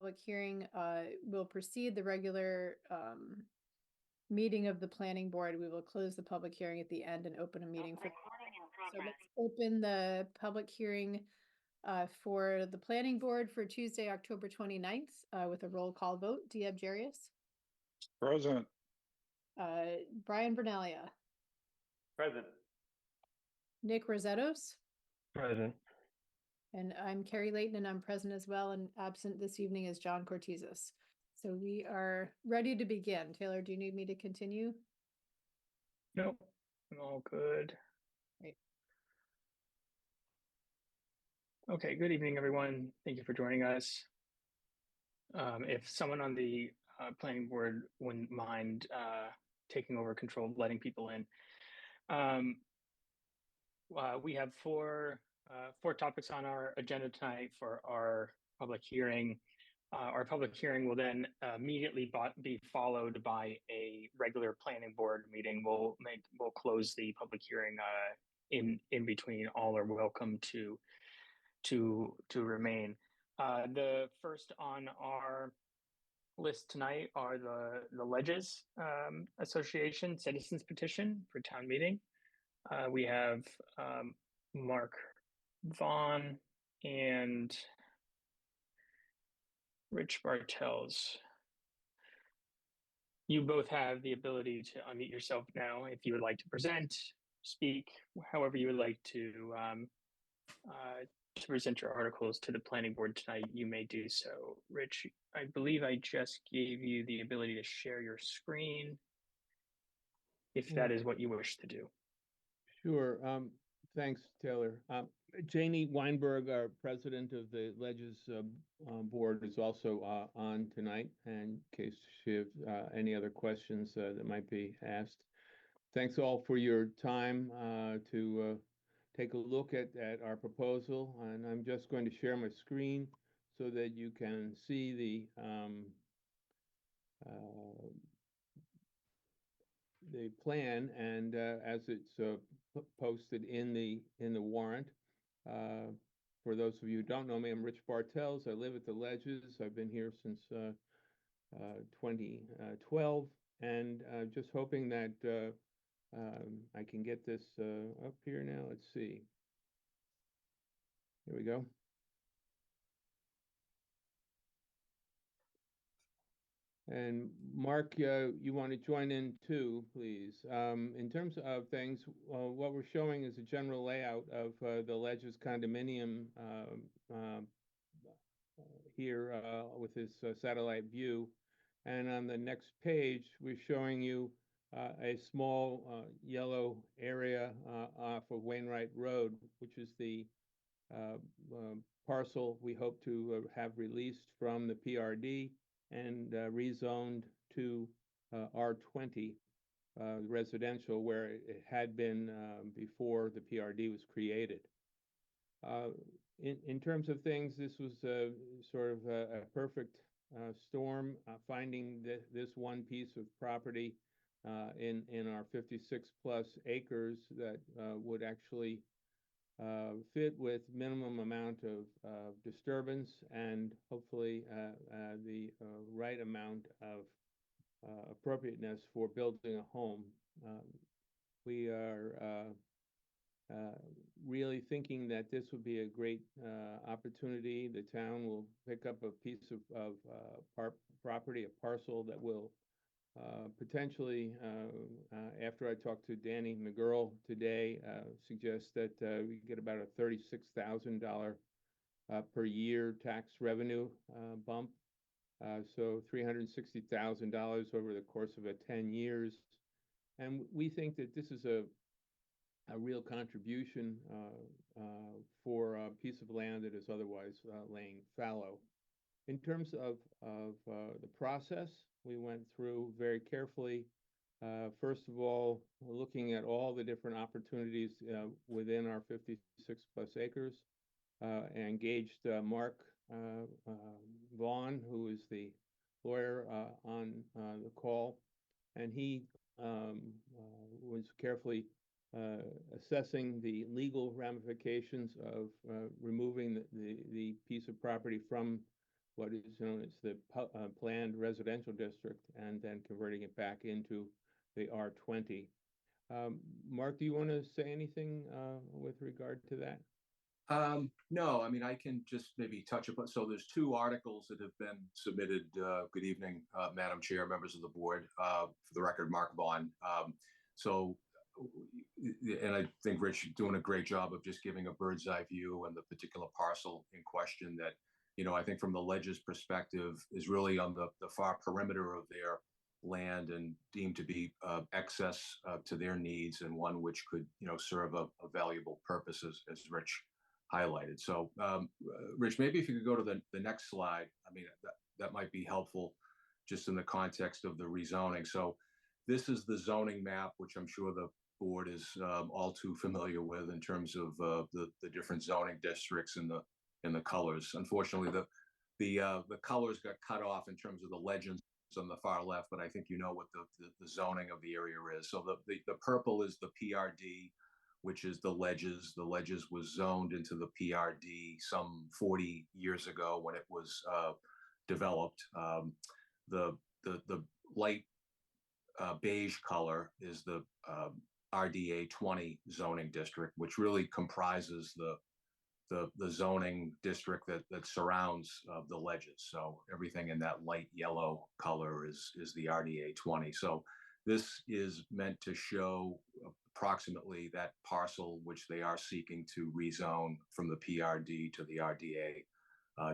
public hearing will precede the regular meeting of the planning board. We will close the public hearing at the end and open a meeting for. So let's open the public hearing for the planning board for Tuesday, October 29th with a roll call vote. Diab Jarius. Present. Brian Bernalia. Present. Nick Rosettos. Present. And I'm Carrie Layton, and I'm present as well. And absent this evening is John Cortizas. So we are ready to begin. Taylor, do you need me to continue? Nope, I'm all good. Great. Okay, good evening, everyone. Thank you for joining us. If someone on the planning board wouldn't mind taking over control, letting people in. We have four topics on our agenda tonight for our public hearing. Our public hearing will then immediately be followed by a regular planning board meeting. We'll close the public hearing in between. All are welcome to remain. The first on our list tonight are the Ledges Association Citizens Petition for town meeting. We have Mark Vaughn and Rich Bartels. You both have the ability to unmute yourself now if you would like to present, speak, however you would like to present your articles to the planning board tonight. You may do so. Rich, I believe I just gave you the ability to share your screen if that is what you wish to do. Sure. Thanks, Taylor. Janie Weinberg, our president of the Ledges board, is also on tonight, in case she has any other questions that might be asked. Thanks all for your time to take a look at our proposal, and I'm just going to share my screen so that you can see the plan, and as it's posted in the warrant. For those of you who don't know me, I'm Rich Bartels. I live at the Ledges. I've been here since 2012, and just hoping that I can get this up here now. Let's see. Here we go. And Mark, you want to join in too, please. In terms of things, what we're showing is a general layout of the Ledges condominium here with this satellite view. And on the next page, we're showing you a small yellow area off of Wainwright Road, which is the parcel we hope to have released from the PRD and rezoned to R20 residential, where it had been before the PRD was created. In terms of things, this was sort of a perfect storm, finding this one piece of property in our 56 plus acres that would actually fit with minimum amount of disturbance and hopefully the right amount of appropriateness for building a home. We are really thinking that this would be a great opportunity. The town will pick up a piece of property, a parcel that will potentially, after I talked to Danny McGurl today, suggest that we get about a $36,000 per year tax revenue bump. So $360,000 over the course of 10 years. And we think that this is a real contribution for a piece of land that is otherwise laying fallow. In terms of the process, we went through very carefully. First of all, looking at all the different opportunities within our 56 plus acres, engaged Mark Vaughn, who is the lawyer on the call, and he was carefully assessing the legal ramifications of removing the piece of property from what is known as the planned residential district and then converting it back into the R20. Mark, do you want to say anything with regard to that? No, I mean, I can just maybe touch upon, so there's two articles that have been submitted. Good evening, Madam Chair, members of the board. For the record, Mark Vaughn. So, and I think Rich is doing a great job of just giving a bird's eye view on the particular parcel in question that, I think from the ledge's perspective is really on the far perimeter of their land and deemed to be excess to their needs and one which could, serve a valuable purpose as Rich highlighted. So, Rich, maybe if you could go to the next slide, I mean, that might be helpful just in the context of the rezoning. So this is the zoning map, which I'm sure the board is all too familiar with in terms of the different zoning districts and the colors. Unfortunately, the colors got cut off in terms of the legends on the far left, but I think you know what the zoning of the area is. So the purple is the PRD, which is the ledges. The ledges was zoned into the PRD some 40 years ago when it was developed. The light beige color is the RDA 20 zoning district, which really comprises the zoning district that surrounds the ledges. So everything in that light yellow color is the RDA 20. So this is meant to show approximately that parcel which they are seeking to rezone from the PRD to the RDA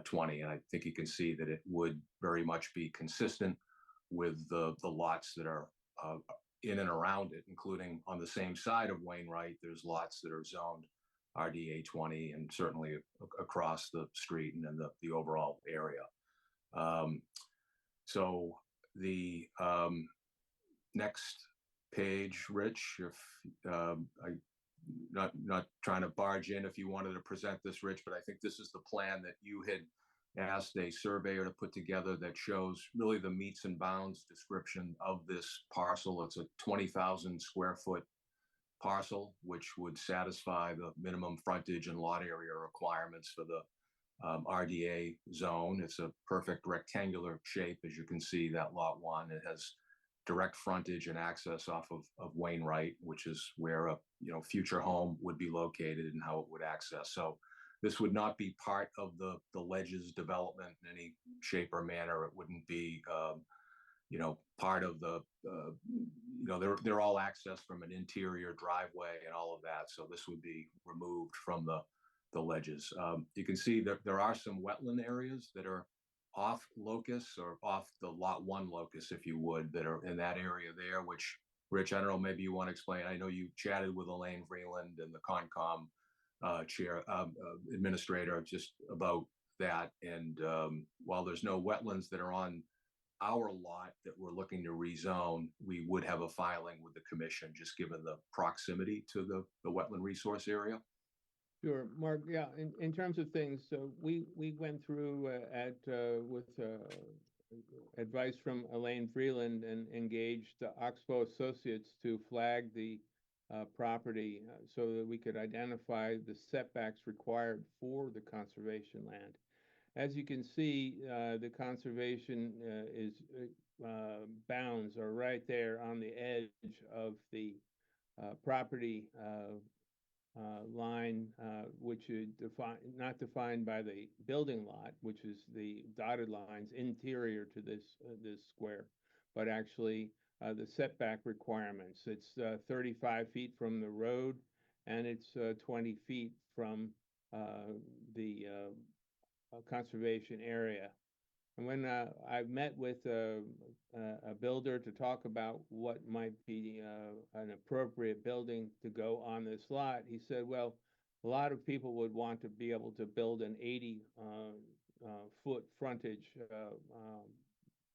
20. And I think you can see that it would very much be consistent with the lots that are in and around it, including on the same side of Wainwright. There's lots that are zoned RDA 20 and certainly across the street and in the overall area. So the next page, Rich, if not trying to barge in if you wanted to present this, Rich, but I think this is the plan that you had asked a surveyor to put together that shows really the meets and bounds description of this parcel. It's a 20,000 square foot parcel, which would satisfy the minimum frontage and lot area requirements for the RDA zone. It's a perfect rectangular shape. As you can see, that lot one, it has direct frontage and access off of Wainwright, which is where a future home would be located and how it would access. So this would not be part of the ledges development in any shape or manner. It wouldn't be part of they're all accessed from an interior driveway and all of that. So this would be removed from the ledges. You can see that there are some wetland areas that are off locus or off the lot one locus, if you would, that are in that area there, which, Rich, I don't know, maybe you want to explain. I know you chatted with Elaine Vreeland and the Concom chair administrator just about that. And while there's no wetlands that are on our lot that we're looking to rezone, we would have a filing with the commission, just given the proximity to the wetland resource area. Sure, Mark. Yeah, in terms of things, so we went through with advice from Elaine Freeland and engaged Oxbow Associates to flag the property so that we could identify the setbacks required for the conservation land. As you can see, the conservation bounds are right there on the edge of the property line, which is not defined by the building lot, which is the dotted lines interior to this square, but actually the setback requirements. It's 35 feet from the road, and it's 20 feet from the conservation area. And when I've met with a builder to talk about what might be an appropriate building to go on this lot, he said, well, a lot of people would want to be able to build an 80 foot frontage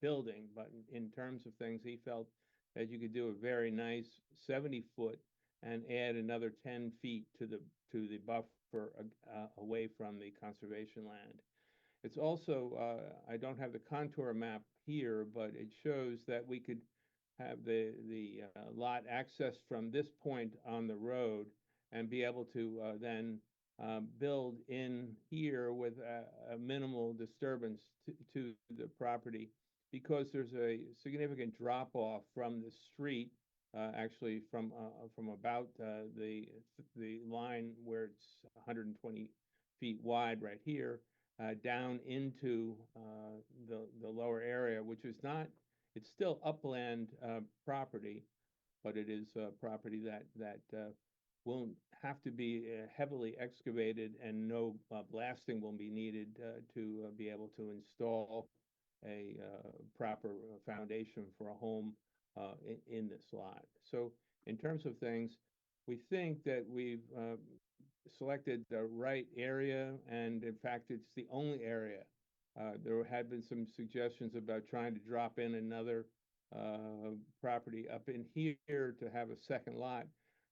building, but in terms of things, he felt that you could do a very nice 70 foot and add another 10 feet to the buffer away from the conservation land. It's also, I don't have the contour map here, but it shows that we could have the lot accessed from this point on the road and be able to then build in here with a minimal disturbance to the property, because there's a significant drop off from the street, actually from about the line where it's 120 feet wide right here, down into the lower area, which is not, it's still upland property, but it is property that won't have to be heavily excavated, and no blasting will be needed to be able to install a proper foundation for a home in this lot. So in terms of things, we think that we've selected the right area, and in fact, it's the only area. There had been some suggestions about trying to drop in another property up in here to have a second lot,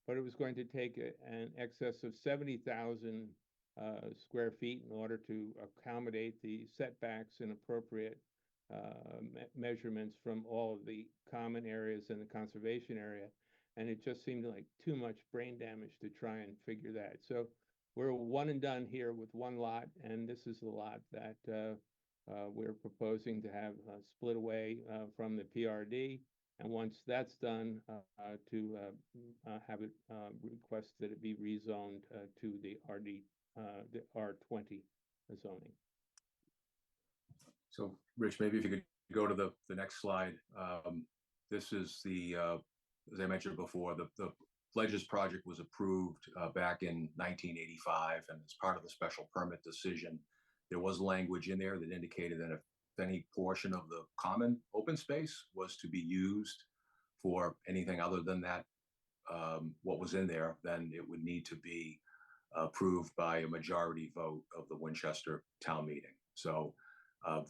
but it was going to take an excess of 70,000 square feet in order to accommodate the setbacks and appropriate measurements from all of the common areas and the conservation area. And it just seemed like too much brain damage to try and figure that. So we're one and done here with one lot, and this is the lot that we're proposing to have split away from the PRD. And once that's done, to have it request that it be rezoned to the R20 zoning. So, Rich, maybe if you could go to the next slide. This is the, as I mentioned before, the Ledges project was approved back in 1985, and as part of the special permit decision, there was language in there that indicated that if any portion of the common open space was to be used for anything other than that, what was in there, then it would need to be approved by a majority vote of the Winchester town meeting. So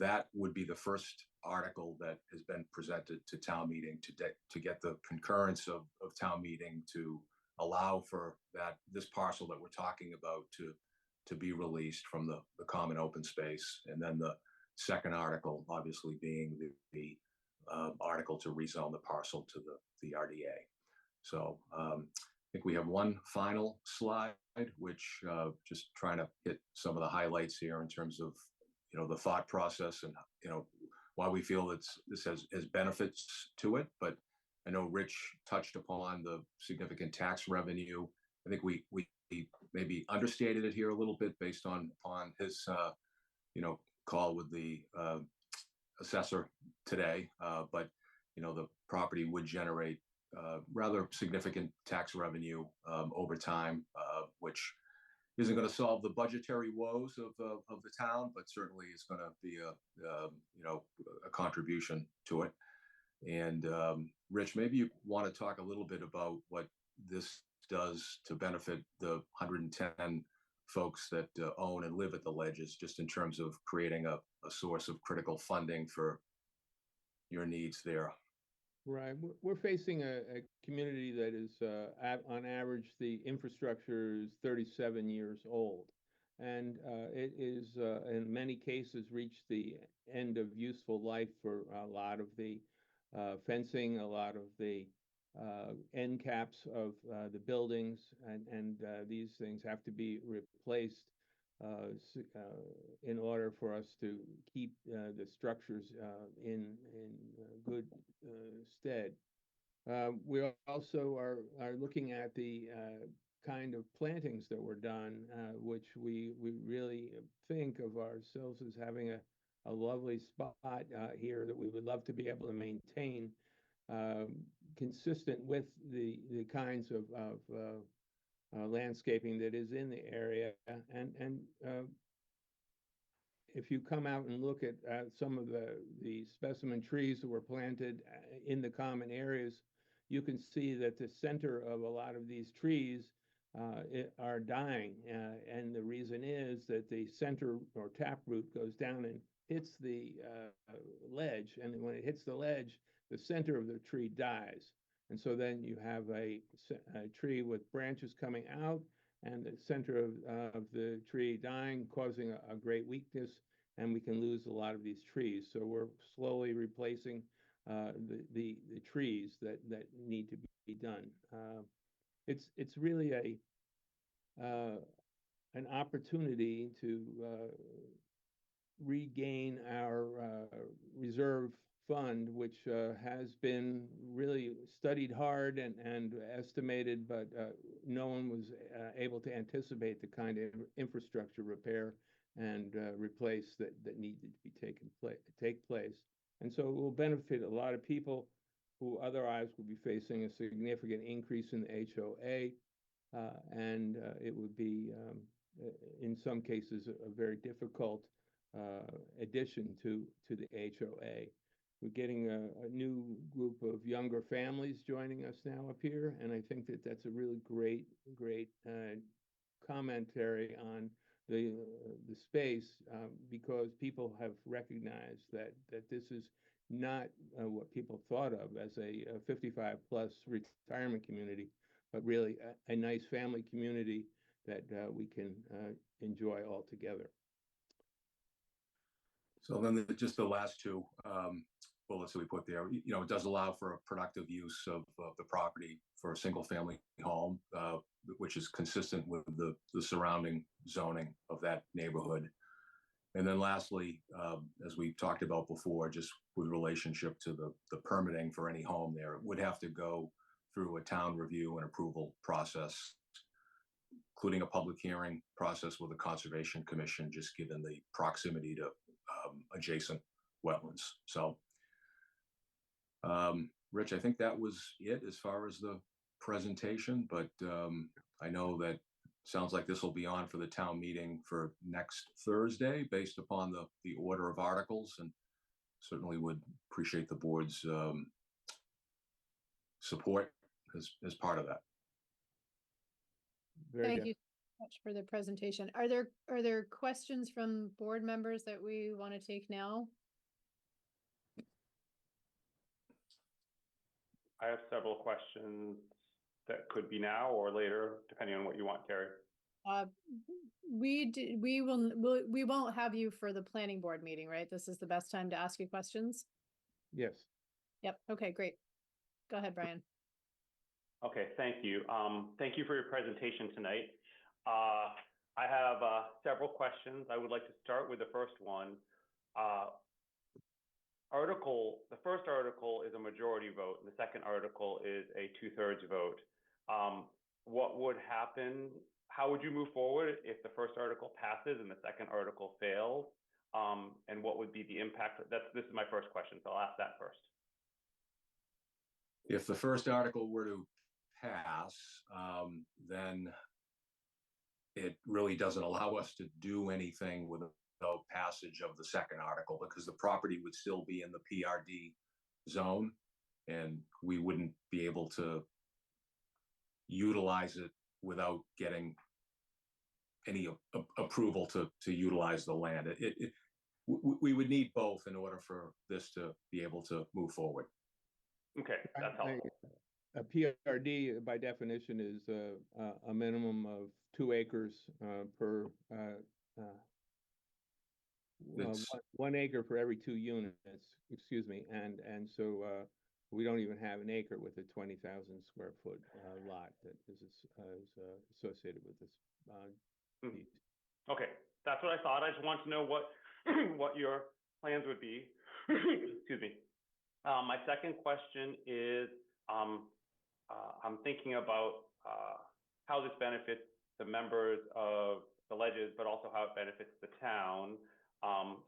that would be the first article that has been presented to town meeting to get the concurrence of town meeting to allow for this parcel that we're talking about to be released from the common open space. And then the second article, obviously, being the article to rezone the parcel to the RDA. So I think we have one final slide, which just trying to hit some of the highlights here in terms of, the thought process and, why we feel this has benefits to it. But I know Rich touched upon the significant tax revenue. I think we maybe understated it here a little bit based on his, call with the assessor today. But, the property would generate rather significant tax revenue over time, which isn't going to solve the budgetary woes of the town, but certainly is going to be a contribution to it. And Rich, maybe you want to talk a little bit about what this does to benefit the 110 folks that own and live at the Ledges, just in terms of creating a source of critical funding for your needs there. Right. We're facing a community that is, on average, the infrastructure is 37 years old. And it is, in many cases, reached the end of useful life for a lot of the fencing, a lot of the end caps of the buildings, and these things have to be replaced in order for us to keep the structures in good stead. We also are looking at the kind of plantings that were done, which we really think of ourselves as having a lovely spot here that we would love to be able to maintain, consistent with the kinds of landscaping that is in the area. And if you come out and look at some of the specimen trees that were planted in the common areas, you can see that the center of a lot of these trees are dying. And the reason is that the center or taproot goes down and hits the ledge. And when it hits the ledge, the center of the tree dies. And so then you have a tree with branches coming out and the center of the tree dying, causing a great weakness, and we can lose a lot of these trees. So we're slowly replacing the trees that need to be done. It's really an opportunity to regain our reserve fund, which has been really studied hard and estimated, but no one was able to anticipate the kind of infrastructure repair and replace that needed to be take place. And so it will benefit a lot of people who otherwise would be facing a significant increase in the HOA, and it would be, in some cases, a very difficult addition to the HOA. We're getting a new group of younger families joining us now up here, and I think that that's a really great commentary on the space, because people have recognized that this is not what people thought of as a 55 plus retirement community, but really a nice family community that we can enjoy all together. So then just the last two bullets that we put there, it does allow for a productive use of the property for a single family home, which is consistent with the surrounding zoning of that neighborhood. And then lastly, as we talked about before, just with relationship to the permitting for any home there, it would have to go through a town review and approval process, including a public hearing process with the Conservation Commission, just given the proximity to adjacent wetlands. So, Rich, I think that was it as far as the presentation, but I know that sounds like this will be on for the town meeting for next Thursday based upon the order of articles, and certainly would appreciate the board's support as part of that. Thank you so much for the presentation. Are there questions from board members that we want to take now? I have several questions that could be now or later, depending on what you want, Carrie. We won't have you for the planning board meeting, right? This is the best time to ask you questions? Yes. Yep. Okay, great. Go ahead, Brian. Okay, thank you. Thank you for your presentation tonight. I have several questions. I would like to start with the first one. The first article is a majority vote, and the second article is a 2/3 vote. What would happen? How would you move forward if the first article passes and the second article fails? And what would be the impact? This is my first question, so I'll ask that first. If the first article were to pass, then it really doesn't allow us to do anything without passage of the second article, because the property would still be in the PRD zone and we wouldn't be able to utilize it without getting any approval to utilize the land. We would need both in order for this to be able to move forward. Okay, that's helpful. A PRD by definition is a minimum of 2 acres per 1 acre for every 2 units, excuse me, and so we don't even have an acre with a 20,000 square foot lot that is associated with this. Okay, that's what I thought. I just want to know what what your plans would be. Excuse me. My second question is, I'm thinking about how this benefits the members of the ledges, but also how it benefits the town.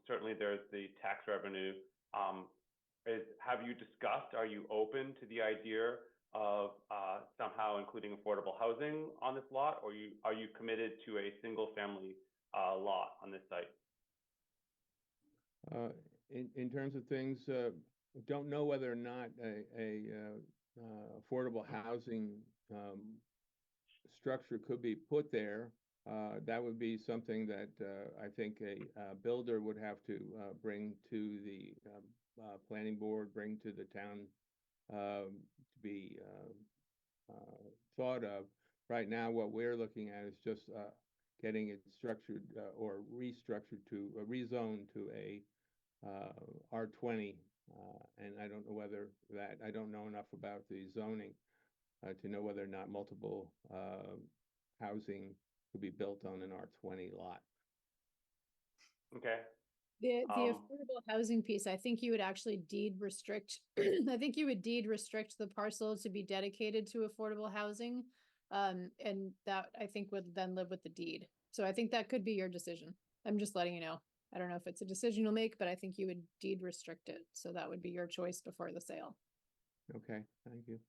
Certainly there's the tax revenue. Have you discussed, are you open to the idea of somehow including affordable housing on this lot, or are you committed to a single family lot on this site? In terms of things, don't know whether or not a affordable housing structure could be put there. That would be something that I think a builder would have to bring to the planning board, bring to the town to be thought of. Right now, what we're looking at is just getting it structured or restructured to rezoned to a R20, and I don't know whether that, I don't know enough about the zoning to know whether or not multiple housing could be built on an R20 lot. Okay. The Um, affordable housing piece, I think you would actually deed restrict, I think you would deed restrict the parcel to be dedicated to affordable housing. And that I think would then live with the deed. So I think that could be your decision. I'm just letting you know. I don't know if it's a decision you'll make, but I think you would deed restrict it. So that would be your choice before the sale. Okay, thank you.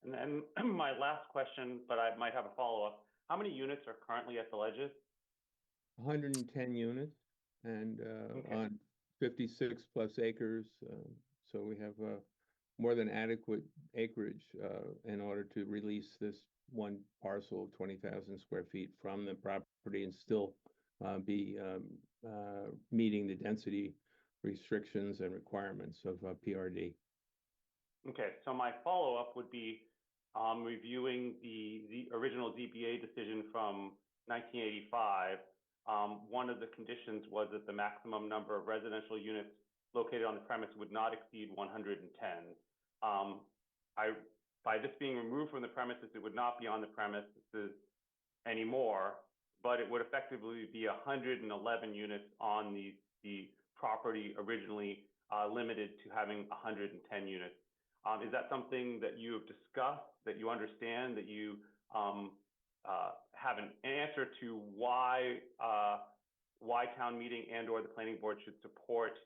and then my last question, but I might have a follow-up. How many units are currently at the ledges? 110 units and Okay. on 56 plus acres. So we have more than adequate acreage in order to release this one parcel of 20,000 square feet from the property and still be meeting the density restrictions and requirements of PRD. Okay, so my follow-up would be reviewing the original ZBA decision from 1985. One of the conditions was that the maximum number of residential units located on the premise would not exceed 110. By this being removed from the premises, it would not be on the premises anymore, but it would effectively be 111 units on the property originally limited to having 110 units. Is that something that you have discussed, that you understand, that you have an answer to why town meeting and/or the planning board should support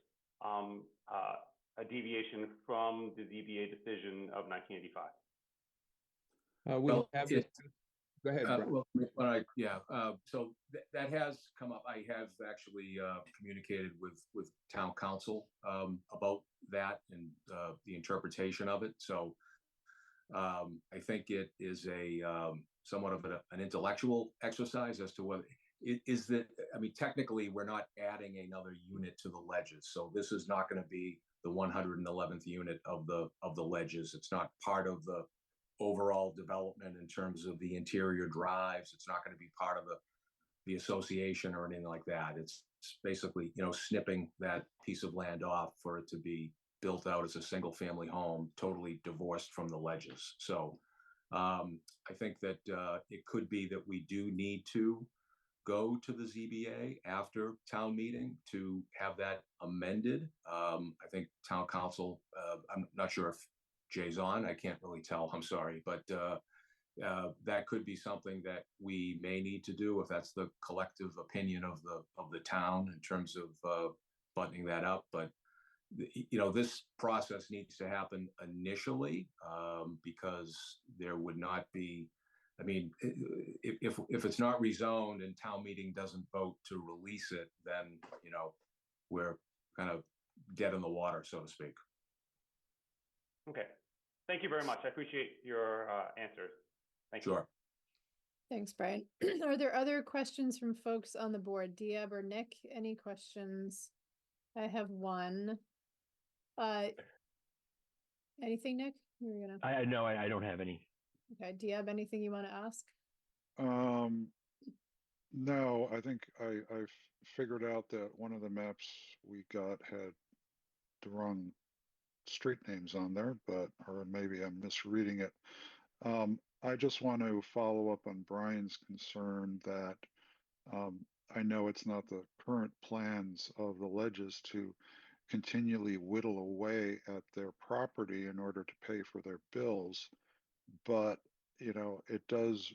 a deviation from the ZBA decision of 1985? We Well, have this. Go ahead, Brian. So that has come up. I have actually communicated with town council about that and the interpretation of it. So I think it is a somewhat of an intellectual exercise as to whether it is that. I mean, technically, we're not adding another unit to the ledges, so this is not going to be the 111th unit of the ledges. It's not part of the overall development in terms of the interior drives. It's not going to be part of the association or anything like that. It's basically, snipping that piece of land off for it to be built out as a single family home, totally divorced from the ledges. So I think that it could be that we do need to go to the ZBA after town meeting to have that amended. I think town council, I'm not sure if Jay's on, I can't really tell, I'm sorry, but that could be something that we may need to do if that's the collective opinion of the town in terms of buttoning that up. But this process needs to happen initially because there would not be. I mean, if it's not rezoned and town meeting doesn't vote to release it, then we're kind of dead in the water, so to speak. Okay, thank you very much. I appreciate your answers. Thank you. Sure. Thanks, Brian. Are there other questions from folks on the board? Diab or Nick, any questions? I have one. Anything, Nick? You're gonna. No, I don't have any. Okay, Diab, anything you want to ask? No, I think I've figured out that one of the maps we got had the wrong street names on there, or maybe I'm misreading it. I just want to follow up on Brian's concern that I know it's not the current plans of the ledges to continually whittle away at their property in order to pay for their bills, but it does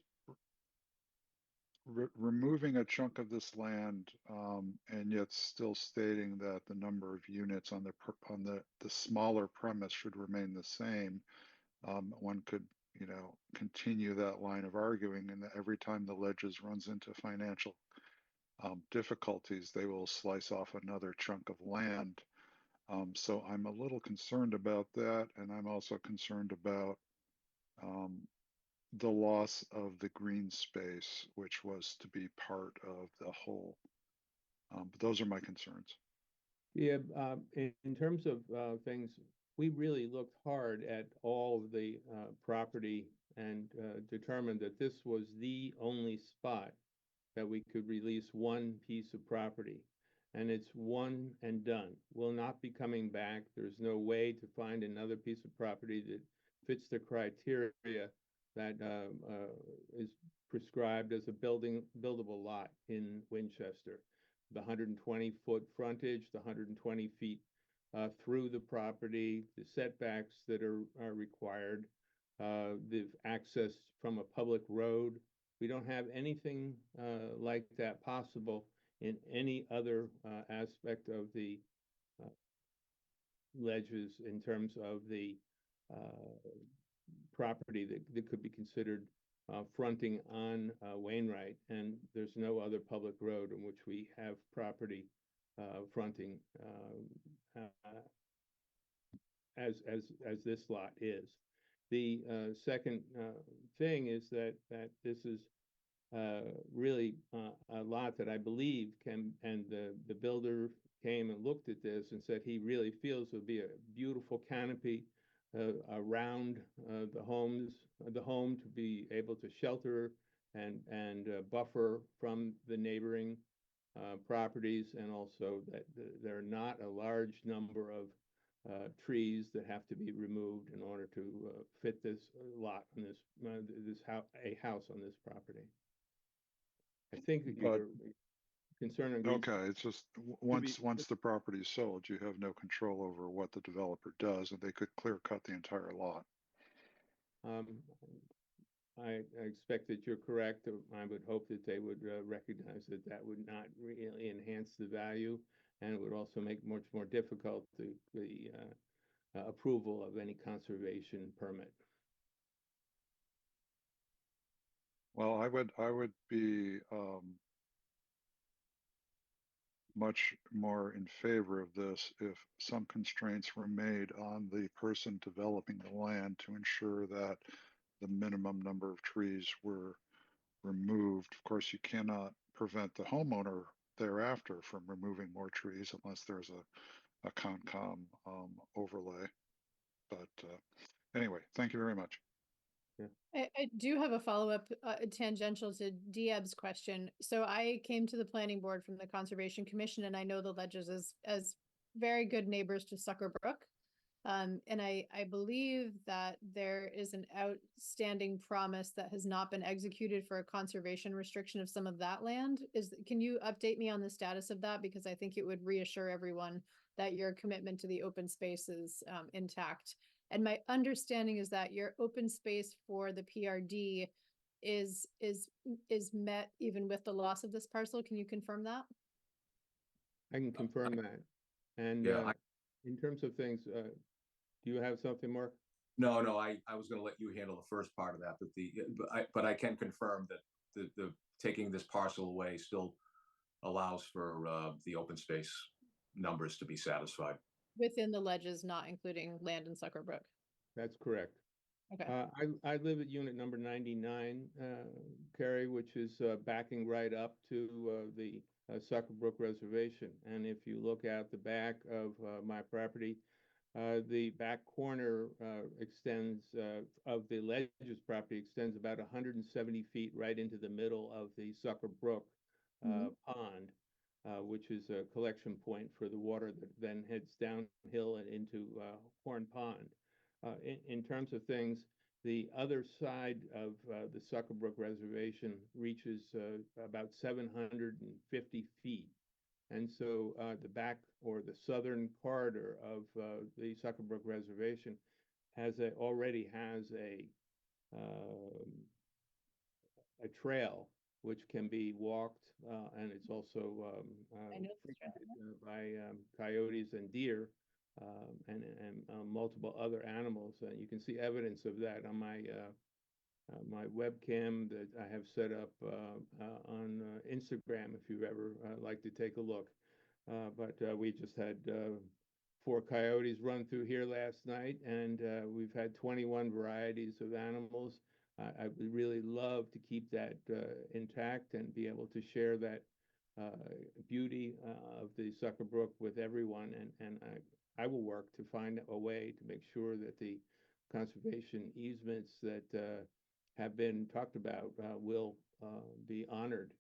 removing a chunk of this land and yet still stating that the number of units on the smaller premise should remain the same. One could continue that line of arguing, and that every time the ledges runs into financial difficulties, they will slice off another chunk of land. So I'm a little concerned about that, and I'm also concerned about the loss of the green space, which was to be part of the whole. But those are my concerns. Yeah, in terms of things, we really looked hard at all of the property and determined that this was the only spot that we could release one piece of property. And it's one and done. We'll not be coming back. There's no way to find another piece of property that fits the criteria that is prescribed as a buildable lot in Winchester. The 120-foot frontage, the 120 feet through the property, the setbacks that are required, the access from a public road. We don't have anything like that possible in any other aspect of the ledges in terms of the property that could be considered fronting on Wainwright, and there's no other public road in which we have property fronting as this lot is. The second thing is that this is really a lot that I believe can, and the builder came and looked at this and said he really feels would be a beautiful canopy around the home to be able to shelter and buffer from the neighboring properties, and also that there are not a large number of trees that have to be removed in order to fit this lot on this house on this property. I think that your concern agrees. Okay, it's just once the property is sold, you have no control over what the developer does, and they could clear cut the entire lot. I expect that you're correct. I would hope that they would recognize that that would not really enhance the value, and it would also make much more difficult the approval of any conservation permit. Well, I would be much more in favor of this if some constraints were made on the person developing the land to ensure that the minimum number of trees were removed. Of course, you cannot prevent the homeowner thereafter from removing more trees unless there's a Concom overlay. But anyway, thank you very much. I do have a follow-up tangential to Dieb's question. So I came to the planning board from the Conservation Commission, and I know the Ledges as very good neighbors to Sucker Brook. And I believe that there is an outstanding promise that has not been executed for a conservation restriction of some of that land. Can you update me on the status of that? Because I think it would reassure everyone that your commitment to the open space is intact. And my understanding is that your open space for the PRD is met even with the loss of this parcel. Can you confirm that? I can confirm that. And Yeah, in terms of things, do you have something, Mark? No, I was going to let you handle the first part of that, but I can confirm that the taking this parcel away still allows for the open space numbers to be satisfied. Within the Ledges, not including land in Sucker Brook. That's correct. Okay. I live at unit number 99, Carrie, which is backing right up to the Sucker Brook Reservation. And if you look at the back of my property, the back corner extends of the Ledges property extends about 170 feet right into the middle of the Sucker Brook pond, which is a collection point for the water that then heads downhill and into Horn Pond. In terms of things, the other side of the Sucker Brook Reservation reaches about 750 feet. And so the back or the southern corridor of the Sucker Brook Reservation already has a trail which can be walked, and it's also frequented by coyotes and deer and multiple other animals. You can see evidence of that on my my webcam that I have set up on Instagram if you've ever like to take a look. But we just had 4 coyotes run through here last night, and we've had 21 varieties of animals. I would really love to keep that intact and be able to share that beauty of the Sucker Brook with everyone. And I will work to find a way to make sure that the conservation easements that have been talked about will be honored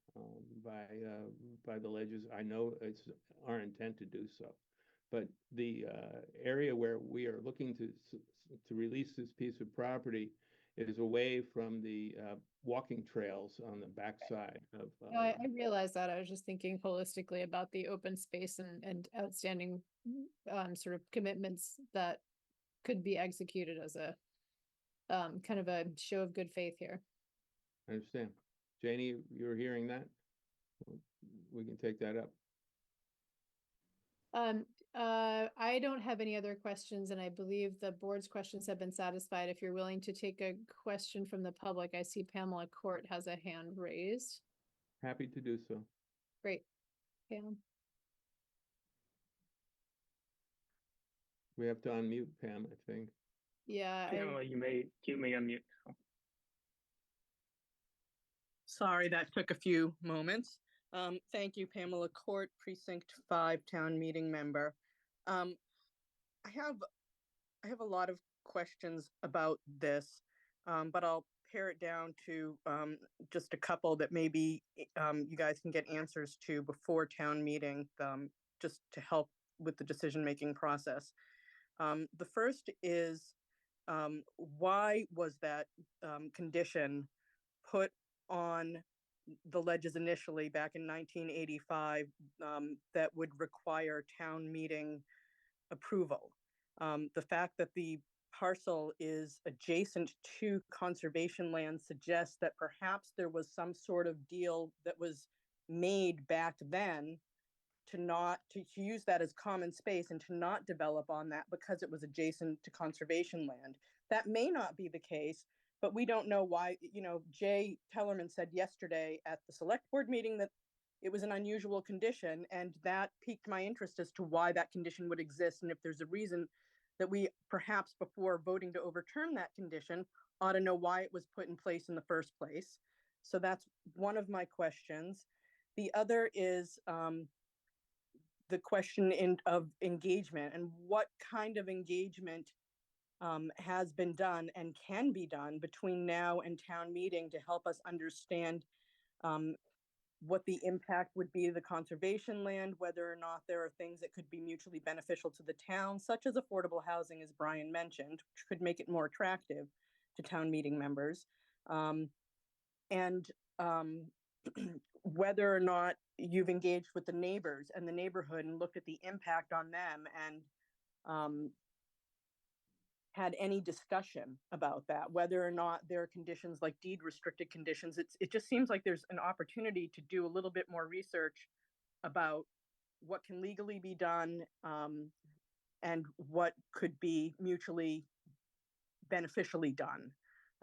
by the Ledges. I know it's our intent to do so. But the area where we are looking to release this piece of property is away from the walking trails on the backside of. No, I realize that. I was just thinking holistically about the open space and outstanding sort of commitments that could be executed as a kind of a show of good faith here. I understand. Janie, you're hearing that? We can take that up. I don't have any other questions, and I believe the board's questions have been satisfied. If you're willing to take a question from the public, I see Pamela Court has a hand raised. Happy to do so. Great, Pam. We have to unmute Pam, I think. Yeah, Pamela, you may unmute. Sorry, that took a few moments. Thank you, Pamela Court, Precinct 5 Town Meeting Member. I have a lot of questions about this, but I'll pare it down to just a couple that maybe you guys can get answers to before town meeting, just to help with the decision-making process. The first is, why was that condition put on the ledges initially back in 1985 that would require town meeting approval? The fact that the parcel is adjacent to conservation land suggests that perhaps there was some sort of deal that was made back then to use that as common space and to not develop on that because it was adjacent to conservation land. That may not be the case, but we don't know why. Jay Tellerman said yesterday at the select board meeting that it was an unusual condition, and that piqued my interest as to why that condition would exist, and if there's a reason that we perhaps, before voting to overturn that condition, ought to know why it was put in place in the first place. So that's one of my questions. The other is the question of engagement, and what kind of engagement has been done and can be done between now and town meeting to help us understand what the impact would be to the conservation land, whether or not there are things that could be mutually beneficial to the town, such as affordable housing, as Brian mentioned, which could make it more attractive to town meeting members. And whether or not you've engaged with the neighbors and the neighborhood and looked at the impact on them and had any discussion about that, whether or not there are conditions like deed restricted conditions. It just seems like there's an opportunity to do a little bit more research about what can legally be done and what could be mutually beneficially done.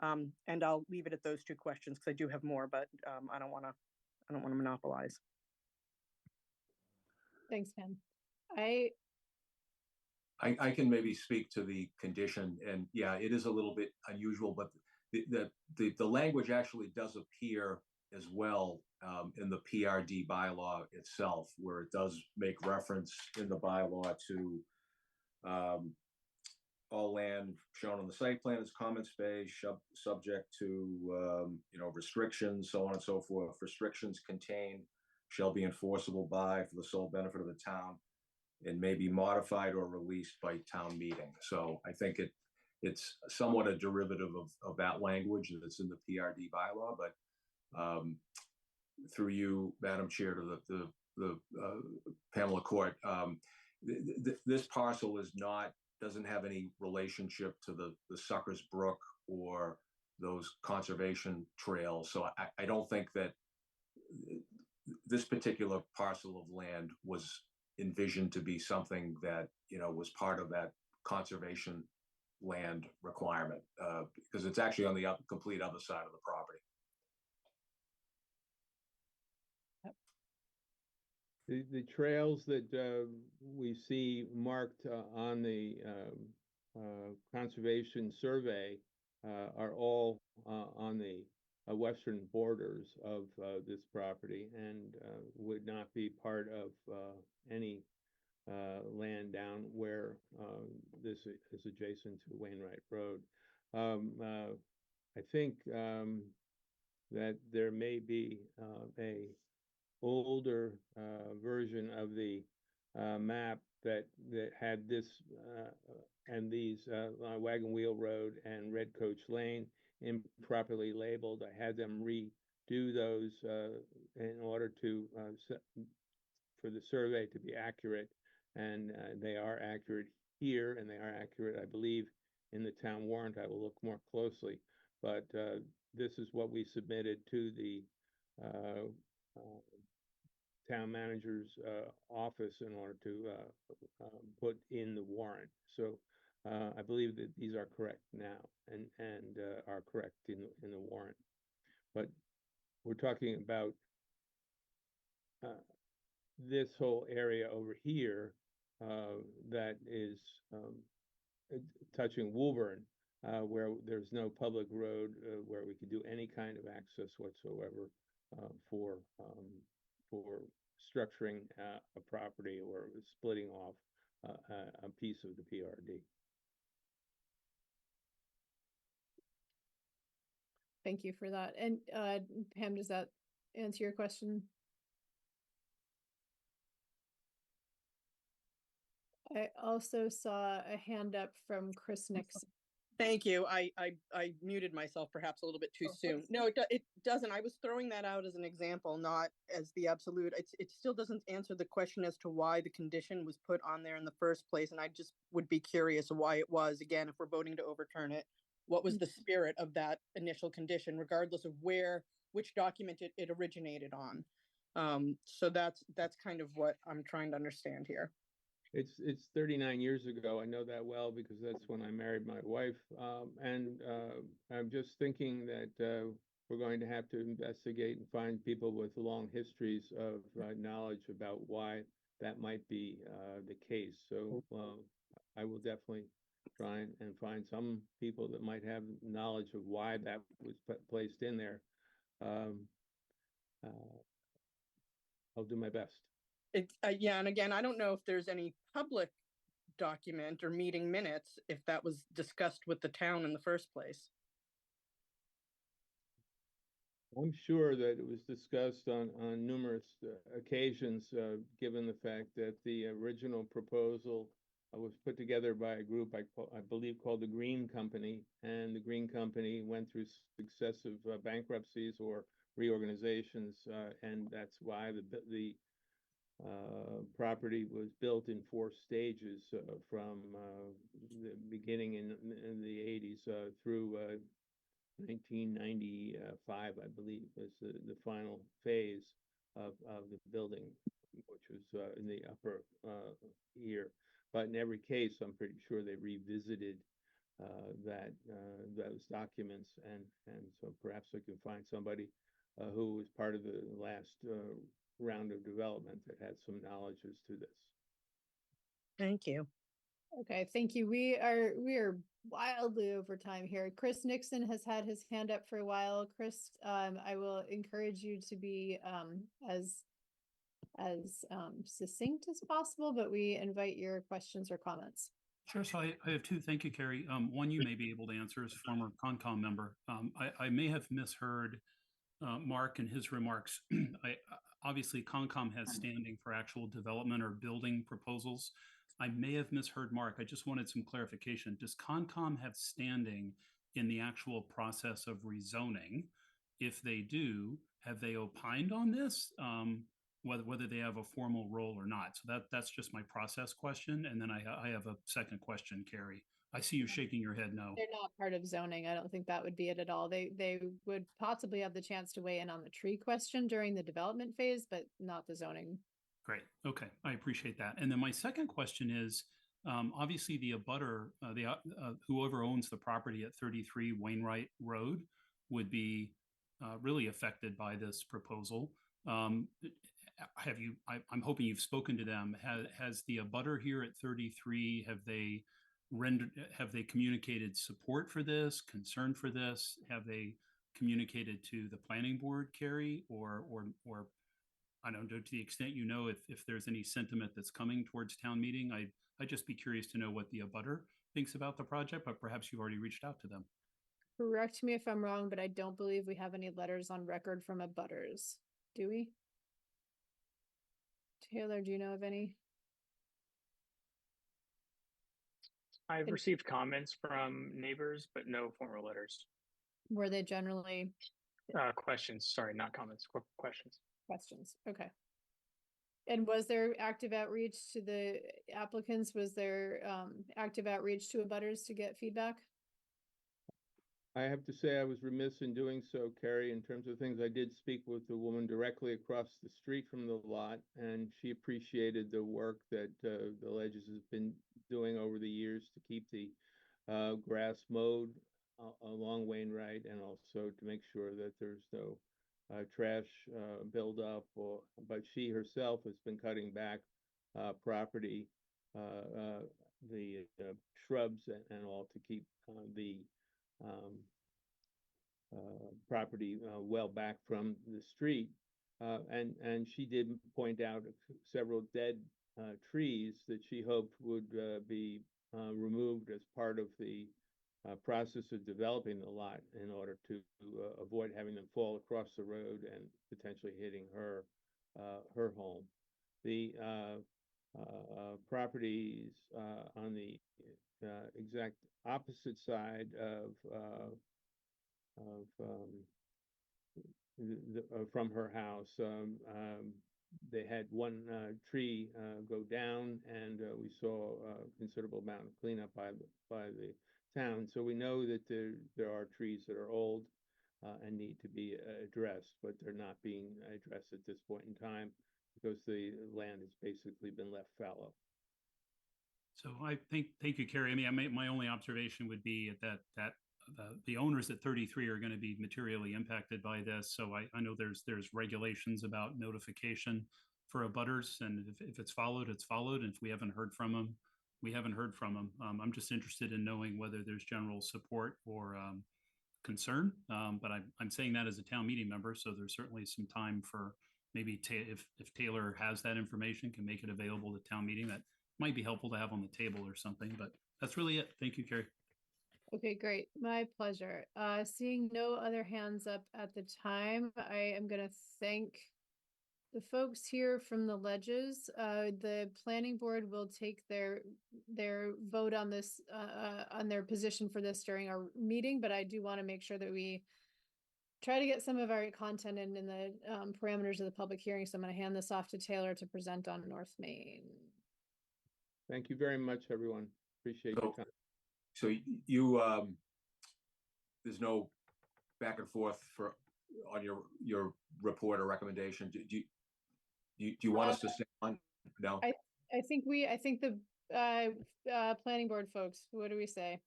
And I'll leave it at those two questions because I do have more, but I don't want to monopolize. Thanks, Pam. I can maybe speak to the condition, and yeah, it is a little bit unusual, but the language actually does appear as well in the PRD bylaw itself, where it does make reference in the bylaw to all land shown on the site plan is common space, subject to restrictions, so on and so forth. Restrictions contained shall be enforceable by, for the sole benefit of the town, and may be modified or released by town meeting. So I think it's somewhat a derivative of that language that's in the PRD bylaw, but through you, Madam Chair, to the Pamela Court, this parcel doesn't have any relationship to the Suckers Brook or those conservation trails. So I don't think that this particular parcel of land was envisioned to be something that was part of that conservation land requirement, because it's actually on the complete other side of the property. The trails that we see marked on the conservation survey are all on the western borders of this property and would not be part of any land down where this is adjacent to Wainwright Road. I think that there may be a older version of the map that had this and these Wagon Wheel Road and Red Coach Lane improperly labeled. I had them redo those in order to for the survey to be accurate, and they are accurate here, and they are accurate, I believe, in the town warrant. I will look more closely, but this is what we submitted to the town manager's office in order to put in the warrant. So I believe that these are correct now and are correct in the warrant. But we're talking about this whole area over here that is touching Woburn, where there's no public road where we could do any kind of access whatsoever for structuring a property or splitting off a piece of the PRD. Thank you for that. And Pam, does that answer your question? I also saw a hand up from Chris Nixon. Thank you. I muted myself perhaps a little bit too soon. No, it doesn't. I was throwing that out as an example, not as the absolute. It still doesn't answer the question as to why the condition was put on there in the first place. And I just would be curious why it was. Again, if we're voting to overturn it, what was the spirit of that initial condition, regardless of which document it originated on? So that's kind of what I'm trying to understand here. It's 39 years ago. I know that well because that's when I married my wife. And I'm just thinking that we're going to have to investigate and find people with long histories of knowledge about why that might be the case. So I will definitely try and find some people that might have knowledge of why that was placed in there. I'll do my best. Yeah, and again, I don't know if there's any public document or meeting minutes if that was discussed with the town in the first place. I'm sure that it was discussed on numerous occasions, given the fact that the original proposal was put together by a group I believe called the Green Company, and the Green Company went through successive bankruptcies or reorganizations, and that's why the property was built in 4 stages from the beginning in the 80s through 1995, I believe, was the final phase of the building, which was in the upper here. But in every case, I'm pretty sure they revisited those documents, and so perhaps I can find somebody who was part of the last round of development that had some knowledge as to this. Thank you. Okay, thank you. We are wildly over time here. Chris Nixon has had his hand up for a while. Chris, I will encourage you to be as succinct as possible, but we invite your questions or comments. Sure. So I have 2. Thank you, Carrie. One you may be able to answer as a former Concom member. I may have misheard Mark and his remarks. Obviously, Concom has standing for actual development or building proposals. I may have misheard Mark. I just wanted some clarification. Does Concom have standing in the actual process of rezoning? If they do, have they opined on this? Whether they have a formal role or not. So that's just my process question. And then I have a second question, Carrie. I see you shaking your head no. They're not part of zoning. I don't think that would be it at all. They would possibly have the chance to weigh in on the tree question during the development phase, but not the zoning. Great. Okay. I appreciate that. And then my second question is, obviously the abutter, whoever owns the property at 33 Wainwright Road would be really affected by this proposal. I'm hoping you've spoken to them. Has the abutter here at 33, have they communicated support for this, concern for this? Have they communicated to the planning board, Carrie, or I don't know, to the extent you know, if there's any sentiment that's coming towards town meeting? I'd just be curious to know what the abutter thinks about the project, but perhaps you've already reached out to them. Correct me if I'm wrong, but I don't believe we have any letters on record from abutters. Do we? Taylor, do you know of any? I've received comments from neighbors, but no formal letters. Were they generally Questions, sorry, not comments, questions. questions? Okay. And was there active outreach to the applicants? Was there active outreach to abutters to get feedback? I have to say I was remiss in doing so, Carrie, in terms of things. I did speak with the woman directly across the street from the lot, and she appreciated the work that the Ledges has been doing over the years to keep the grass mowed along Wainwright, and also to make sure that there's no trash buildup. But she herself has been cutting back property, the shrubs and all to keep the um, property well back from the street. And she did point out several dead trees that she hoped would be removed as part of the process of developing the lot in order to avoid having them fall across the road and potentially hitting her home. The properties on the exact opposite side from her house. They had one tree go down, and we saw a considerable amount of cleanup by the town. So we know that there are trees that are old and need to be addressed, but they're not being addressed at this point in time because the land has basically been left fallow. So thank you, Carrie. I mean, my only observation would be that the owners at 33 are going to be materially impacted by this. So I know there's regulations about notification for abutters, and if it's followed, it's followed. And if we haven't heard from them, we haven't heard from them. I'm just interested in knowing whether there's general support or concern. But I'm saying that as a town meeting member, so there's certainly some time for maybe if Taylor has that information, can make it available to town meeting. That might be helpful to have on the table or something. But that's really it. Thank you, Carrie. Okay, great. My pleasure. Seeing no other hands up at the time, I am going to thank the folks here from the Ledges. The planning board will take their vote on this, on their position for this during our meeting, but I do want to make sure that we try to get some of our content in the parameters of the public hearing. So I'm going to hand this off to Taylor to present on North Main. Thank you very much, everyone. Appreciate your time. So you, there's no back and forth on your report or recommendation. Do you want us to stay on? No. I think the planning board folks, what do we say?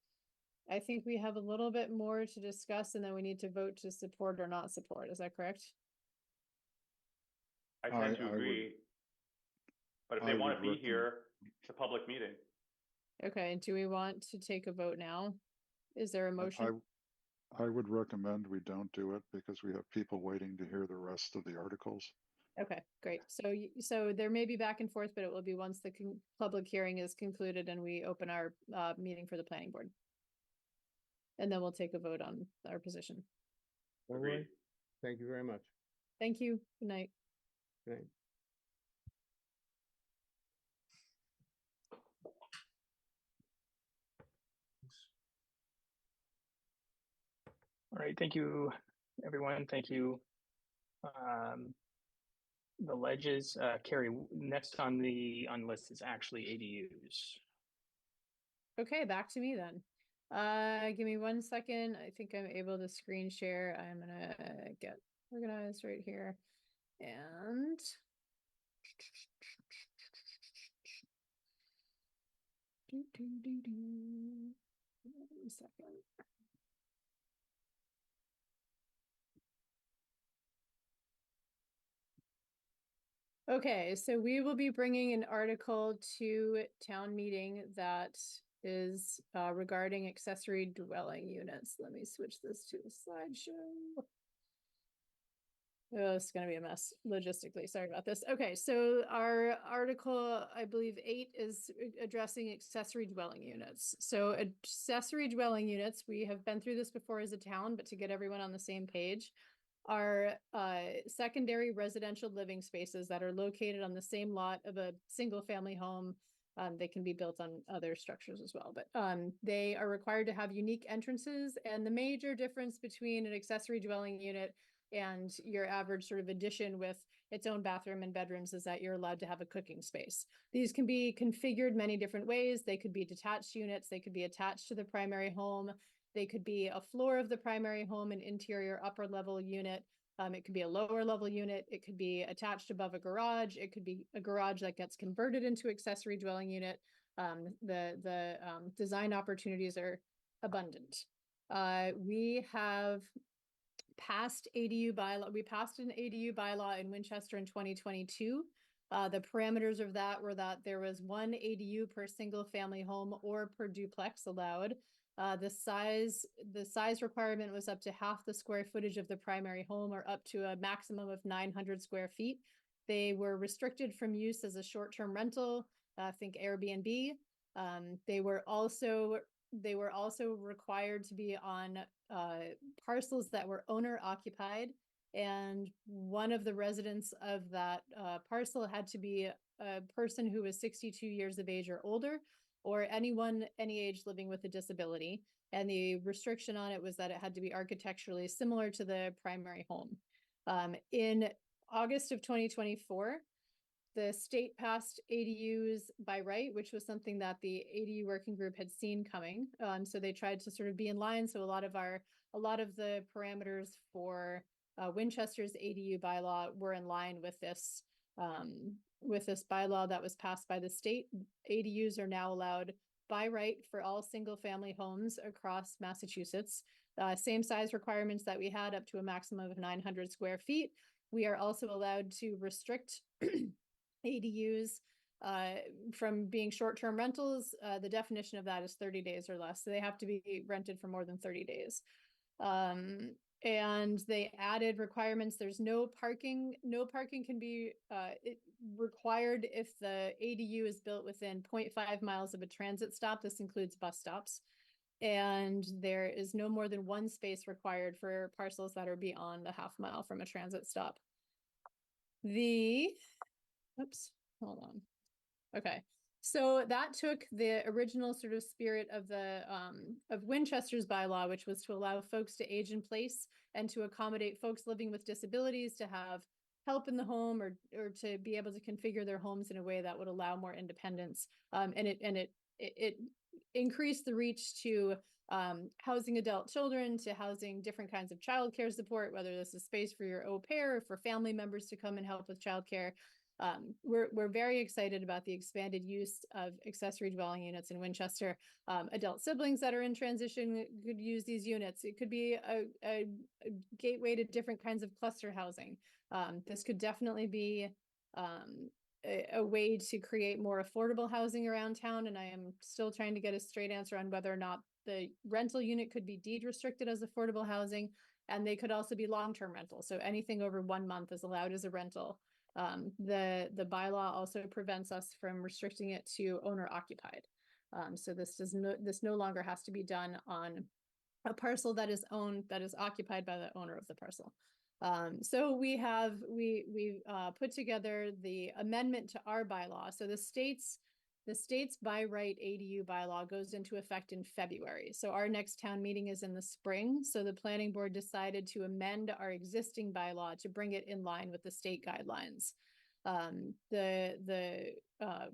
I think we have a little bit more to discuss, and then we need to vote to support or not support. Is that correct? I tend to agree. But if they want to be here, it's a public meeting. Okay, do we want to take a vote now? Is there a motion? I would recommend we don't do it because we have people waiting to hear the rest of the articles. Okay, great. So there may be back and forth, but it will be once the public hearing is concluded and we open our meeting for the planning board. And then we'll take a vote on our position. All right. Thank you very much. Thank you. Good night. Good night. All right, thank you, everyone. Thank you. The Ledges, Carrie, next on the list is actually ADUs. Okay, back to me then. Give me 1 second. I think I'm able to screen share. I'm gonna get organized right here. And do. 1 second. Okay, so we will be bringing an article to town meeting that is regarding accessory dwelling units. Let me switch this to a slideshow. Oh, it's going to be a mess logistically. Sorry about this. Okay, so our article, I believe 8, is addressing accessory dwelling units. So accessory dwelling units, we have been through this before as a town, but to get everyone on the same page, are secondary residential living spaces that are located on the same lot of a single family home They can be built on other structures as well, but they are required to have unique entrances. And the major difference between an accessory dwelling unit and your average sort of addition with its own bathroom and bedrooms is that you're allowed to have a cooking space. These can be configured many different ways. They could be detached units. They could be attached to the primary home. They could be a floor of the primary home, an interior upper level unit. It could be a lower level unit. It could be attached above a garage. It could be a garage that gets converted into accessory dwelling unit. The design opportunities are abundant. We have passed ADU bylaw. We passed an ADU bylaw in Winchester in 2022. The parameters of that were that there was one ADU per single family home or per duplex allowed. The size requirement was up to half the square footage of the primary home or up to a maximum of 900 square feet. They were restricted from use as a short-term rental, think Airbnb. They were also required to be on parcels that were owner occupied, and one of the residents of that parcel had to be a person who was 62 years of age or older, or anyone any age living with a disability. And the restriction on it was that it had to be architecturally similar to the primary home. In August of 2024, the state passed ADUs by right, which was something that the ADU working group had seen coming. So they tried to sort of be in line. So a lot of the parameters for Winchester's ADU bylaw were in line with this bylaw that was passed by the state. ADUs are now allowed by right for all single family homes across Massachusetts. Same size requirements that we had, up to a maximum of 900 square feet. We are also allowed to restrict ADUs from being short-term rentals. The definition of that is 30 days or less. So they have to be rented for more than 30 days. And they added requirements. There's no parking. No parking can be required if the ADU is built within 0.5 miles of a transit stop. This includes bus stops. And there is no more than one space required for parcels that are beyond a half mile from a transit stop. Oops, hold on. Okay. So that took the original sort of spirit of of Winchester's bylaw, which was to allow folks to age in place and to accommodate folks living with disabilities to have help in the home, or to be able to configure their homes in a way that would allow more independence. And it increased the reach to housing adult children, to housing different kinds of childcare support, whether this is space for your au pair or for family members to come and help with childcare. We're very excited about the expanded use of accessory dwelling units in Winchester. Adult siblings that are in transition could use these units. It could be a gateway to different kinds of cluster housing. This could definitely be a way to create more affordable housing around town. And I am still trying to get a straight answer on whether or not the rental unit could be deed restricted as affordable housing. And they could also be long-term rentals. So anything over 1 month is allowed as a rental. The bylaw also prevents us from restricting it to owner occupied. So this no longer has to be done on a parcel that is occupied by the owner of the parcel. So we put together the amendment to our bylaw. So the state's by right ADU bylaw goes into effect in February. So our next town meeting is in the spring. So the planning board decided to amend our existing bylaw to bring it in line with the state guidelines. The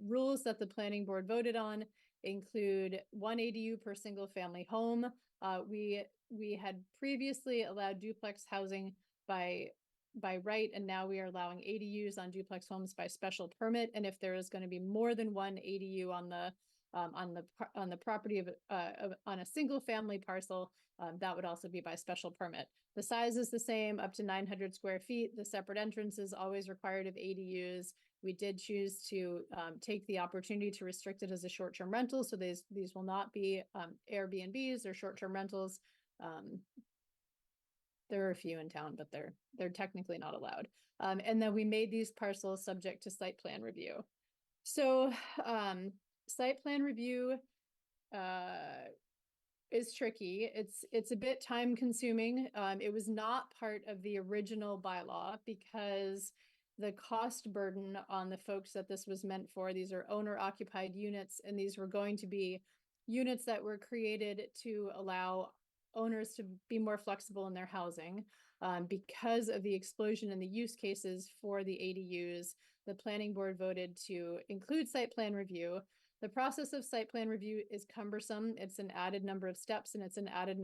rules that the planning board voted on include one ADU per single family home. We had previously allowed duplex housing by right, and now we are allowing ADUs on duplex homes by special permit. And if there is going to be more than one ADU on the property on a single family parcel, that would also be by special permit. The size is the same, up to 900 square feet. The separate entrance is always required of ADUs. We did choose to take the opportunity to restrict it as a short-term rental. So these will not be Airbnbs or short-term rentals. There are a few in town, but they're technically not allowed. And then we made these parcels subject to site plan review. So site plan review is tricky. It's a bit time consuming. It was not part of the original bylaw because the cost burden on the folks that this was meant for. These are owner occupied units, and these were going to be units that were created to allow owners to be more flexible in their housing. Because of the explosion in the use cases for the ADUs, the planning board voted to include site plan review. The process of site plan review is cumbersome. It's an added number of steps, and it's an added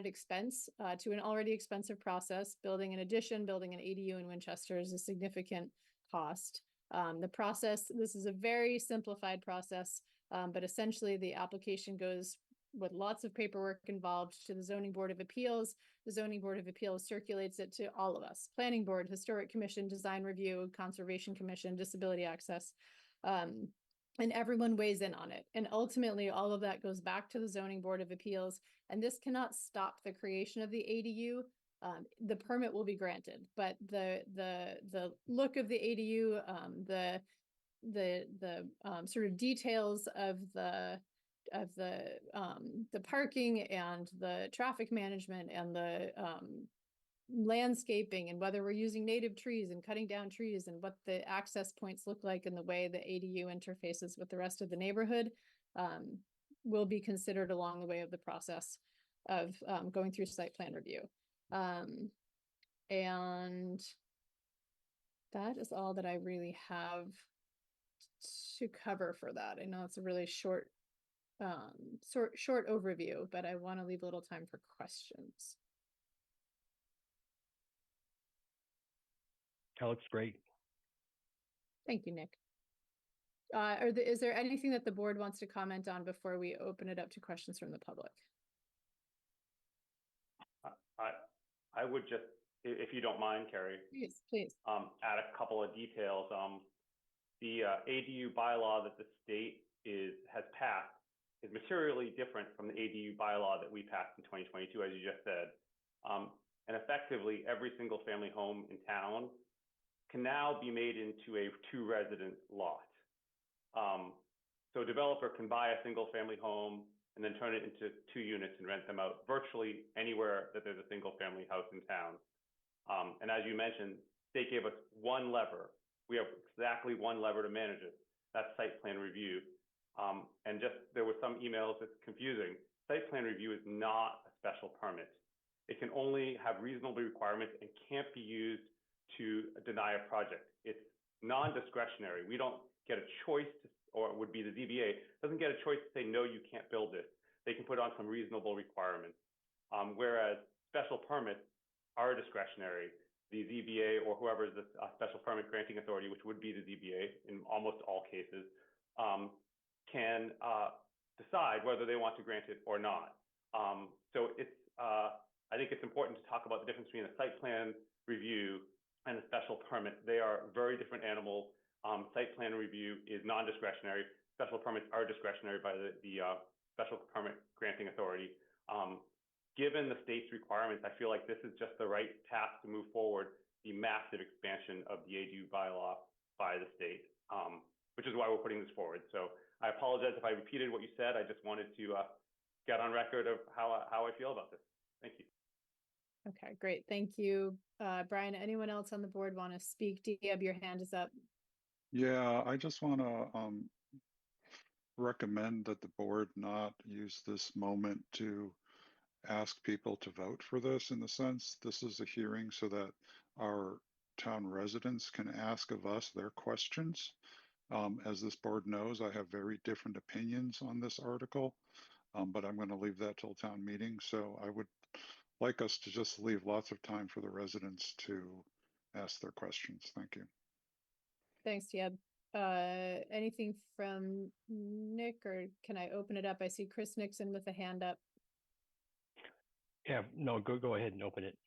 expense to an already expensive process. Building an addition, building an ADU in Winchester is a significant cost. This is a very simplified process, but essentially the application goes with lots of paperwork involved to the Zoning Board of Appeals. The Zoning Board of Appeals circulates it to all of us: Planning Board, Historic Commission, Design Review, Conservation Commission, Disability Access. And everyone weighs in on it. And ultimately, all of that goes back to the Zoning Board of Appeals. And this cannot stop the creation of the ADU. The permit will be granted, but the look of the ADU, the sort of details of the parking and the traffic management and the landscaping, and whether we're using native trees and cutting down trees, and what the access points look like, and the way the ADU interfaces with the rest of the neighborhood, will be considered along the way of the process of going through site plan review. And that is all that I really have to cover for that. I know it's a really short overview, but I want to leave a little time for questions. That looks great. Thank you, Nick. Is there anything that the board wants to comment on before we open it up to questions from the public? I would just, if you don't mind, Carrie, please. add a couple of details. The ADU bylaw that the state has passed is materially different from the ADU bylaw that we passed in 2022, as you just said. And effectively, every single family home in town can now be made into a 2-resident lot. So a developer can buy a single family home and then turn it into 2 units and rent them out virtually anywhere that there's a single family house in town. And as you mentioned, state gave us one lever. We have exactly one lever to manage it. That's site plan review. And just, there were some emails that's confusing. Site plan review is not a special permit. It can only have reasonable requirements and can't be used to deny a project. It's non-discretionary. We don't get a choice to, or it would be the ZBA, doesn't get a choice to say, no, you can't build it. They can put on some reasonable requirements. Whereas special permits are discretionary. The ZBA or whoever is the special permit granting authority, which would be the ZBA in almost all cases, can decide whether they want to grant it or not. So it's, I think it's important to talk about the difference between a site plan review and a special permit. They are very different animals. Site plan review is non-discretionary. Special permits are discretionary by the special permit granting authority. Given the state's requirements, I feel like this is just the right path to move forward the massive expansion of the ADU bylaw by the state, which is why we're putting this forward. So I apologize if I repeated what you said. I just wanted to get on record of how I feel about this. Thank you. Okay, great. Thank you. Brian, anyone else on the board want to speak? Deb, your hand is up. Yeah, I just want to recommend that the board not use this moment to ask people to vote for this. In the sense, this is a hearing so that our town residents can ask of us their questions. As this board knows, I have very different opinions on this article, but I'm going to leave that till town meeting. So I would like us to just leave lots of time for the residents to ask their questions. Thank you. Thanks, Deb. Anything from Nick, or can I open it up? I see Chris Nixon with a hand up. Yeah, no, go ahead and open it.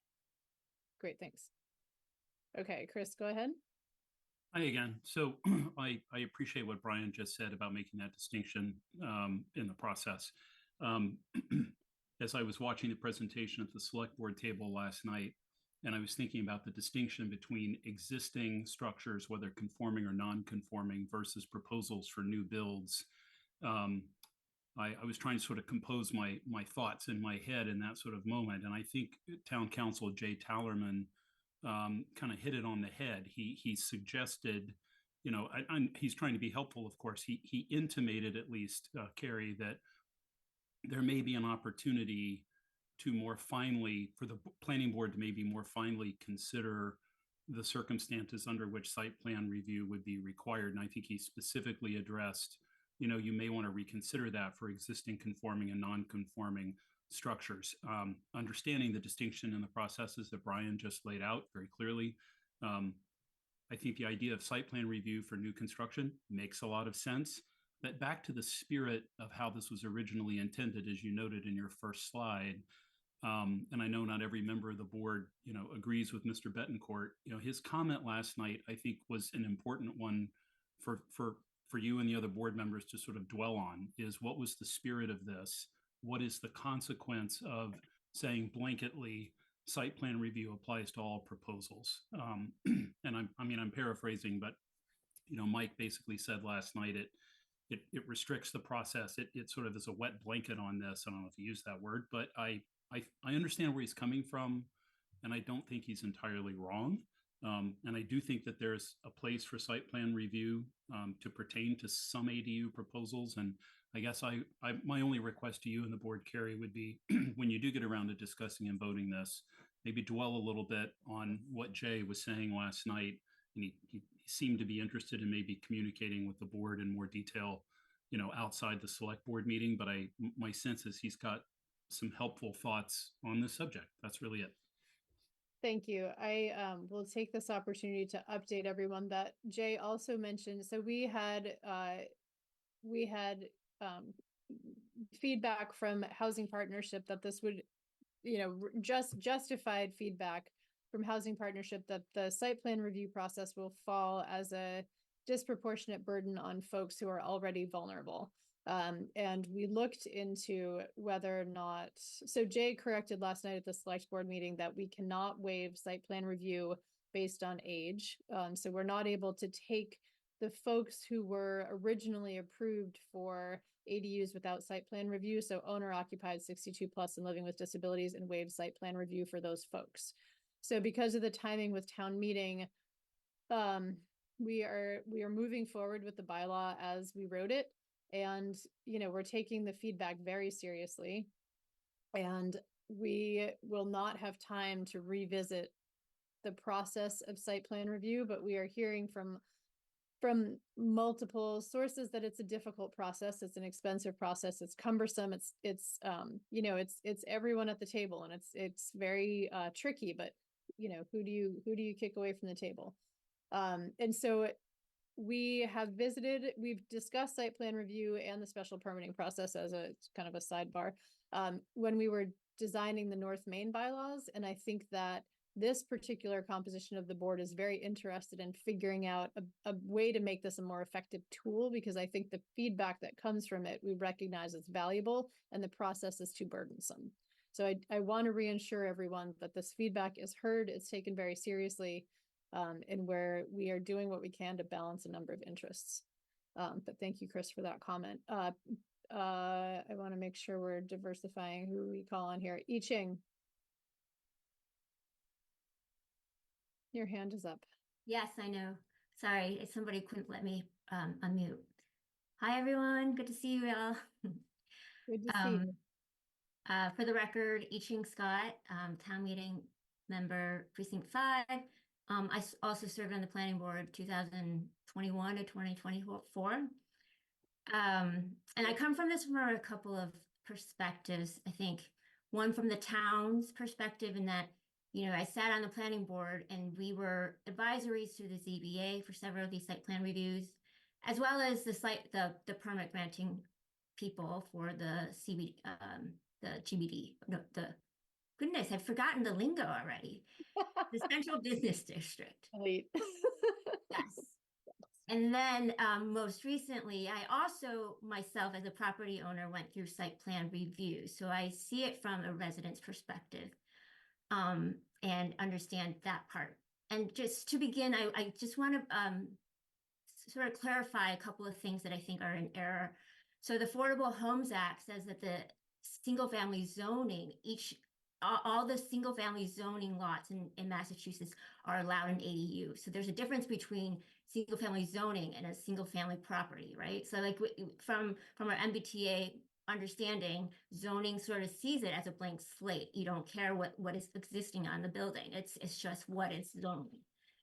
Great, thanks. Okay, Chris, go ahead. Hi again. So I appreciate what Brian just said about making that distinction in the process. As I was watching the presentation at the select board table last night, and I was thinking about the distinction between existing structures, whether conforming or non-conforming, versus proposals for new builds. I was trying to sort of compose my thoughts in my head in that sort of moment. And I think Town Council Jay Tallerman kind of hit it on the head. He suggested, you know, he's trying to be helpful, of course. He intimated, at least, Carrie, that there may be an opportunity to more finely, for the planning board to maybe more finely consider the circumstances under which site plan review would be required. And I think he specifically addressed, you know, you may want to reconsider that for existing conforming and non-conforming structures. Understanding the distinction in the processes that Brian just laid out very clearly. I think the idea of site plan review for new construction makes a lot of sense. But back to the spirit of how this was originally intended, as you noted in your first slide, and I know not every member of the board, you know, agrees with Mr. Betancourt. You know, his comment last night, I think, was an important one for you and the other board members to sort of dwell on. Is what was the spirit of this? What is the consequence of saying blanketly site plan review applies to all proposals? And I'm paraphrasing, but you know, Mike basically said last night it restricts the process. It sort of is a wet blanket on this. I don't know if you use that word, but I understand where he's coming from, and I don't think he's entirely wrong. And I do think that there's a place for site plan review to pertain to some ADU proposals. And I guess my only request to you and the board, Carrie, would be when you do get around to discussing and voting this, maybe dwell a little bit on what Jay was saying last night. And he seemed to be interested in maybe communicating with the board in more detail, you know, outside the select board meeting. But my sense is he's got some helpful thoughts on this subject. That's really it. Thank you. I will take this opportunity to update everyone that Jay also mentioned. So we had feedback from Housing Partnership that this would, you know, just justified feedback from Housing Partnership that the site plan review process will fall as a disproportionate burden on folks who are already vulnerable. And we looked into whether or not, so Jay corrected last night at the select board meeting that we cannot waive site plan review based on age. So we're not able to take the folks who were originally approved for ADUs without site plan review, so owner occupied 62 plus and living with disabilities, and waive site plan review for those folks. So because of the timing with town meeting, we are moving forward with the bylaw as we wrote it. And, you know, we're taking the feedback very seriously, and we will not have time to revisit the process of site plan review, but we are hearing from multiple sources that it's a difficult process. It's an expensive process. It's cumbersome. It's you know, it's everyone at the table, and it's very tricky, but you know, who do you kick away from the table? And so we've discussed site plan review and the special permitting process as a kind of a sidebar when we were designing the North Main bylaws. And I think that this particular composition of the board is very interested in figuring out a way to make this a more effective tool, because I think the feedback that comes from it, we recognize as valuable, and the process is too burdensome. So I want to reassure everyone that this feedback is heard, it's taken very seriously, and where we are doing what we can to balance a number of interests. But thank you, Chris, for that comment. I want to make sure we're diversifying who we call on here. I Ching. Your hand is up. Yes, I know. Sorry, somebody couldn't let me unmute. Hi, everyone. Good to see you all. Good to see you. For the record, I Ching Scott, town meeting member, precinct 5. I also served on the planning board 2021 to 2024. And I come from this from a couple of perspectives. I think one from the town's perspective, in that, you know, I sat on the planning board and we were advisories to the ZBA for several of these site plan reviews, as well as the permit granting people for the GBD. No, goodness, I've forgotten the lingo already. The Central Business District. Elite. Yes. And then most recently, I also myself as a property owner went through site plan review. So I see it from a resident's perspective. And understand that part. And just to begin, I just want to sort of clarify a couple of things that I think are in error. So the Affordable Homes Act says that the single family zoning, each all the single family zoning lots in Massachusetts are allowed an ADU. So there's a difference between single family zoning and a single family property, right? So like from our MBTA understanding, zoning sort of sees it as a blank slate. You don't care what is existing on the building. It's just what is zoned.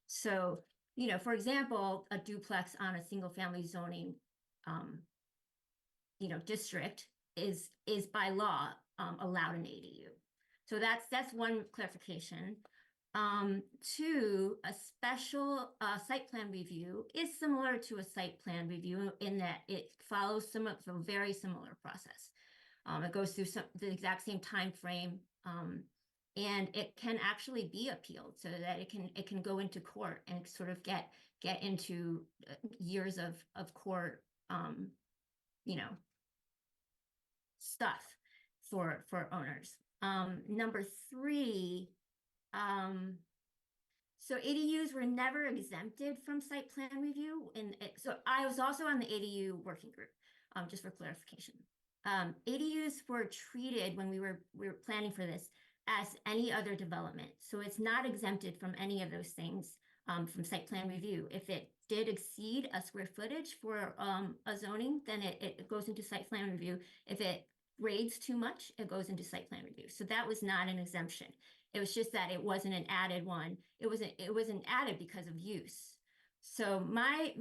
So, you know, for example, a duplex on a single family zoning you know, district is by law allowed an ADU. So that's one clarification. Two, a special site plan review is similar to a site plan review in that it follows some of a very similar process. It goes through the exact same time frame, and it can actually be appealed so that it can go into court and sort of get into years of court, you know, stuff for owners. Number three, so ADUs were never exempted from site plan review. So I was also on the ADU working group, just for clarification. ADUs were treated when we were planning for this as any other development. So it's not exempted from any of those things from site plan review. If it did exceed a square footage for a zoning, then it goes into site plan review. If it grades too much, it goes into site plan review. So that was not an exemption. It was just that it wasn't an added one. It wasn't added because of use. So my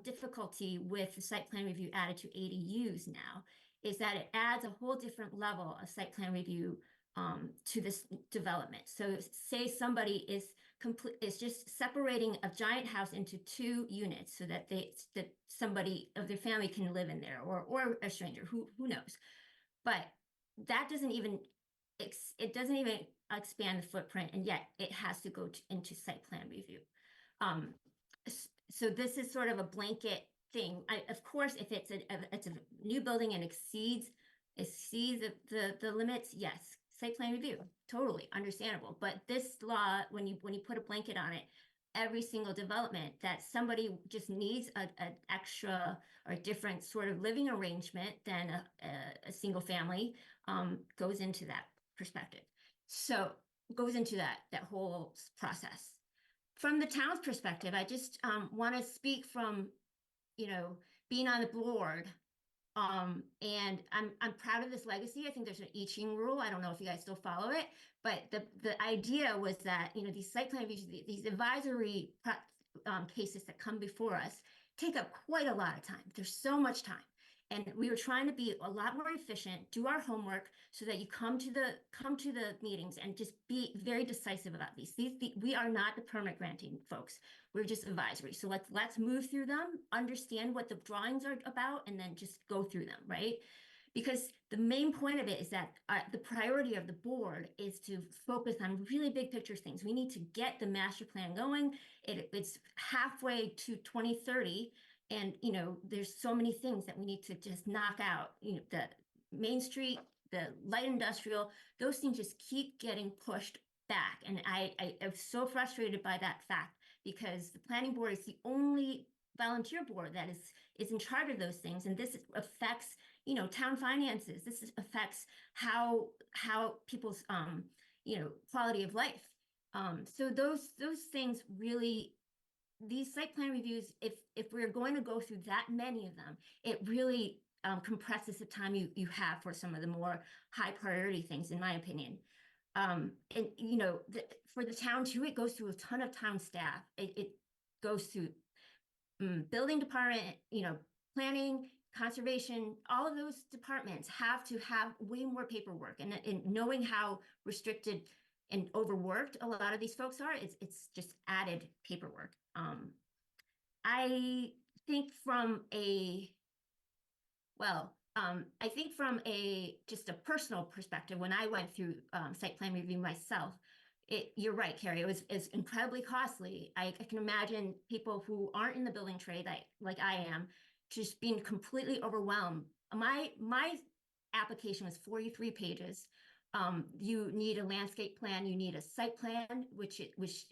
difficulty with the site plan review added to ADUs now is that it adds a whole different level of site plan review to this development. So say somebody is just separating a giant house into 2 units so that somebody of their family can live in there, or a stranger, who knows. But that doesn't even expand the footprint, and yet it has to go into site plan review. So this is sort of a blanket thing. Of course, if it's a new building and exceeds the limits, yes, site plan review, totally understandable. But this law, when you put a blanket on it, every single development that somebody just needs an extra or different sort of living arrangement than a single family goes into that perspective. So goes into that whole process. From the town's perspective, I just want to speak from, you know, being on the board. And I'm proud of this legacy. I think there's an I Ching rule. I don't know if you guys still follow it, but the idea was that, you know, these site plan reviews, these advisory cases that come before us take up quite a lot of time. There's so much time. And we were trying to be a lot more efficient, do our homework so that you come to the meetings and just be very decisive about these. We are not the permit granting folks. We're just advisory. So let's move through them, understand what the drawings are about, and then just go through them, right? Because the main point of it is that the priority of the board is to focus on really big picture things. We need to get the master plan going. It's halfway to 2030. And, you know, there's so many things that we need to just knock out. You know, the Main Street, the light industrial, those things just keep getting pushed back. And I am so frustrated by that fact, because the planning board is the only volunteer board that is in charge of those things. And this affects, you know, town finances. This affects how people's, you know, quality of life. So those things really, these site plan reviews, if we're going to go through that many of them, it really compresses the time you have for some of the more high priority things, in my opinion. And you know, for the town too, it goes through a ton of town staff. It goes through building department, you know, planning, conservation. All of those departments have to have way more paperwork, and knowing how restricted and overworked a lot of these folks are, it's just added paperwork. I think from a just a personal perspective, when I went through site plan review myself, you're right, Carrie, it's incredibly costly. I can imagine people who aren't in the building trade, like I am, just being completely overwhelmed. My application was 43 pages. You need a landscape plan, you need a site plan, which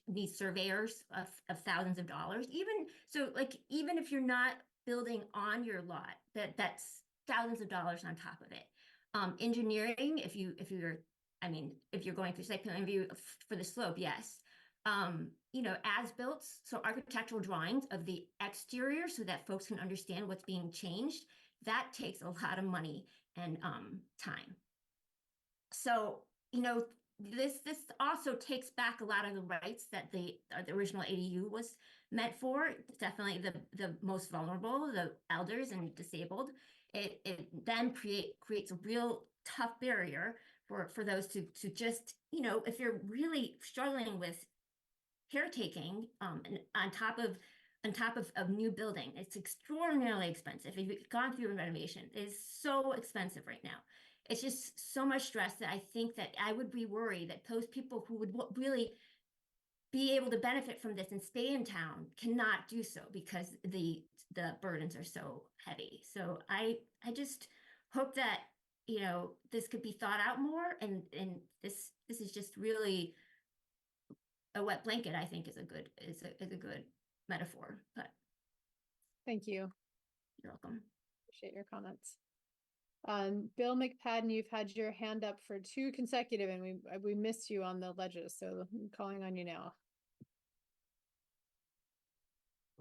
needs surveyors of thousands of dollars. Even if you're not building on your lot, that's thousands of dollars on top of it. Engineering, if you're going through site plan review for the slope, yes. As built, so architectural drawings of the exterior so that folks can understand what's being changed, that takes a lot of money and time. So, this also takes back a lot of the rights that the original ADU was meant for. It's definitely the most vulnerable, the elders and disabled. It then creates a real tough barrier for those to just, if you're really struggling with caretaking, and on top of new building, it's extraordinarily expensive. If you've gone through a renovation, it's so expensive right now. It's just so much stress that I think that I would be worried that those people who would really be able to benefit from this and stay in town cannot do so because the burdens are so heavy. So I just hope that this could be thought out more, and this is just really a wet blanket. I think is a good metaphor. But Thank you. you're welcome. Appreciate your comments. Bill McPadden, you've had your hand up for 2 consecutive, and we missed you on the ledges, so I'm calling on you now.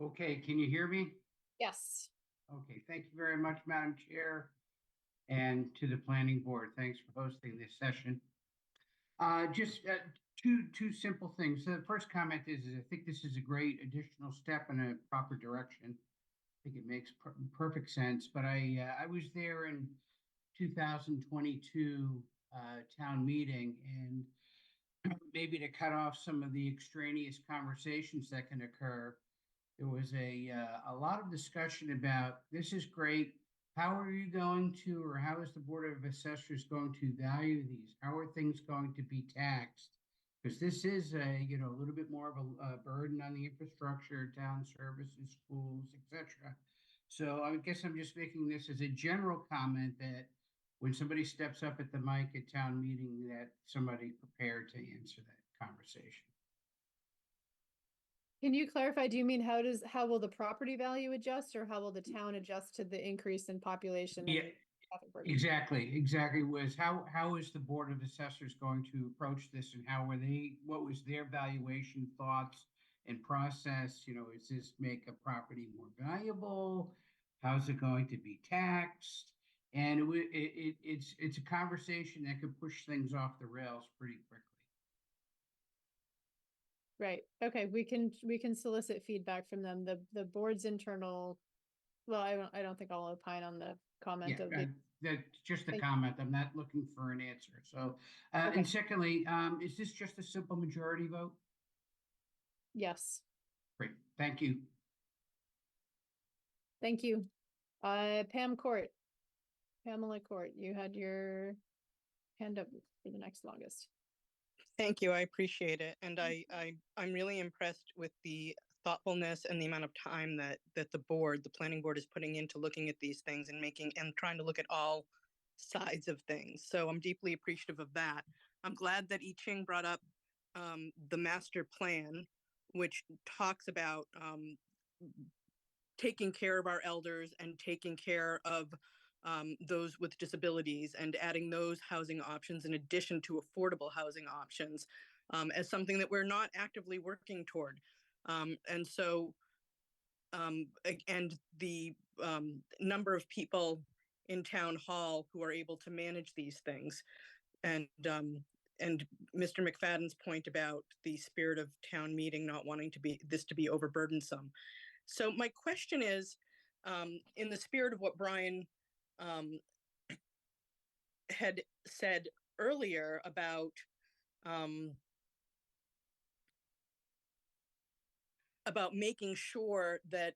Okay, can you hear me? Yes. Okay, thank you very much, Madam Chair, and to the Planning Board. Thanks for hosting this session. Just two simple things. So the first comment is I think this is a great additional step in a proper direction. I think it makes perfect sense. But I was there in 2022 town meeting, and maybe to cut off some of the extraneous conversations that can occur, there was a lot of discussion about this is great. How are you going to, or how is the Board of Assessors going to value these? How are things going to be taxed? Because this is a little bit more of a burden on the infrastructure, town services, schools, etc. So I guess I'm just making this as a general comment that when somebody steps up at the mic at town meeting, that somebody prepared to answer that conversation. Can you clarify, do you mean how will the property value adjust, or how will the town adjust to the increase in population? Yeah, and traffic burden? exactly. Was how is the Board of Assessors going to approach this, and what was their valuation, thoughts, and process? Is this make a property more valuable? How's it going to be taxed? And it's a conversation that could push things off the rails pretty quickly. Right. Okay. We can solicit feedback from them. The board's internal. Well, I don't think I'll opine on the comment Yeah, of the. that's just a Thank- comment. I'm not looking for an answer. So, Okay. and secondly, is this just a simple majority vote? Yes. Great. Thank you. Thank you. Pamela Court, you had your hand up for the next longest. Thank you. I appreciate it. And I'm really impressed with the thoughtfulness and the amount of time that the planning board is putting into looking at these things and trying to look at all sides of things. So I'm deeply appreciative of that. I'm glad that I Ching brought up the master plan, which talks about taking care of our elders and taking care of those with disabilities, and adding those housing options in addition to affordable housing options as something that we're not actively working toward. And the number of people in town hall who are able to manage these things, and Mr. McFadden's point about the spirit of town meeting not wanting to be overburdensome. So my question is, in the spirit of what Brian had said earlier about making sure that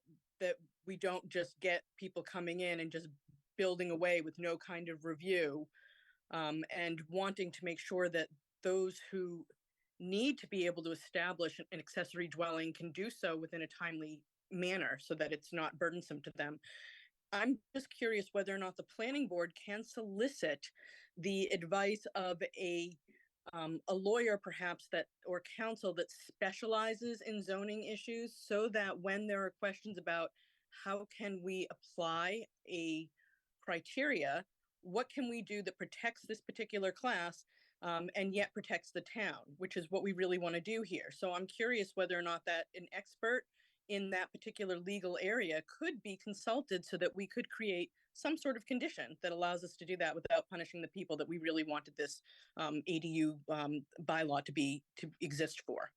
we don't just get people coming in and just building away with no kind of review, and wanting to make sure that those who need to be able to establish an accessory dwelling can do so within a timely manner so that it's not burdensome to them. I'm just curious whether or not the planning board can solicit the advice of a lawyer, perhaps, or counsel that specializes in zoning issues, so that when there are questions about how can we apply a criteria, what can we do that protects this particular class and yet protects the town, which is what we really want to do here. So I'm curious whether or not that an expert in that particular legal area could be consulted so that we could create some sort of condition that allows us to do that without punishing the people that we really wanted this ADU bylaw to exist for.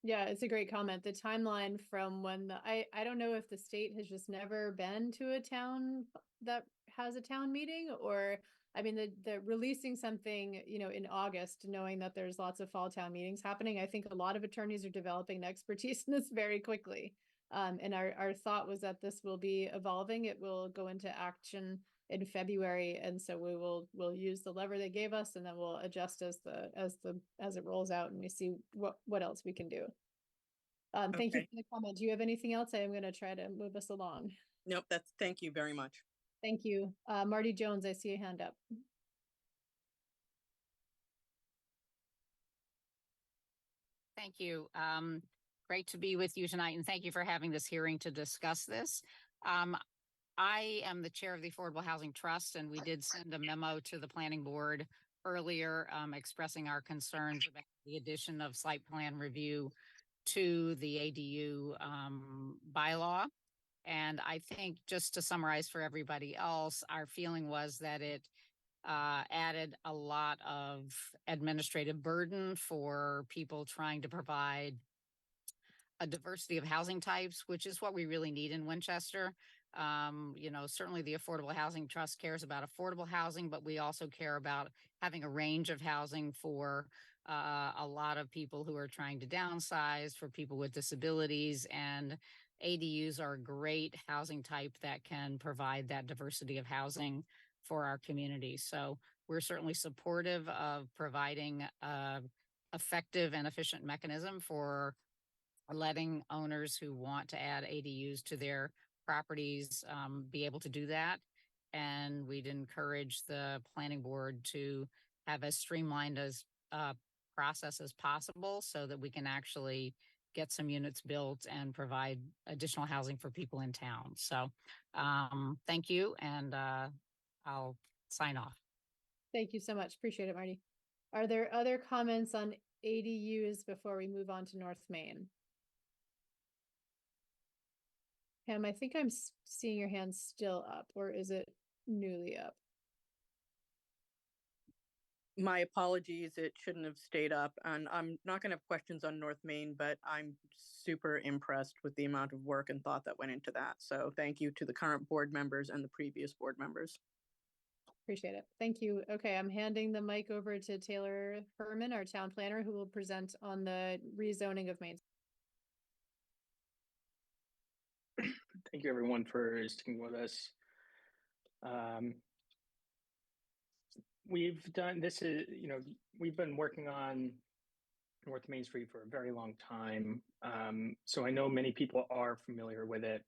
Yeah, it's a great comment. The timeline from when I don't know if the state has just never been to a town that has a town meeting, or I mean the releasing something, you know, in August, knowing that there's lots of fall town meetings happening. I think a lot of attorneys are developing an expertise in this very quickly. And our thought was that this will be evolving. It will go into action in February, and so we'll use the lever they gave us, and then we'll adjust as it rolls out, and we see what else we can do. Thank you Okay. for the comment. Do you have anything else? I am going to try to move us along. Nope, thank you very much. Thank you. Marty Jones, I see a hand up. Thank you. Great to be with you tonight, and thank you for having this hearing to discuss this. I am the chair of the Affordable Housing Trust, and we did send a memo to the planning board earlier expressing our concerns about the addition of site plan review to the ADU bylaw. And I think, just to summarize for everybody else, our feeling was that it added a lot of administrative burden for people trying to provide a diversity of housing types, which is what we really need in Winchester. You know, certainly the Affordable Housing Trust cares about affordable housing, but we also care about having a range of housing for a lot of people who are trying to downsize, for people with disabilities, and ADUs are a great housing type that can provide that diversity of housing for our community. So we're certainly supportive of providing effective and efficient mechanism for letting owners who want to add ADUs to their properties be able to do that. And we'd encourage the planning board to have as streamlined as process as possible so that we can actually get some units built and provide additional housing for people in town. So thank you, and I'll sign off. Thank you so much. Appreciate it, Marty. Are there other comments on ADUs before we move on to North Main? Pam, I think I'm seeing your hand still up, or is it newly up? My apologies, it shouldn't have stayed up, and I'm not going to have questions on North Main, but I'm super impressed with the amount of work and thought that went into that. So thank you to the current board members and the previous board members. Appreciate it. Thank you. Okay, I'm handing the mic over to Taylor Herman, our town planner, who will present on the rezoning of Main. Thank you, everyone, for sticking with us. We've done this is, you know, we've been working on North Main Street for a very long time. So I know many people are familiar with it.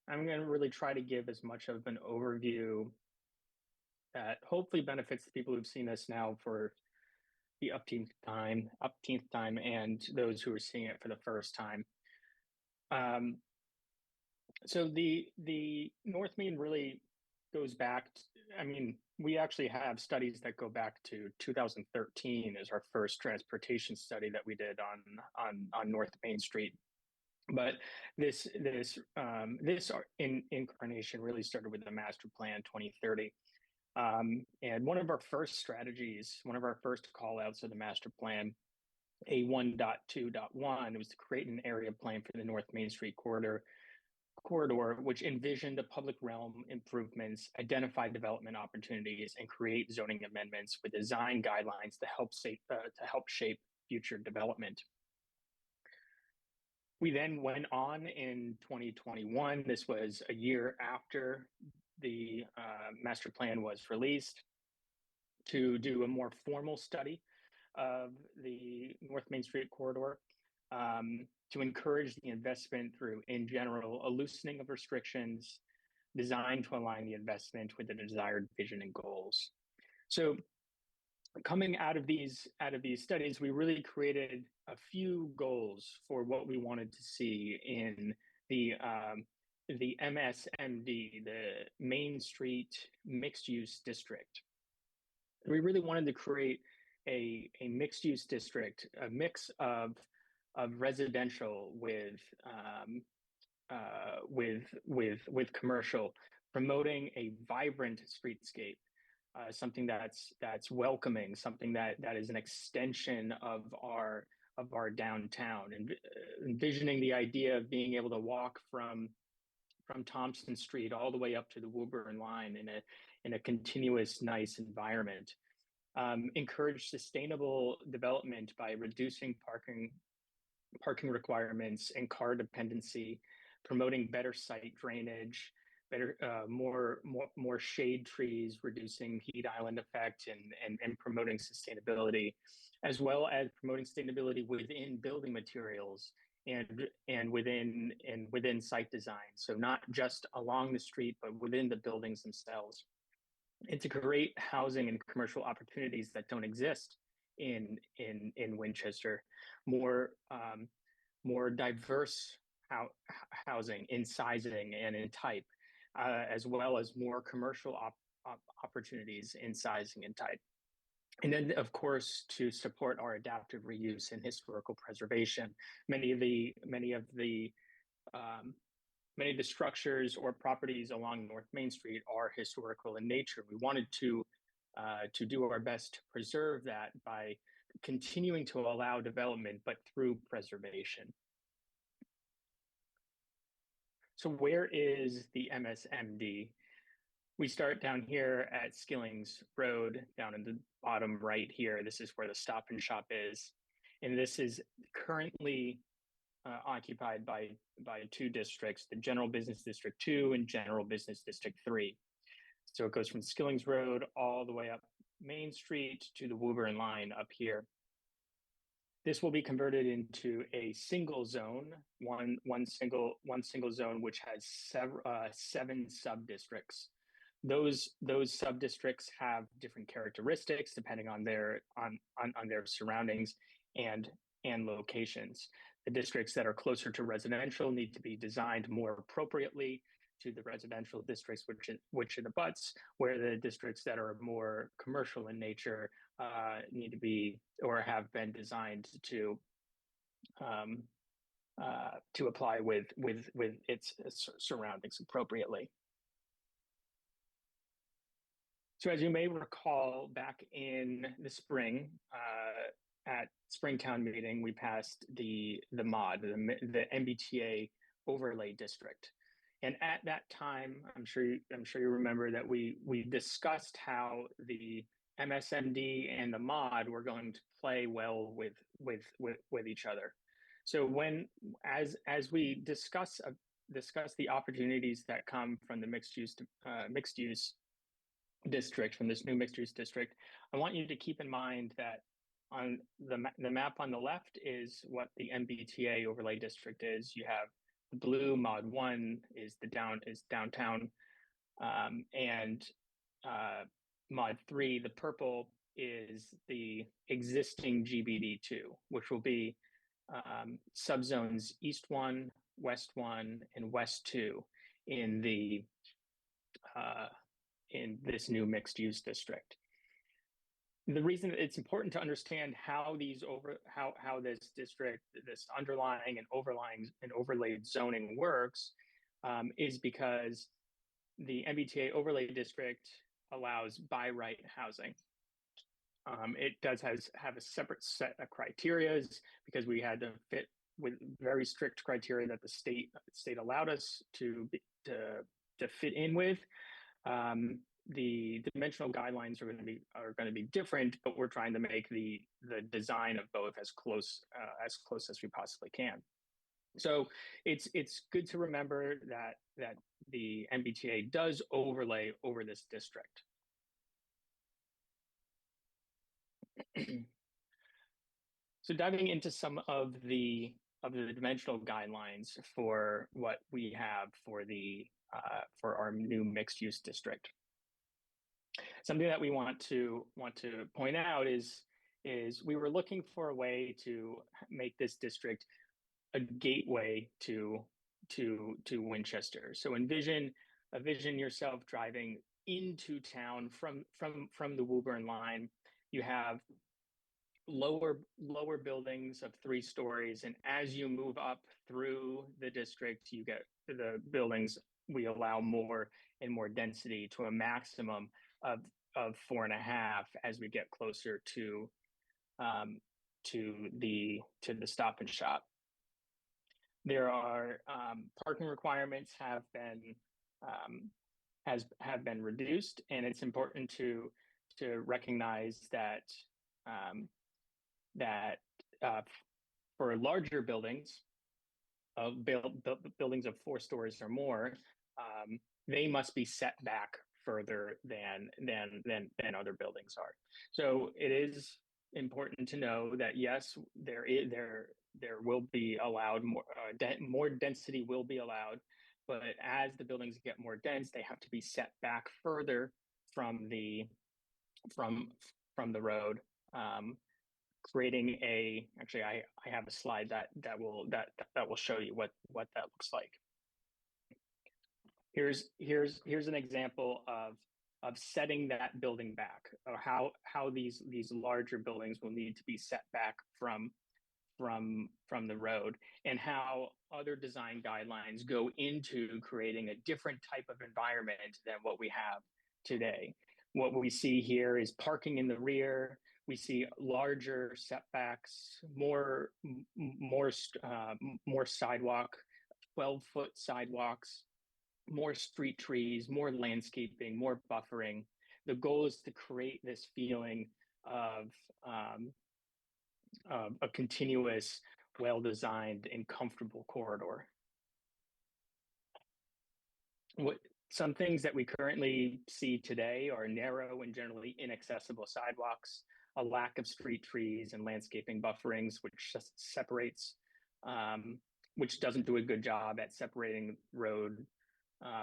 I'm going to really try to give as much of an overview that hopefully benefits the people who've seen this now for the upteenth time, and those who are seeing it for the first time. So the North Main really goes back to, I mean, we actually have studies that go back to 2013 as our first transportation study that we did on North Main Street. But this incarnation really started with the Master Plan 2030. And one of our first strategies, one of our first call outs of the Master Plan, A1.2.1, was to create an area plan for the North Main Street corridor, which envisioned the public realm improvements, identify development opportunities, and create zoning amendments with design guidelines to help shape future development. We then went on in 2021. This was a year after the master plan was released, to do a more formal study of the North Main Street corridor, to encourage the investment through, in general, a loosening of restrictions designed to align the investment with the desired vision and goals. So coming out of these studies, we really created a few goals for what we wanted to see in the the MSMD, the Main Street Mixed Use District. We really wanted to create a mixed use district, a mix of residential with commercial, promoting a vibrant streetscape, something that's welcoming, something that is an extension of our downtown, and envisioning the idea of being able to walk from Thompson Street all the way up to the Woburn line in a continuous, nice environment. Encourage sustainable development by reducing parking requirements and car dependency, promoting better site drainage, better more shade trees, reducing heat island effect, and promoting sustainability, as well as promoting sustainability within building materials and within site design. So not just along the street, but within the buildings themselves. And to create housing and commercial opportunities that don't exist in Winchester, more diverse housing in sizing and in type, as well as more commercial opportunities in sizing and type. And then, of course, to support our adaptive reuse and historical preservation. Many of the structures or properties along North Main Street are historical in nature. We wanted to do our best to preserve that by continuing to allow development, but through preservation. So where is the MSMD? We start down here at Skillings Road, down in the bottom right here. This is where the Stop and Shop is. And this is currently occupied by two districts, the General Business District 2 and General Business District 3. So it goes from Skillings Road all the way up Main Street to the Woburn line up here. This will be converted into a single zone, one single zone, which has seven sub-districts. Those sub-districts have different characteristics depending on their surroundings and locations. The districts that are closer to residential need to be designed more appropriately to the residential districts which it abuts, where the districts that are more commercial in nature need to be or have been designed to apply with its surroundings appropriately. So as you may recall, back in the spring, at Springtown meeting, we passed the MOD, the MBTA overlay district. And at that time, I'm sure you remember that we discussed how the MSMD and the MOD were going to play well with each other. So as we discuss the opportunities that come from the mixed use district, from this new mixed use district, I want you to keep in mind that on the map on the left is what the MBTA overlay district is. You have the blue mod 1 is downtown, and mod 3, the purple, is the existing GBD2, which will be subzones East 1, West 1, and West 2 in this new mixed use district. The reason it's important to understand how this district, this underlying and overlaid zoning works, is because the MBTA overlay district allows by right housing. It does have a separate set of criteria because we had to fit with very strict criteria that the state allowed us to fit in with. The dimensional guidelines are going to be different, but we're trying to make the design of both as close as we possibly can. So it's good to remember that the MBTA does overlay over this district. So diving into some of the dimensional guidelines for what we have for our new mixed use district. Something that we want to point out is we were looking for a way to make this district a gateway to to Winchester. So envision yourself driving into town from the Woburn line. You have lower buildings of 3 stories, and as you move up through the district, you get the buildings. We allow more and more density to a maximum of 4.5 as we get closer to the Stop and Shop. There are parking requirements have been reduced, and it's important to recognize that for larger buildings, buildings of 4 stories or more, they must be set back further than other buildings are. So it is important to know that yes, there will be allowed more density will be allowed, but as the buildings get more dense, they have to be set back further from the road. Creating actually I have a slide that will show you what that looks like. Here's an example of setting that building back, or how these larger buildings will need to be set back from the road, and how other design guidelines go into creating a different type of environment than what we have today. What we see here is parking in the rear. We see larger setbacks, more sidewalk, 12-foot sidewalks, more street trees, more landscaping, more buffering. The goal is to create this feeling of a continuous, well-designed, and comfortable corridor. Some things that we currently see today are narrow and generally inaccessible sidewalks, a lack of street trees and landscaping bufferings, which just separates, which doesn't do a good job at separating road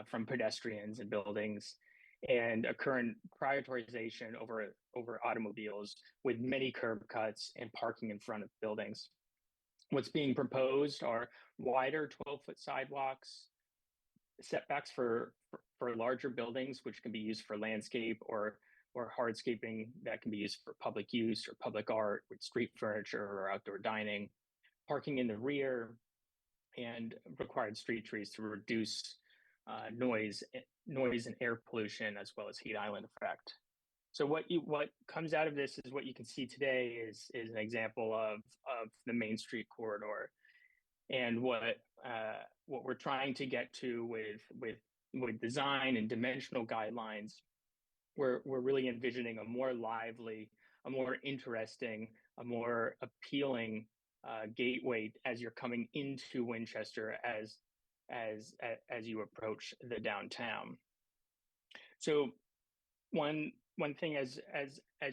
from pedestrians and buildings, and a current prioritization over automobiles with many curb cuts and parking in front of buildings. What's being proposed are wider 12-foot sidewalks, setbacks for larger buildings, which can be used for landscape or hardscaping that can be used for public use or public art with street furniture or outdoor dining, parking in the rear, and required street trees to reduce noise and air pollution, as well as heat island effect. So what comes out of this is what you can see today is an example of the Main Street corridor, and what we're trying to get to with design and dimensional guidelines. We're really envisioning a more lively, a more interesting, a more appealing gateway as you're coming into Winchester as you approach the downtown. So one thing as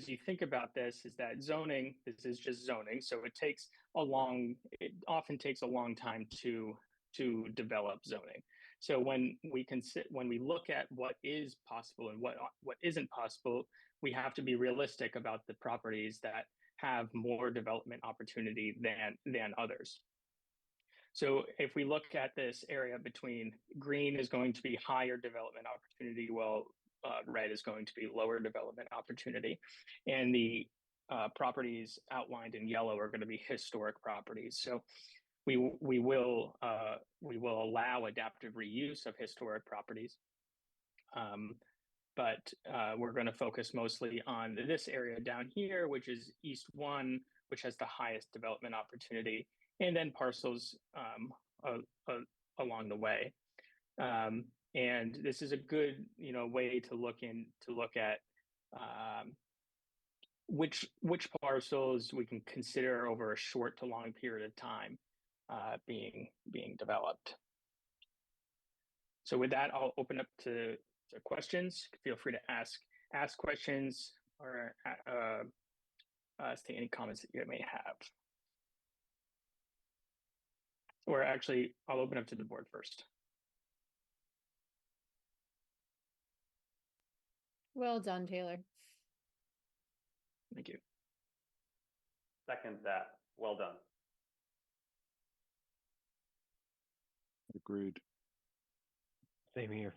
you think about this is that zoning, this is just zoning, so it often takes a long time to develop zoning. So when we look at what is possible and what isn't possible, we have to be realistic about the properties that have more development opportunity than others. So if we look at this area between green is going to be higher development opportunity, while red is going to be lower development opportunity, and the properties outlined in yellow are going to be historic properties. So we will allow adaptive reuse of historic properties, but we're going to focus mostly on this area down here, which is East 1, which has the highest development opportunity, and then parcels along the way. And this is a good, way to look at which parcels we can consider over a short to long period of time being developed. So with that, I'll open up to questions. Feel free to ask questions or state any comments that you may have. Or actually, I'll open up to the board first. Well done, Taylor. Thank you. Second that. Well done. Agreed. Same here.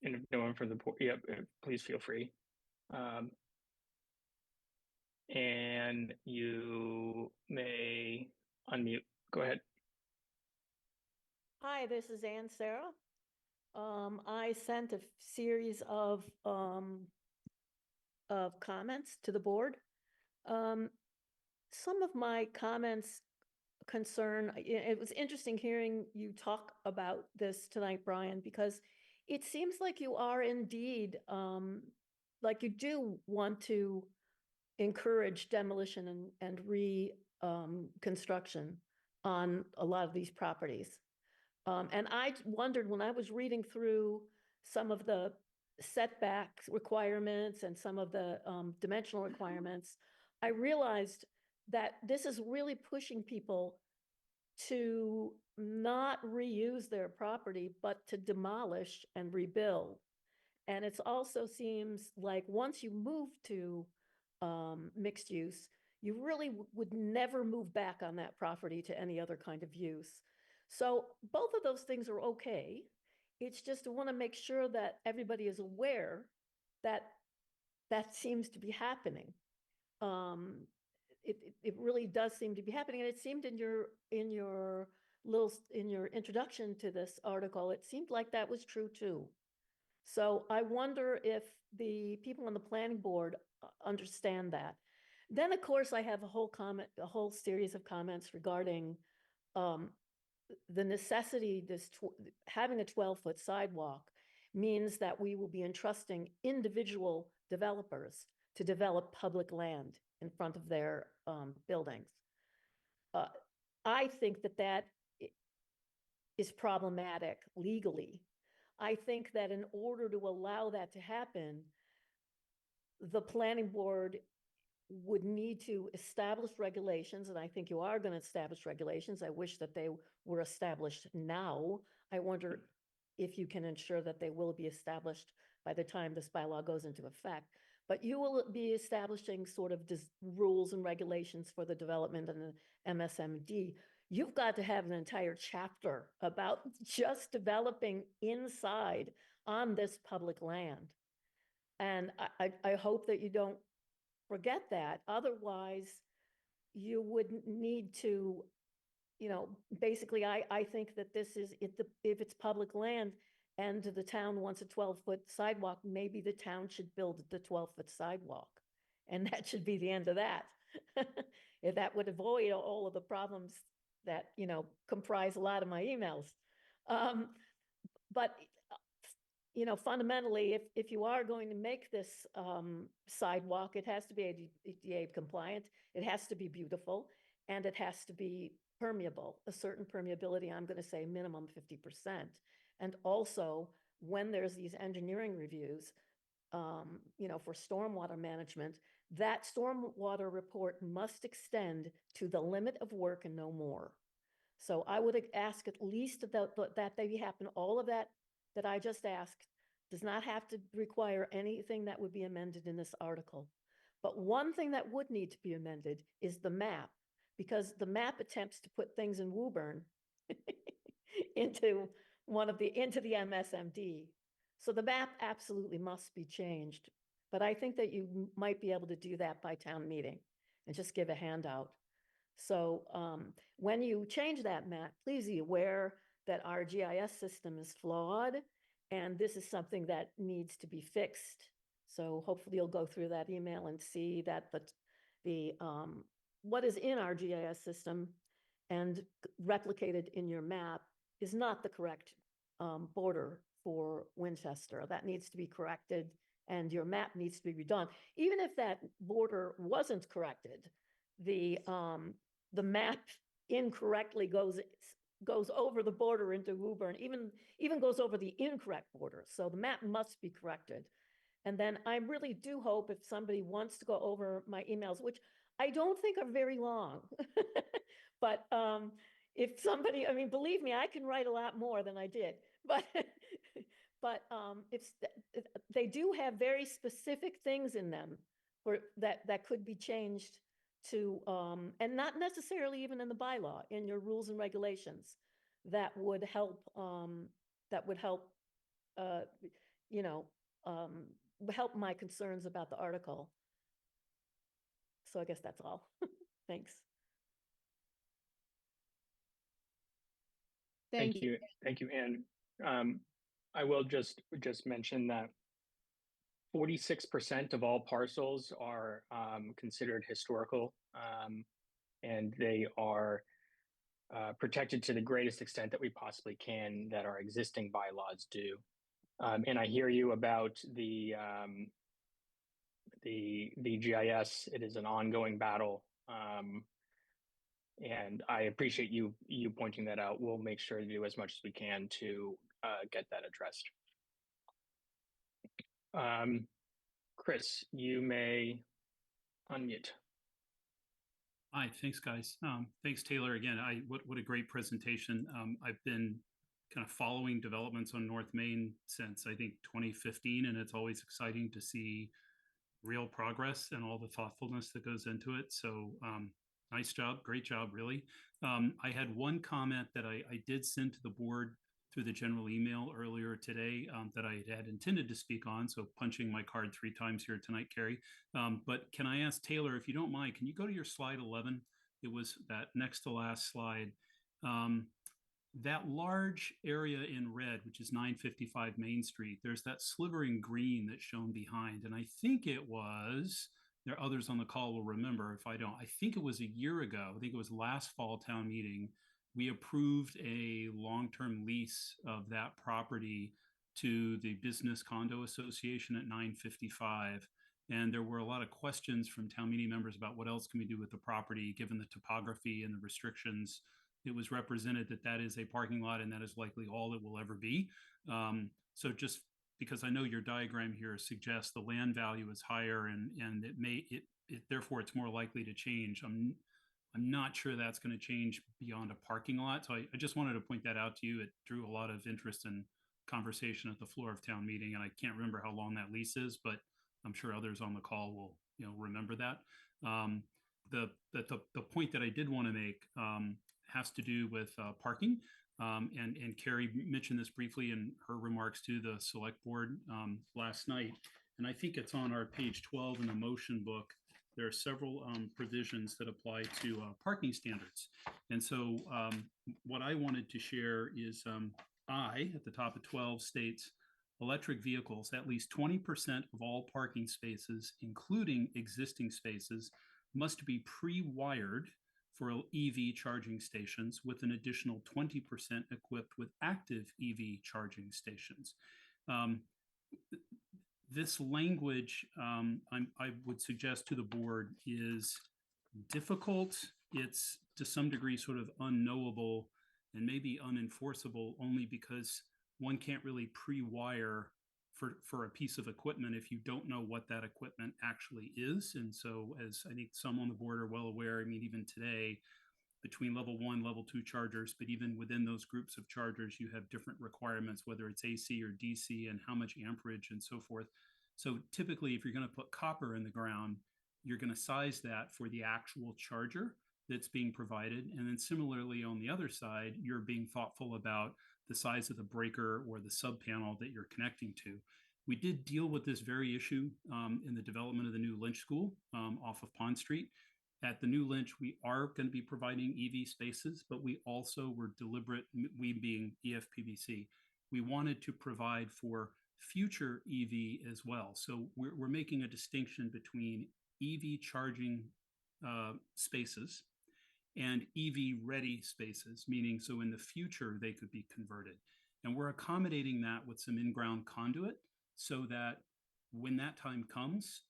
And if no one from the board, yep, please feel free. And you may unmute. Go ahead. Hi, this is Ann Sarah. I sent a series of comments to the board. Some of my comments concern, it was interesting hearing you talk about this tonight, Brian, because it seems like you are indeed, like you do want to encourage demolition and reconstruction on a lot of these properties. And I wondered when I was reading through some of the setback requirements and some of the dimensional requirements, I realized that this is really pushing people to not reuse their property, but to demolish and rebuild. And it also seems like once you move to mixed use, you really would never move back on that property to any other kind of use. So both of those things are okay. It's just I want to make sure that everybody is aware that that seems to be happening. It really does seem to be happening, and it seemed in your introduction to this article, it seemed like that was true too. So I wonder if the people on the planning board understand that. Then, of course, I have a whole series of comments regarding the necessity, having a 12-foot sidewalk means that we will be entrusting individual developers to develop public land in front of their buildings. I think that that is problematic legally. I think that in order to allow that to happen, the planning board would need to establish regulations, and I think you are going to establish regulations. I wish that they were established now. I wonder if you can ensure that they will be established by the time this bylaw goes into effect. But you will be establishing sort of rules and regulations for the development and the MSMD. You've got to have an entire chapter about just developing inside on this public land. And I hope that you don't forget that. Otherwise, you would need to, basically, I think that this is, if it's public land and the town wants a 12-foot sidewalk, maybe the town should build the 12-foot sidewalk. And that should be the end of that. If that would avoid all of the problems that, comprise a lot of my emails. But fundamentally, if you are going to make this sidewalk, it has to be ADA compliant, it has to be beautiful, and it has to be permeable, a certain permeability, I'm going to say minimum 50%. And also, when there's these engineering reviews, for stormwater management, that stormwater report must extend to the limit of work and no more. So I would ask at least that they happen. All of that I just asked does not have to require anything that would be amended in this article. But one thing that would need to be amended is the map, because the map attempts to put things in Woburn into the MSMD. So the map absolutely must be changed. But I think that you might be able to do that by town meeting and just give a handout. So when you change that map, please be aware that our GIS system is flawed, and this is something that needs to be fixed. So hopefully you'll go through that email and see that the what is in our GIS system and replicated in your map is not the correct border for Winchester. That needs to be corrected, and your map needs to be redone. Even if that border wasn't corrected, the map incorrectly goes over the border into Woburn, even goes over the incorrect border. So the map must be corrected. And then I really do hope if somebody wants to go over my emails, which I don't think are very long, but if somebody, I mean, believe me, I can write a lot more than I did, but if they do have very specific things in them that could be changed to, and not necessarily even in the bylaw, in your rules and regulations, that would help, uh, you know, help my concerns about the article. So I guess that's all. Thanks. Thank you. Thank you, Anne. I will just mention that 46% of all parcels are considered historical, and they are protected to the greatest extent that we possibly can, that our existing bylaws do. And I hear you about the GIS. It is an ongoing battle, and I appreciate you pointing that out. We'll make sure to do as much as we can to get that addressed. Chris, you may unmute. Hi, thanks, guys. Thanks, Taylor. Again, what a great presentation. I've been kind of following developments on North Main since I think 2015, and it's always exciting to see real progress and all the thoughtfulness that goes into it. So nice job, great job, really. I had one comment that I did send to the board through the general email earlier today that I had intended to speak on. So punching my card 3 times here tonight, Carrie. But can I ask Taylor, if you don't mind, can you go to your slide 11? It was that next to last slide. That large area in red, which is 955 Main Street, there's that sliver in green that's shown behind. And I think it was, there are others on the call will remember if I don't, I think it was a year ago, I think it was last fall town meeting, we approved a long-term lease of that property to the Business Condo Association at 955. And there were a lot of questions from town meeting members about what else can we do with the property, given the topography and the restrictions. It was represented that that is a parking lot and that is likely all it will ever be. So just because I know your diagram here suggests the land value is higher and it therefore it's more likely to change. I'm not sure that's going to change beyond a parking lot. So I just wanted to point that out to you. It drew a lot of interest and conversation at the floor of town meeting, and I can't remember how long that lease is, but I'm sure others on the call will remember that. The point that I did want to make has to do with parking. And Carrie mentioned this briefly in her remarks to the select board last night. And I think it's on our page 12 in the motion book. There are several provisions that apply to parking standards. And so what I wanted to share is I, at the top of 12, states electric vehicles, at least 20% of all parking spaces, including existing spaces, must be pre-wired for EV charging stations, with an additional 20% equipped with active EV charging stations. This language, I would suggest to the board, is difficult. It's to some degree sort of unknowable and maybe unenforceable, only because one can't really pre-wire for a piece of equipment if you don't know what that equipment actually is. And so, as I think some on the board are well aware, I mean, even today, between level 1, level 2 chargers, but even within those groups of chargers, you have different requirements, whether it's AC or DC, and how much amperage and so forth. So typically, if you're going to put copper in the ground, you're going to size that for the actual charger that's being provided. And then similarly, on the other side, you're being thoughtful about the size of the breaker or the sub panel that you're connecting to. We did deal with this very issue in the development of the new Lynch School off of Pond Street. At the new Lynch, we are going to be providing EV spaces, but we also were deliberate, we being EFPBC, we wanted to provide for future EV as well. So we're making a distinction between EV charging spaces and EV ready spaces, meaning so in the future they could be converted. And we're accommodating that with some in-ground conduit so that when that time comes,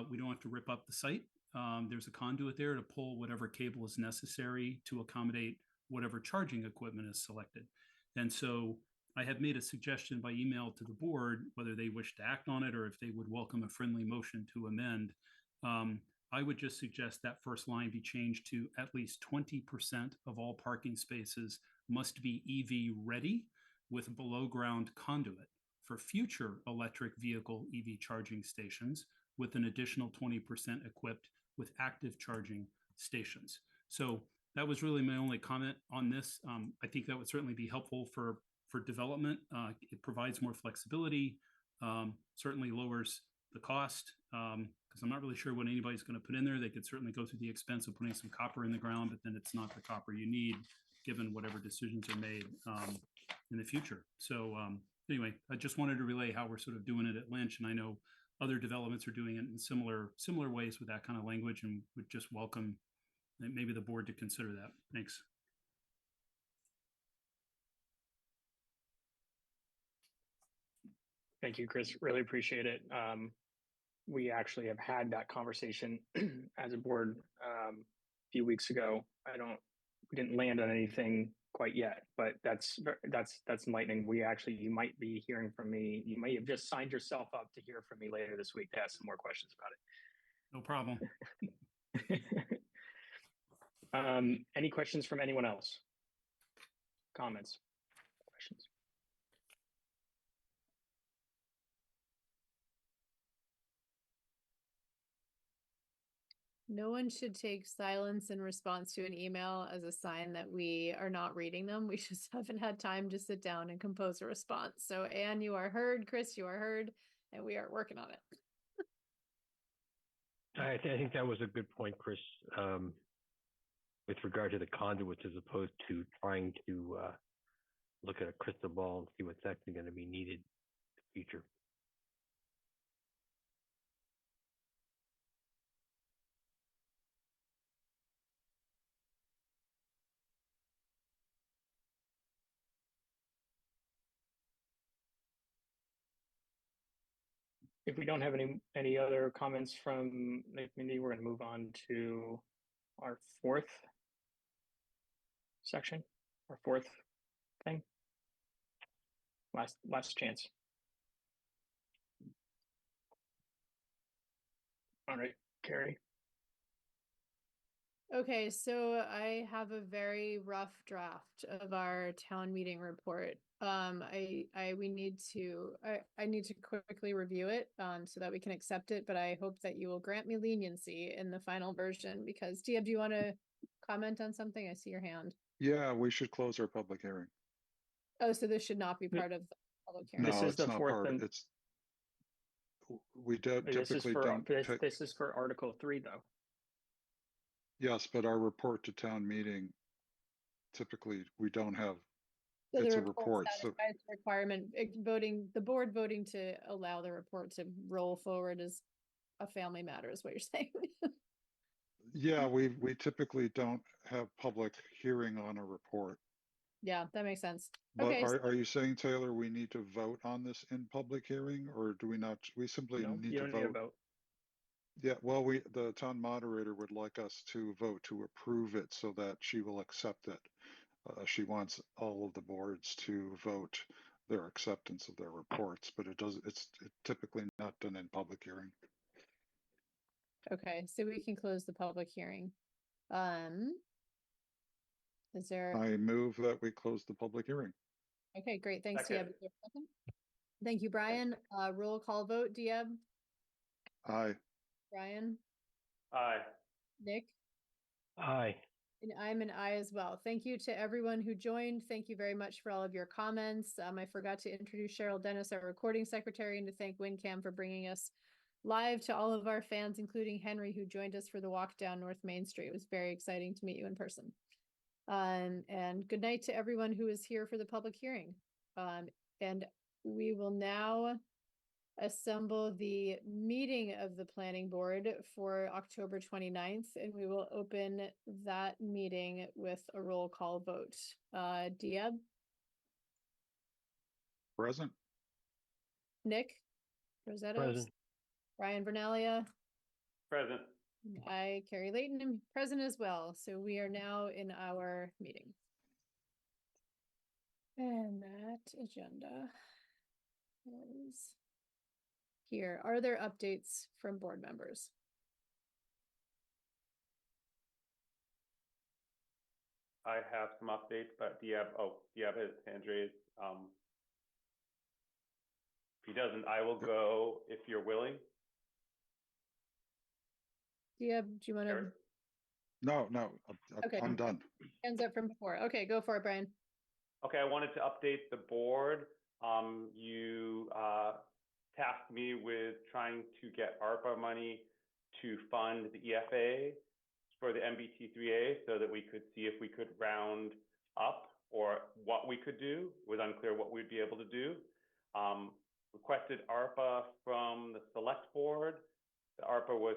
we don't have to rip up the site. There's a conduit there to pull whatever cable is necessary to accommodate whatever charging equipment is selected. And so I have made a suggestion by email to the board, whether they wish to act on it or if they would welcome a friendly motion to amend. I would just suggest that first line be changed to at least 20% of all parking spaces must be EV ready with below ground conduit for future electric vehicle EV charging stations, with an additional 20% equipped with active charging stations. So that was really my only comment on this. I think that would certainly be helpful for development. It provides more flexibility, certainly lowers the cost, because I'm not really sure what anybody's going to put in there. They could certainly go through the expense of putting some copper in the ground, but then it's not the copper you need given whatever decisions are made in the future. So anyway, I just wanted to relay how we're sort of doing it at Lynch, and I know other developments are doing it in similar ways with that kind of language, and would just welcome maybe the board to consider that. Thanks. Thank you, Chris. Really appreciate it. We actually have had that conversation as a board a few weeks ago. We didn't land on anything quite yet, but that's enlightening. You might be hearing from me. You may have just signed yourself up to hear from me later this week to ask some more questions about it. No problem. Any questions from anyone else? Comments? Questions? No one should take silence in response to an email as a sign that we are not reading them. We just haven't had time to sit down and compose a response. So Anne, you are heard. Chris, you are heard, and we are working on it. I think that was a good point, Chris, with regard to the conduits, as opposed to trying to look at a crystal ball and see what's actually going to be needed in the future. If we don't have any other comments from the community, we're going to move on to our fourth section, our fourth thing. Last chance. All right, Carrie. Okay, so I have a very rough draft of our town meeting report. I need to quickly review it so that we can accept it, but I hope that you will grant me leniency in the final version, because Diab, do you want to comment on something? I see your hand. Yeah, we should close our public hearing. Oh, so this should not be part of the public hearing. This No, is it's the not fourth part. and It's we typically don't pick. This is for Article 3, though. Yes, but our report to town meeting, typically we don't have. So It's the a report. So satisfies the requirement, the board voting to allow the report to roll forward is a family matter, is what you're saying. yeah, we typically don't have public hearing on a report. Yeah, that makes sense. But Okay, are you saying, Taylor, we need to vote on this in public hearing, or do we not? We simply No, need you to don't need a vote. vote. Yeah, well, the town moderator would like us to vote to approve it so that she will accept it. She wants all of the boards to vote their acceptance of their reports, but it's typically not done in public hearing. okay, so we can close the public hearing. Is there? I move that we close the public hearing. Okay, great. Thanks, Second. Diab. Thank you, Brian. Roll call vote, Diab, Aye. Brian, Aye. Nick, Aye. and I'm an aye as well. Thank you to everyone who joined. Thank you very much for all of your comments. I forgot to introduce Cheryl Dennis, our recording secretary, and to thank WinCam for bringing us live to all of our fans, including Henry, who joined us for the walk down North Main Street. It was very exciting to meet you in person. And good night to everyone who is here for the public hearing. And we will now assemble the meeting of the planning board for October 29th, and we will open that meeting with a roll call vote. Diab? Present. Nick? Rosettos? Present. Brian Vernalia? Present. I, Carrie Layton, am present as well. So we are now in our meeting. And that agenda is here. Are there updates from board members? I have some updates, but Diab has hand raised. If he doesn't, I will go if you're willing. Do you want to, Eric? No, Okay. I'm done. hands up from before? Okay, go for it, Brian. Okay, I wanted to update the board. You tasked me with trying to get ARPA money to fund the EFA for the MBT3A so that we could see if we could round up or what we could do. It was unclear what we'd be able to do. Requested ARPA from the select board. The ARPA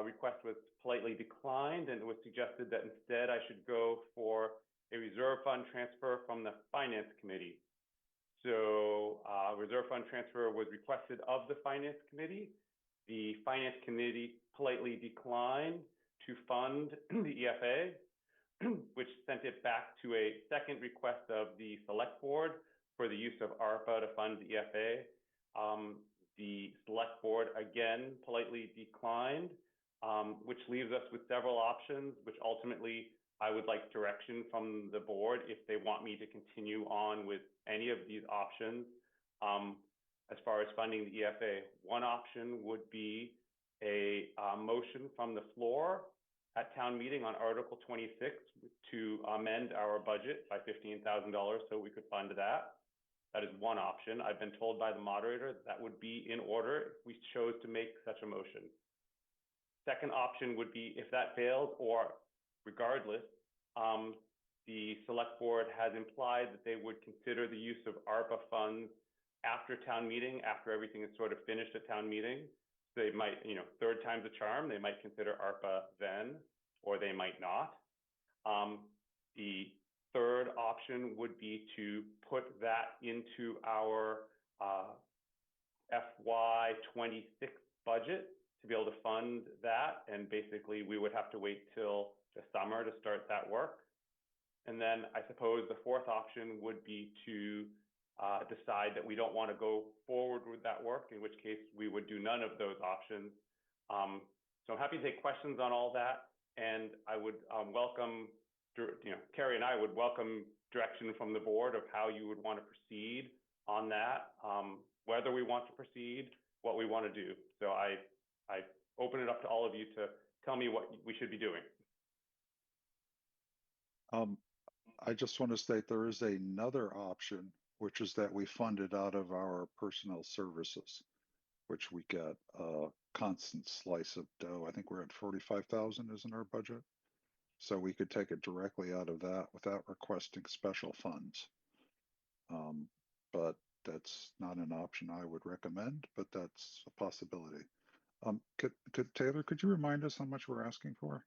request was politely declined, and it was suggested that instead I should go for a reserve fund transfer from the finance committee. So reserve fund transfer was requested of the finance committee. The finance committee politely declined to fund the EFA, which sent it back to a second request of the select board for the use of ARPA to fund the EFA. The select board again politely declined, which leaves us with several options, which ultimately I would like direction from the board if they want me to continue on with any of these options. As far as funding the EFA, one option would be a motion from the floor at town meeting on Article 26 to amend our budget by $15,000 so we could fund that. That is one option. I've been told by the moderator that would be in order if we chose to make such a motion. Second option would be if that fails, or regardless, the select board has implied that they would consider the use of ARPA funds after town meeting, after everything is sort of finished at town meeting. They might, third time's a charm, they might consider ARPA then, or they might not. The third option would be to put that into our FY26 budget to be able to fund that. And basically we would have to wait till the summer to start that work. And then I suppose the fourth option would be to decide that we don't want to go forward with that work, in which case we would do none of those options. So I'm happy to take questions on all that. And I would welcome, Carrie and I would welcome direction from the board of how you would want to proceed on that, whether we want to proceed, what we want to do. So I open it up to all of you to tell me what we should be doing. I just want to state there is another option, which is that we fund it out of our personnel services, which we get a constant slice of dough. I think we're at 45,000 is in our budget. So we could take it directly out of that without requesting special funds. But that's not an option I would recommend, but that's a possibility. Taylor, could you remind us how much we're asking for?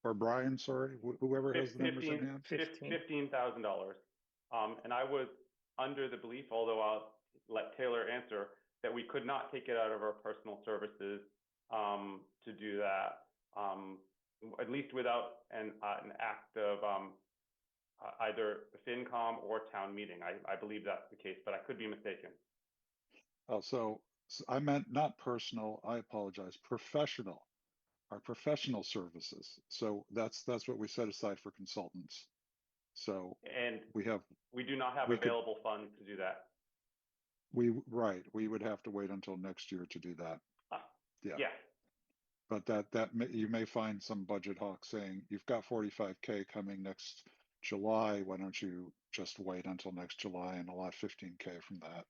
Or Brian, sorry, whoever has the numbers in hand. $15,000. And I was under the belief, although I'll let Taylor answer, that we could not take it out of our personal services to do that, at least without an act of either the FinCom or town meeting. I believe that's the case, but I could be mistaken. Oh, so I meant not personal. I apologize. Professional. Our professional services. So that's what we set aside for consultants. So and we do not have available funds to do that. We would have to wait until next year to do that. Yeah. But that you may find some budget hawk saying you've got 45K coming next July. Why don't you just wait until next July and allot 15K from that?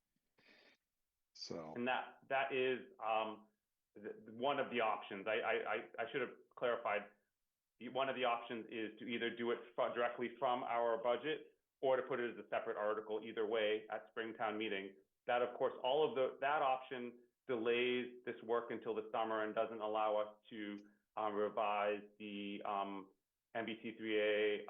So and that is one of the options. I should have clarified. One of the options is to either do it directly from our budget or to put it as a separate article. Either way, at Springtown meeting. That, of course, that option delays this work until the summer and doesn't allow us to revise the MBT3A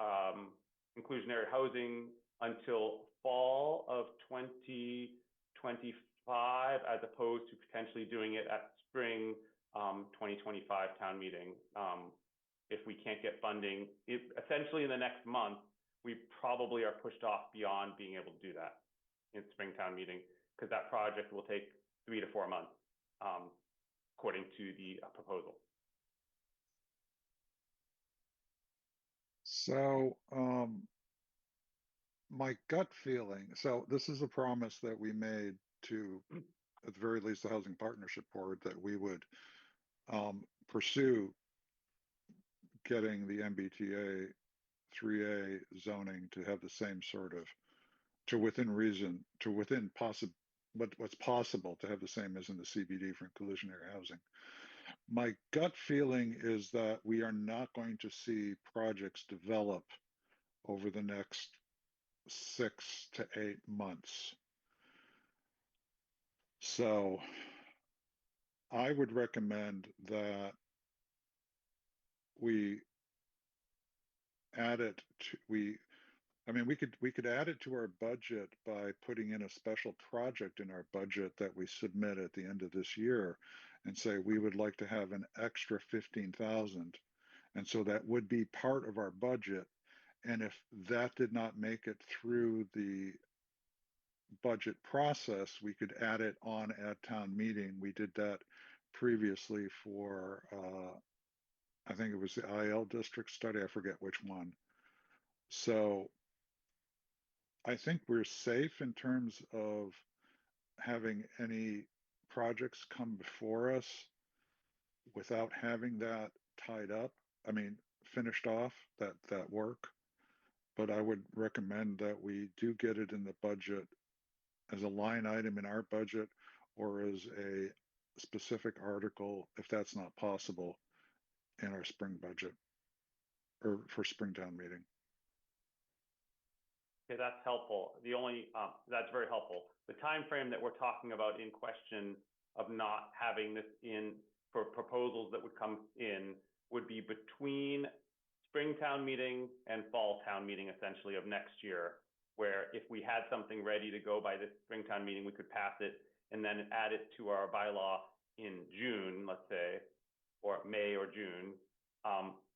inclusionary housing until fall of 2025, as opposed to potentially doing it at spring 2025 town meeting. If we can't get funding, essentially in the next month, we probably are pushed off beyond being able to do that in Springtown meeting, because that project will take 3 to 4 months, according to the proposal. So my gut feeling, so this is a promise that we made to, at the very least, the Housing Partnership Board, that we would pursue getting the MBTA 3A zoning to have the same sort of, to within reason, to within what's possible to have the same as in the CBD for inclusionary housing. My gut feeling is that we are not going to see projects develop over the next 6 to 8 months. So I would recommend that we add it to, I mean, we could add it to our budget by putting in a special project in our budget that we submit at the end of this year and say we would like to have an extra 15,000. And so that would be part of our budget. And if that did not make it through the budget process, we could add it on at town meeting. We did that previously for, I think it was the IL district study. I forget which one. So I think we're safe in terms of having any projects come before us without having that tied up. I mean, finished off that work. But I would recommend that we do get it in the budget as a line item in our budget or as a specific article, if that's not possible, in our spring budget or for Springtown meeting. Okay, that's helpful. The only, that's very helpful. The time frame that we're talking about in question of not having this in for proposals that would come in would be between Springtown meeting and Fall Town meeting, essentially, of next year, where if we had something ready to go by this Springtown meeting, we could pass it and then add it to our bylaw in June, let's say, or May or June,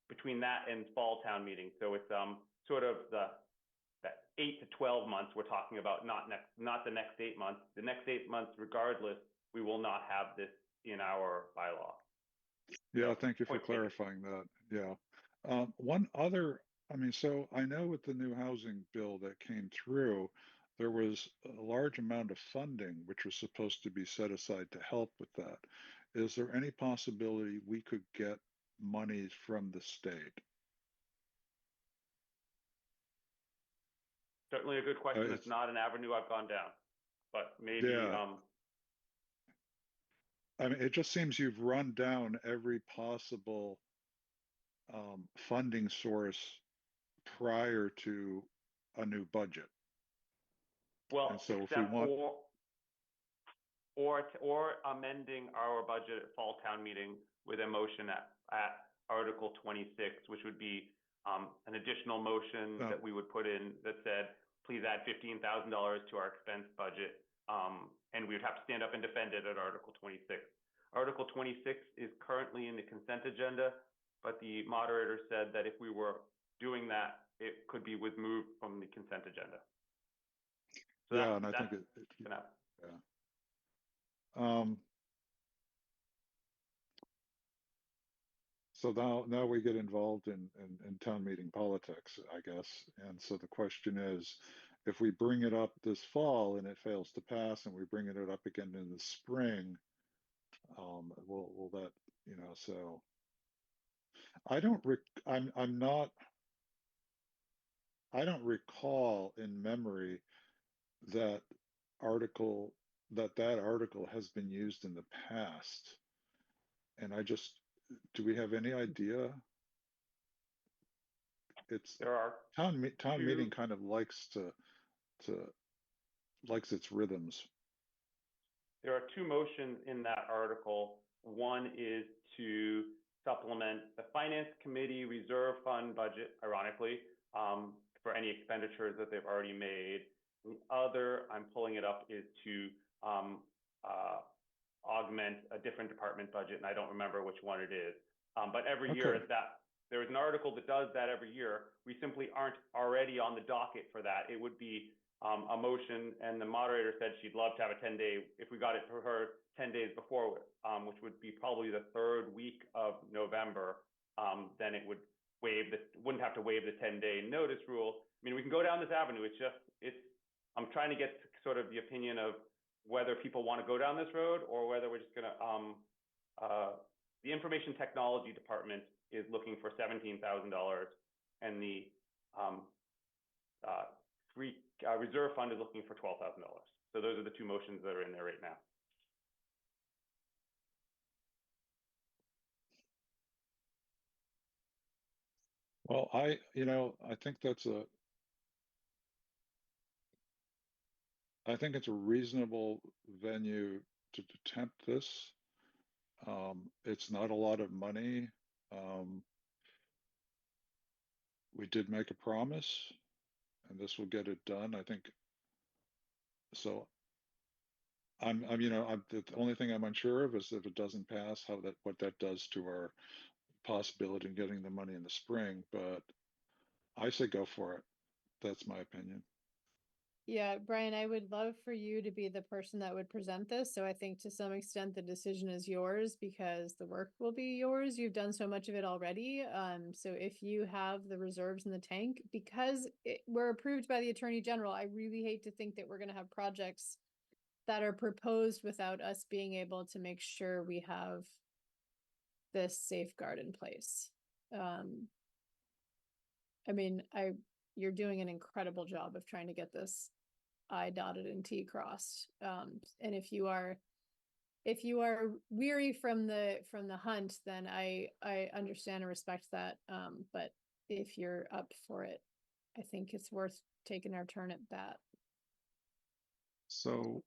between that and Fall Town meeting. So it's sort of that 8 to 12 months we're talking about, not the next 8 months. The next 8 months, regardless, we will not have this in our bylaw. Yeah, thank you for clarifying that. Yeah. One other, I mean, so I know with the new housing bill that came through, there was a large amount of funding which was supposed to be set aside to help with that. Is there any possibility we could get monies from the state? Certainly a good question. It's not an avenue I've gone down, but maybe. Yeah. I mean, it just seems you've run down every possible funding source prior to a new budget. Well, and so except if we want, or amending our budget at Fall Town meeting with a motion at Article 26, which would be an additional motion that we would put in that said, please add $15,000 to our expense budget, and we would have to stand up and defend it at Article 26. Article 26 is currently in the consent agenda, but the moderator said that if we were doing that, it could be removed from the consent agenda. So yeah, and I think it yeah. So now we get involved in town meeting politics, I guess. And so the question is, if we bring it up this fall and it fails to pass, and we bring it up again in the spring, will that, you know? So I don't recall in memory that article has been used in the past. And do we have any idea? There are town meeting kind of likes its rhythms. There are two motions in that article. One is to supplement the Finance Committee Reserve Fund budget, ironically, for any expenditures that they've already made. The other, I'm pulling it up, is to augment a different department budget, and I don't remember which one it is. But every year there is an article that does that every year. We simply aren't already on the docket for that. It would be a motion, and the moderator said she'd love to have a 10-day, if we got it for her 10 days before, which would be probably the third week of November, then it would wouldn't have to waive the 10-day notice rule. I mean, we can go down this avenue. I'm trying to get sort of the opinion of whether people want to go down this road or whether we're just going to, the Information Technology Department is looking for $17,000, and the reserve fund is looking for $12,000. So those are the two motions that are in there right now. Well, I think I think it's a reasonable venue to attempt this. It's not a lot of money. We did make a promise, and this will get it done. I think so. The only thing I'm unsure of is if it doesn't pass, what that does to our possibility of getting the money in the spring. But I say go for it. That's my opinion. Yeah, Brian, I would love for you to be the person that would present this. So I think to some extent the decision is yours because the work will be yours. You've done so much of it already. So if you have the reserves in the tank, because we're approved by the Attorney General, I really hate to think that we're going to have projects that are proposed without us being able to make sure we have this safeguard in place. I mean, you're doing an incredible job of trying to get this I dotted and T crossed. And if you are weary from the hunt, then I understand and respect that. But if you're up for it, I think it's worth taking our turn at bat. So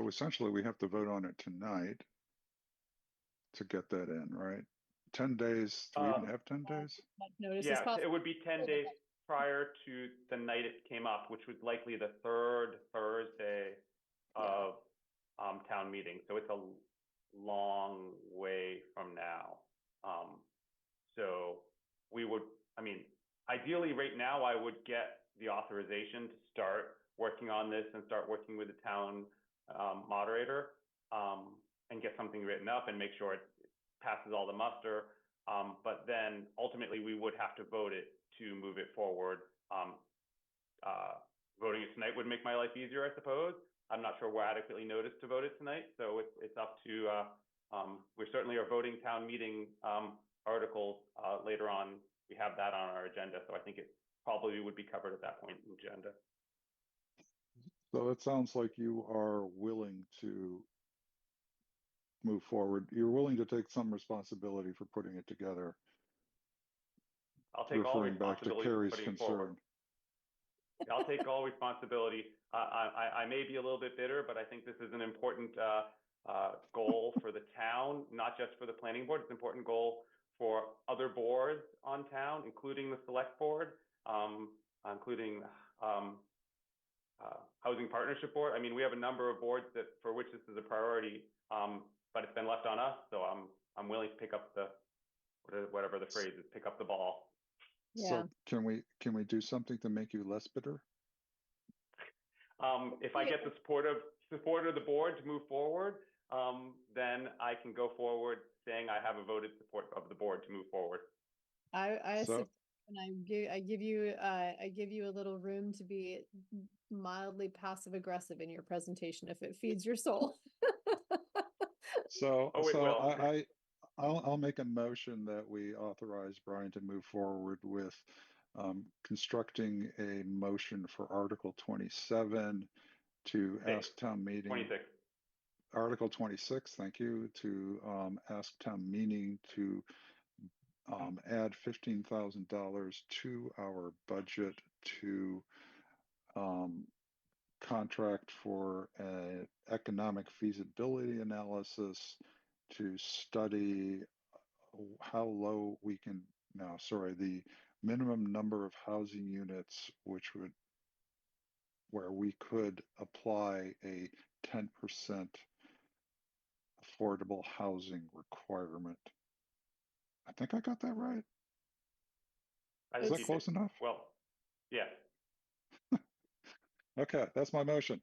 essentially we have to vote on it tonight to get that in, right? 10 days, do we even have 10 days? Notice it would be 10 days prior to the night it came up, which was likely the third Thursday of town meeting. So it's a long way from now. So we would, I mean, ideally right now I would get the authorization to start working on this and start working with the town moderator and get something written up and make sure it passes all the muster. But then ultimately we would have to vote it to move it forward. Voting it tonight would make my life easier, I suppose. I'm not sure we're adequately noticed to vote it tonight, so it's up to, we certainly are voting town meeting articles later on. We have that on our agenda, so I think it probably would be covered at that point in the agenda. So it sounds like you are willing to move forward. You're willing to take some responsibility for putting it together. I'll take all responsibility for putting it forward. I'll take all responsibility. I may be a little bit bitter, but I think this is an important goal for the town, not just for the planning board. It's an important goal for other boards on town, including the select board, including housing partnership board. I mean, we have a number of boards for which this is a priority, but it's been left on us. So I'm willing to pick up whatever the phrase is, pick up the ball. Yeah. So can we do something to make you less bitter? If I get the support of the board to move forward, then I can go forward saying I have a voted support of the board to move forward. And I give you a little room to be mildly passive aggressive in your presentation if it feeds your soul. I'll make a motion that we authorize Brian to move forward with constructing a motion for Article 27 to ask town meeting. 26. Article 26, thank you, to ask town meeting to add $15,000 to our budget to contract for an economic feasibility analysis to study how low we can, the minimum number of housing units where we could apply a 10% affordable housing requirement. I think I got that right. Is that close enough? Well, yeah. Okay, that's my motion.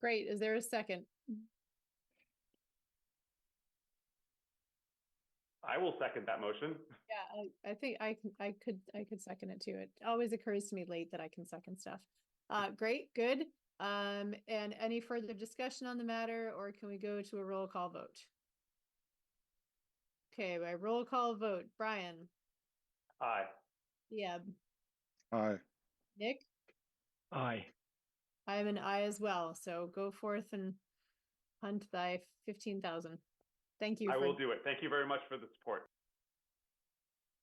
Great. Is there a second? I will second that motion. Yeah, I think I could second it too. It always occurs to me late that I can second stuff. Great, good. And any further discussion on the matter, or can we go to a roll call vote? Okay, by roll call vote, Brian, Aye. yeah, Aye. Nick, Aye. I am an I as well, so go forth and hunt thy 15,000. Thank you I for, will of do it. Thank you very much for the support.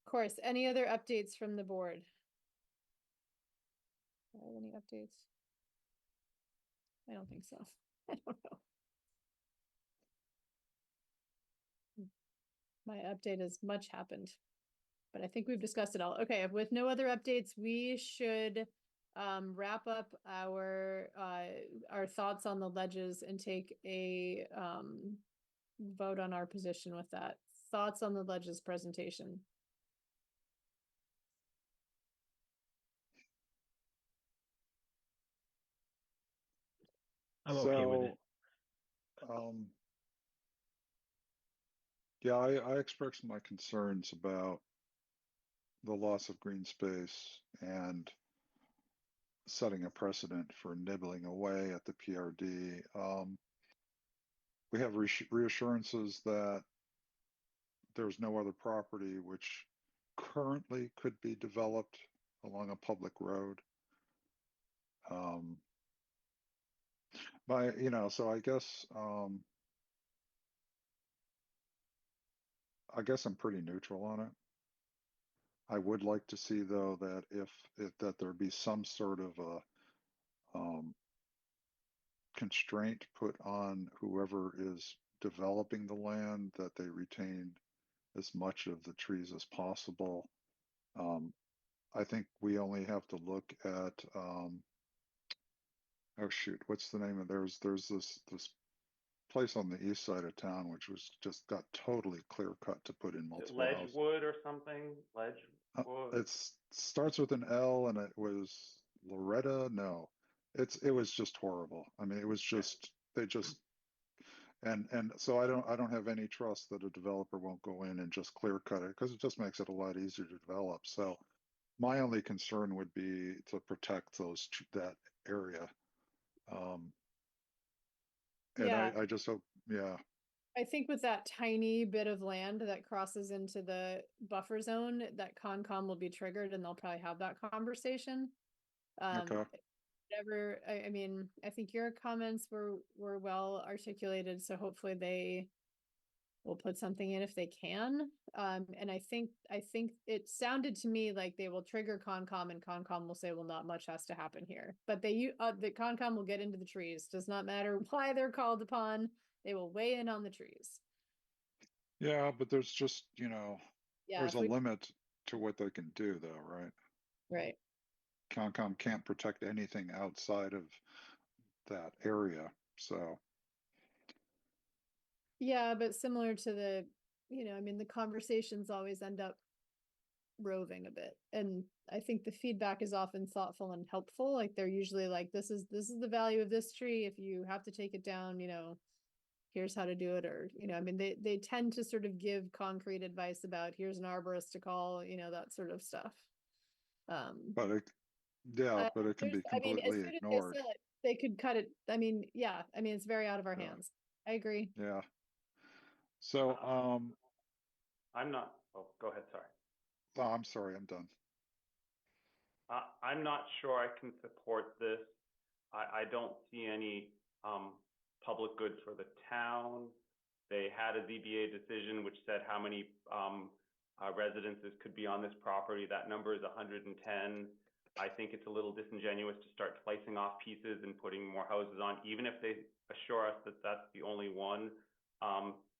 course, any other updates from the board? Any updates? I don't think so. I don't know. My update is much happened, but I think we've discussed it all. Okay, with no other updates, we should wrap up our thoughts on the ledges and take a vote on our position with that. Thoughts on the ledges presentation. I'm okay with it. Um, yeah, I expressed my concerns about the loss of green space and setting a precedent for nibbling away at the PRD. We have reassurances that there's no other property which currently could be developed along a public road. So I guess I'm pretty neutral on it. I would like to see though that that there be some sort of a constraint put on whoever is developing the land, that they retain as much of the trees as possible. I think we only have to look at oh shoot, what's the name of there's this place on the east side of town which was just got totally clear cut to put in multiple houses. Ledgewood or something? Ledgewood? It starts with an L and it was Loretta. No, it was just horrible. I mean, it was just they just and so I don't have any trust that a developer won't go in and just clear cut it, because it just makes it a lot easier to develop. So my only concern would be to protect that area. And Yeah, I just hope, yeah. I think with that tiny bit of land that crosses into the buffer zone, that Concom will be triggered and they'll probably have that conversation. Okay. Whatever, I mean, I think your comments were well articulated, so hopefully they will put something in if they can. And I think it sounded to me like they will trigger Concom and Concom will say, well, not much has to happen here. But the Concom will get into the trees. Does not matter why they're called upon. They will weigh in on the trees. Yeah, but there's just, Yeah, there's a limit to what they can do though, right? Right. Concom can't protect anything outside of that area. So yeah, but similar to the, I mean, the conversations always end up roving a bit. And I think the feedback is often thoughtful and helpful. Like they're usually like, this is the value of this tree. If you have to take it down, here's how to do it. Or, I mean, they tend to sort of give concrete advice about here's an arborist to call, that sort of stuff. but it can be I mean, as completely soon as they ignored. sell it, they could cut it. I mean, yeah, I mean, it's very out of our Yeah. hands. I agree. Yeah. So I'm not, oh, go ahead, sorry. oh, I'm sorry, I'm done. I'm not sure I can support this. I don't see any public good for the town. They had a ZBA decision which said how many residences could be on this property. That number is 110. I think it's a little disingenuous to start slicing off pieces and putting more houses on, even if they assure us that that's the only one.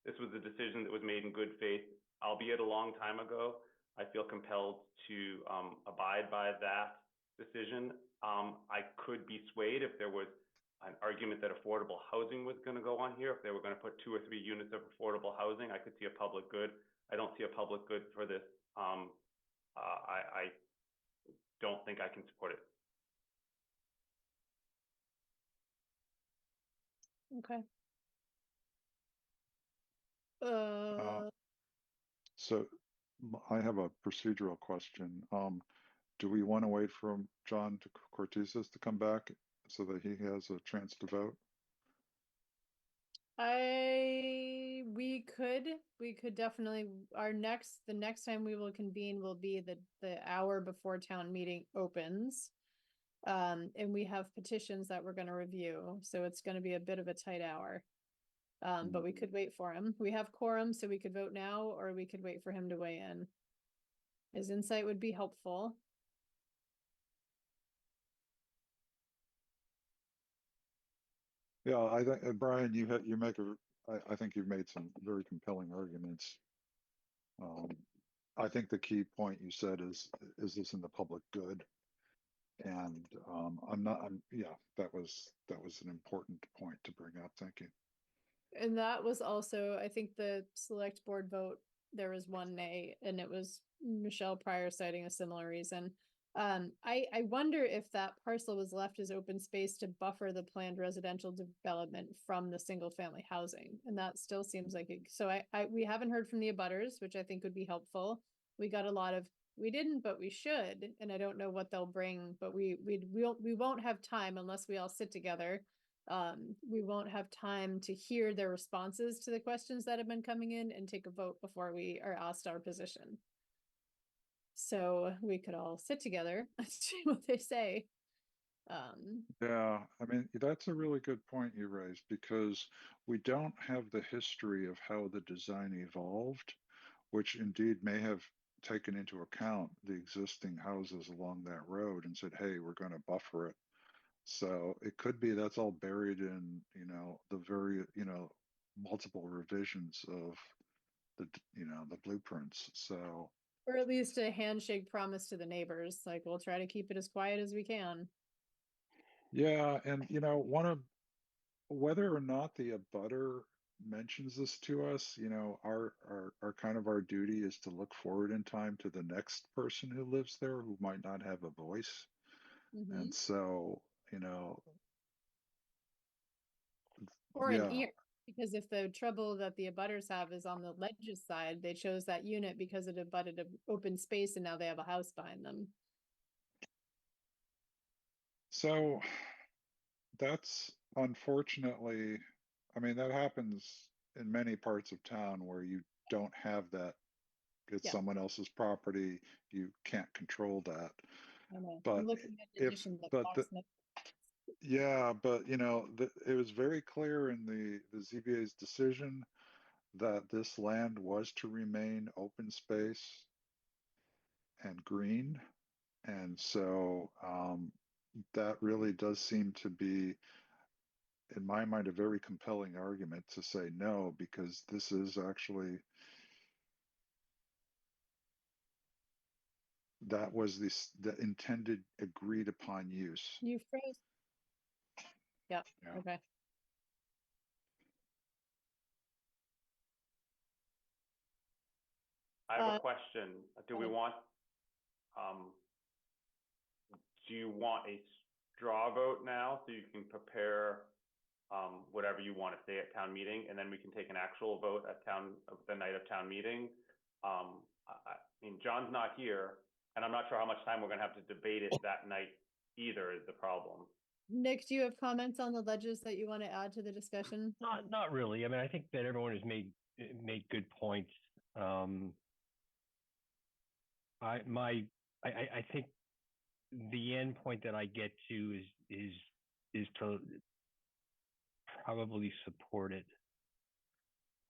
This was a decision that was made in good faith, albeit a long time ago. I feel compelled to abide by that decision. I could be swayed if there was an argument that affordable housing was going to go on here. If they were going to put 2 or 3 units of affordable housing, I could see a public good. I don't see a public good for this. I don't think I can support it. Okay. So I have a procedural question. Do we want to wait for John Cortizes to come back so that he has a chance to vote? I we could definitely, the next time we will convene will be the hour before town meeting opens. And we have petitions that we're gonna review, so it's gonna be a bit of a tight hour. But we could wait for him. We have quorum, so we could vote now, or we could wait for him to weigh in. His insight would be helpful. Yeah, I think, Brian, you make I think you've made some very compelling arguments. I think the key point you said is this in the public good? And yeah, that was an important point to bring up. Thank you. And that was also, I think the select board vote, there was one nay, and it was Michelle Pryor citing a similar reason. I wonder if that parcel was left as open space to buffer the planned residential development from the single family housing. And that still seems like it. So we haven't heard from the abutters, which I think would be helpful. We got a lot of, we didn't, but we should. And I don't know what they'll bring, but we won't have time unless we all sit together. We won't have time to hear their responses to the questions that have been coming in and take a vote before we are asked our position. So we could all sit together and see what they say. Yeah, I mean, that's a really good point you raised, because we don't have the history of how the design evolved, which indeed may have taken into account the existing houses along that road and said, hey, we're going to buffer it. So it could be that's all buried in, the very, multiple revisions of the blueprints. So, or at least a handshake promise to the neighbors, like we'll try to keep it as quiet as we can. yeah, and whether or not the abutter mentions this to us, our kind of our duty is to look forward in time to the next person who lives there who might not have a voice. And so, Or yeah. an ear, because if the trouble that the abutters have is on the ledges side, they chose that unit because it abutted an open space and now they have a house behind them. So that's unfortunately, I mean, that happens in many parts of town where you don't have that. It's someone else's property. You can't control that. I know. But I'm looking at the addition that Fox next. yeah, but it was very clear in the ZBA's decision that this land was to remain open space and green. And so that really does seem to be, in my mind, a very compelling argument to say no, because this is actually, that was the intended agreed upon use. You froze. Yeah. Okay. I have a question. Do you want a straw vote now so you can prepare whatever you want to say at town meeting, and then we can take an actual vote at the night of town meeting? I mean, John's not here, and I'm not sure how much time we're going to have to debate it that night either is the problem. Nick, do you have comments on the ledges that you want to add to the discussion? Not really. I mean, I think that everyone has made good points. I think the end point that I get to is to probably support it.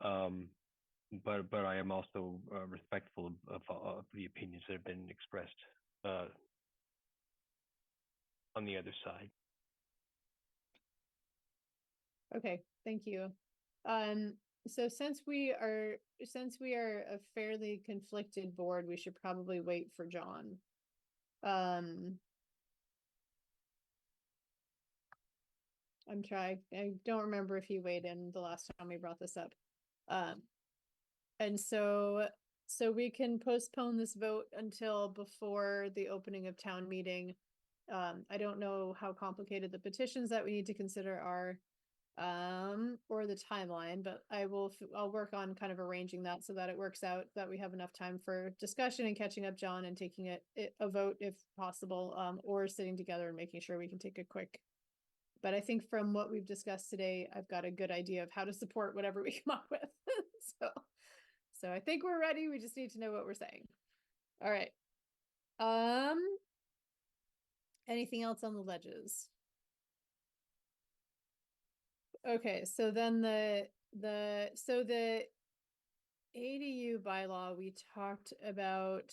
But I am also respectful of the opinions that have been expressed on the other side. Okay, thank you. So since we are a fairly conflicted board, we should probably wait for John. I don't remember if he weighed in the last time we brought this up. And so we can postpone this vote until before the opening of town meeting. I don't know how complicated the petitions that we need to consider are, or the timeline, but I'll work on kind of arranging that so that it works out, that we have enough time for discussion and catching up John and taking a vote if possible, or sitting together and making sure we can take a quick. But I think from what we've discussed today, I've got a good idea of how to support whatever we come up with. So I think we're ready. We just need to know what we're saying. All right. Anything else on the ledges? Okay, so then the ADU bylaw we talked about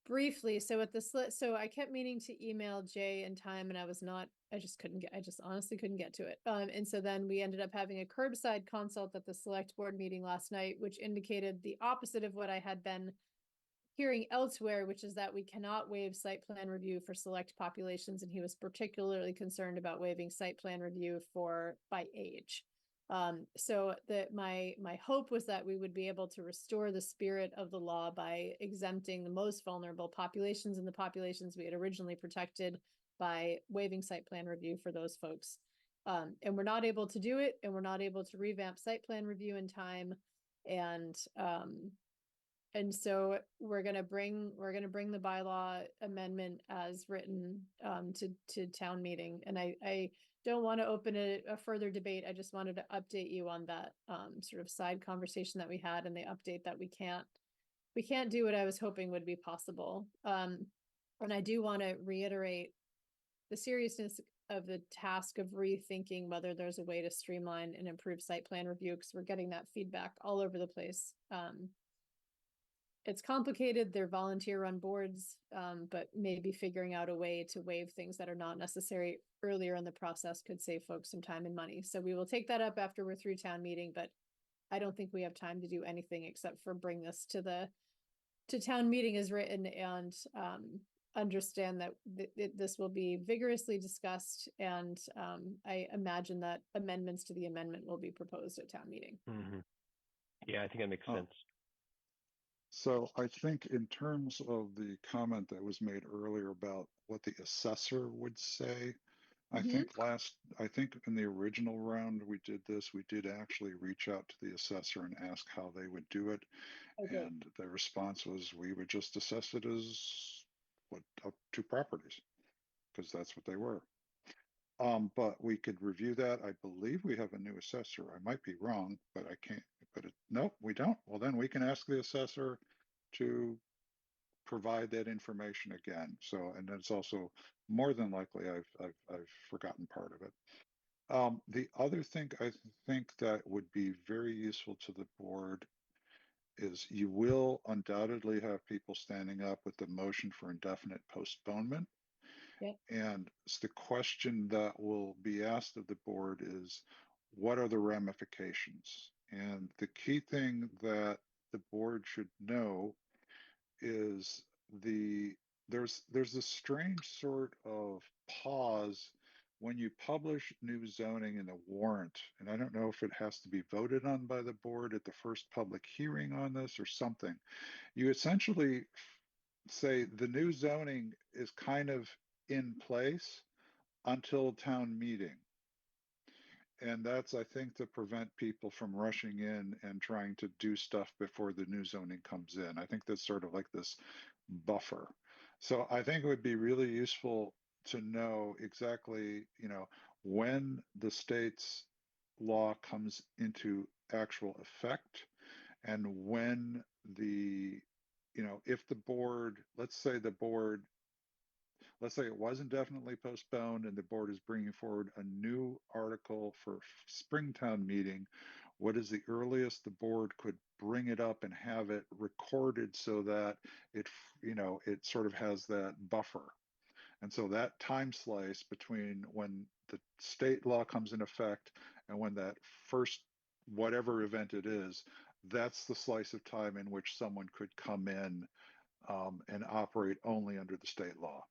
briefly. So at the so I kept meaning to email Jay in time, and I just honestly couldn't get to it. And so then we ended up having a curbside consult at the select board meeting last night, which indicated the opposite of what I had been hearing elsewhere, which is that we cannot waive site plan review for select populations, and he was particularly concerned about waiving site plan review by age. So my hope was that we would be able to restore the spirit of the law by exempting the most vulnerable populations and the populations we had originally protected by waiving site plan review for those folks. And we're not able to do it, and we're not able to revamp site plan review in time. And so we're gonna bring the bylaw amendment as written to town meeting. And I don't want to open a further debate. I just wanted to update you on that sort of side conversation that we had, and the update that we can't do what I was hoping would be possible. And I do want to reiterate the seriousness of the task of rethinking whether there's a way to streamline and improve site plan review, because we're getting that feedback all over the place. It's complicated. They're volunteer-run boards, but maybe figuring out a way to waive things that are not necessary earlier in the process could save folks some time and money. So we will take that up after we're through town meeting, but I don't think we have time to do anything except for bring this to town meeting as written, and understand that this will be vigorously discussed, and I imagine that amendments to the amendment will be proposed at town meeting. Mm-hmm. Yeah, I think that makes sense. So I think in terms of the comment that was made earlier about what the assessor would say, I think in the original round we did this, we did actually reach out to the assessor and ask how they would do it. Okay. And the response was, we would just assess it as up to properties, because that's what they were. But we could review that. I believe we have a new assessor. I might be wrong, but I can't, nope, we don't. Well, then we can ask the assessor to provide that information again. So, and it's also more than likely I've forgotten part of it. The other thing I think that would be very useful to the board is you will undoubtedly have people standing up with the motion for indefinite postponement. Yep. And the question that will be asked of the board is, what are the ramifications? And the key thing that the board should know is there's this strange sort of pause when you publish new zoning in the warrant. And I don't know if it has to be voted on by the board at the first public hearing on this or something. You essentially say the new zoning is kind of in place until town meeting. And that's, I think, to prevent people from rushing in and trying to do stuff before the new zoning comes in. I think that's sort of like this buffer. So I think it would be really useful to know exactly, when the state's law comes into actual effect, and when if the board, let's say it was indefinitely postponed and the board is bringing forward a new article for Springtown meeting, what is the earliest the board could bring it up and have it recorded so that it sort of has that buffer? And so that time slice between when the state law comes in effect and when that first whatever event it is, that's the slice of time in which someone could come in and operate only under the state law.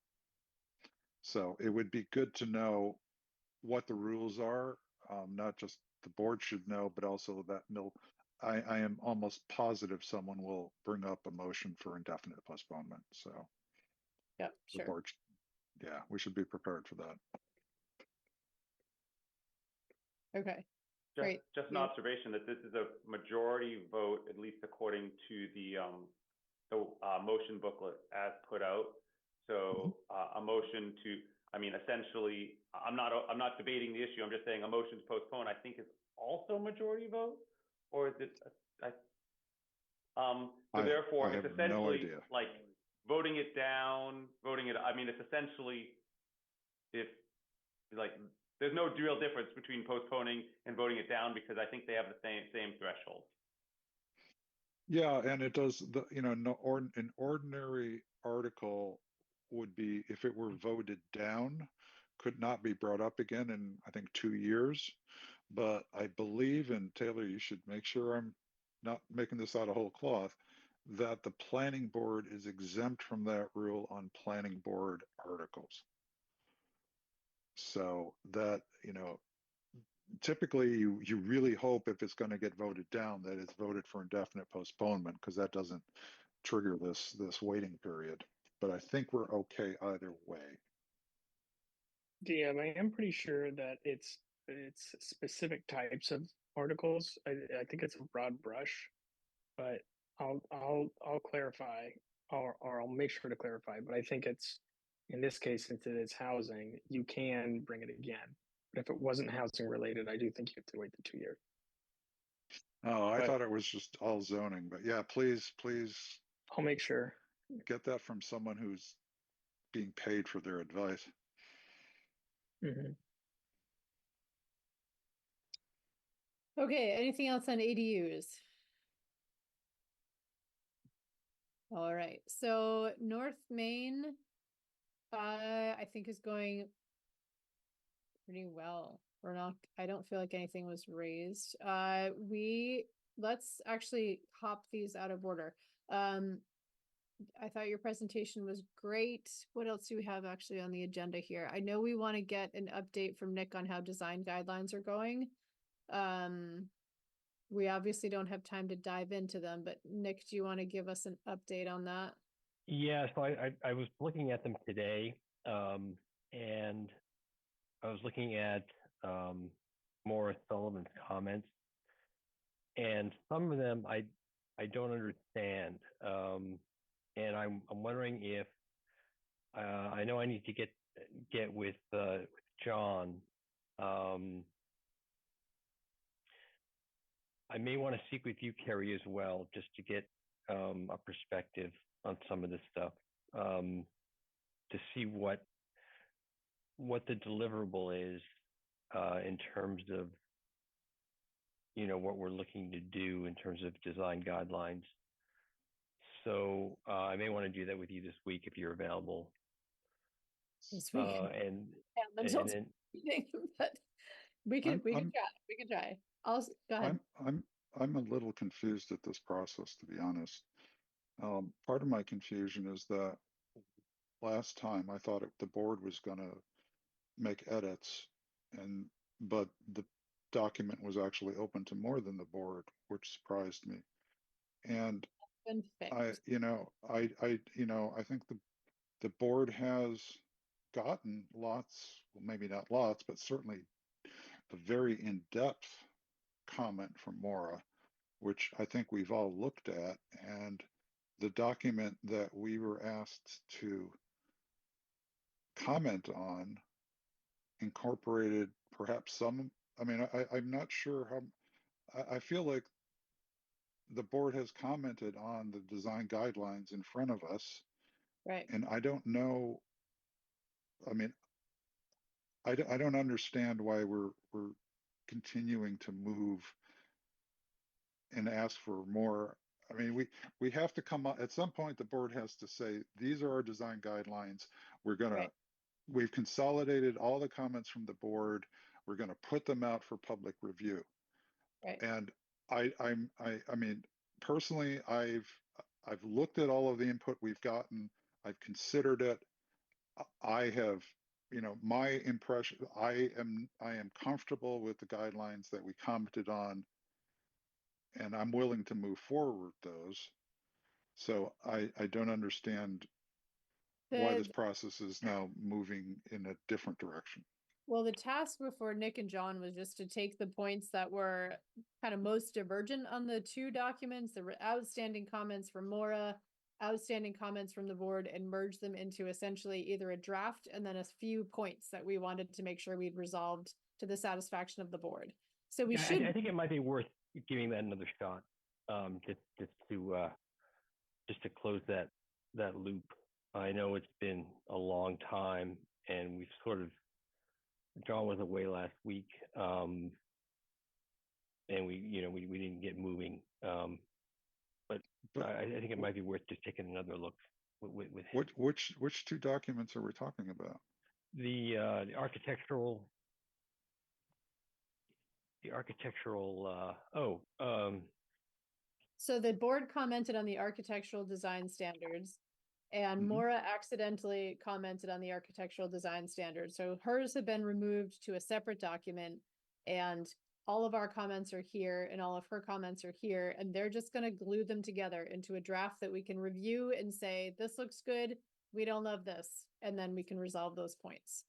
So it would be good to know what the rules are, not just the board should know, but also that I am almost positive someone will bring up a motion for indefinite postponement. So yeah, the sure. board, yeah, we should be prepared for that. Okay. Great. Just an observation that this is a majority vote, at least according to the motion booklet as put out. So a motion to, essentially, I'm not debating the issue. I'm just saying a motion to postpone, I think, is also majority vote. or is it, so therefore I it's have no essentially idea. like voting it down, I mean, it's essentially, if, like, there's no real difference between postponing and voting it down because I think they have the same threshold. Yeah, and it does an ordinary article would be, if it were voted down, could not be brought up again in, I think, 2 years. But I believe, and Taylor, you should make sure I'm not making this out of whole cloth, that the planning board is exempt from that rule on planning board articles. So that, typically you really hope, if it's going to get voted down, that it's voted for indefinite postponement, because that doesn't trigger this waiting period. But I think we're okay either way. DM, I am pretty sure that it's specific types of articles. I think it's a broad brush, but I'll clarify, or I'll make sure to clarify. But I think it's, in this case, since it is housing, you can bring it again. But if it wasn't housing related, I do think you have to wait the 2 years. Oh, I But thought it was just all zoning, but yeah, please I'll make sure. get that from someone who's being paid for their advice. Mhm. Okay, anything else on ADUs? All right, so North Main, I think is going pretty well. I don't feel like anything was raised. Let's actually hop these out of order. I thought your presentation was great. What else do we have actually on the agenda here? I know we want to get an update from Nick on how design guidelines are going. We obviously don't have time to dive into them, but Nick, do you want to give us an update on that? Yeah, so I was looking at them today, and I was looking at Maura Sullivan's comments, and some of them I don't understand, and I'm wondering if I know I need to get with John. I may want to speak with you, Kerry, as well, just to get a perspective on some of this stuff, to see what the deliverable is in terms of what we're looking to do in terms of design guidelines. So I may want to do that with you this week if you're available. This week. And then, but we can try. Go ahead. I'm a little confused at this process, to be honest. Part of my confusion is that last time I thought the board was going to make edits, but the document was actually open to more than the board, which surprised me. And I think the board has gotten lots, well, maybe not lots, but certainly a very in-depth comment from Maura, which I think we've all looked at. And the document that we were asked to comment on incorporated perhaps some, I'm not sure how, I feel like the board has commented on the design guidelines in front of us. Right. And I don't know, I don't understand why we're continuing to move and ask for more. We have to come up at some point. The board has to say, these are our design guidelines. We've consolidated all the comments from the board. We're gonna put them out for public review. Right. And personally, I've looked at all of the input we've gotten. I've considered it. I have, my impression, I am comfortable with the guidelines that we commented on, and I'm willing to move forward with those. So I don't understand why this process is now moving in a different direction. Well, the task before Nick and John was just to take the points that were kind of most divergent on the two documents, the outstanding comments from Maura, outstanding comments from the board, and merge them into essentially either a draft and then a few points that we wanted to make sure we'd resolved to the satisfaction of the board. So we should. I think it might be worth giving that another shot, just to close that loop. I know it's been a long time, and we've sort of, John was away last week, and we didn't get moving. But I think it might be worth just taking another look with Which two documents are we talking about? the architectural. So the board commented on the architectural design standards, and Mhm. Maura accidentally commented on the architectural design standards. So hers have been removed to a separate document, and all of our comments are here and all of her comments are here, and they're just going to glue them together into a draft that we can review and say, this looks good, we don't love this, and then we can resolve those points.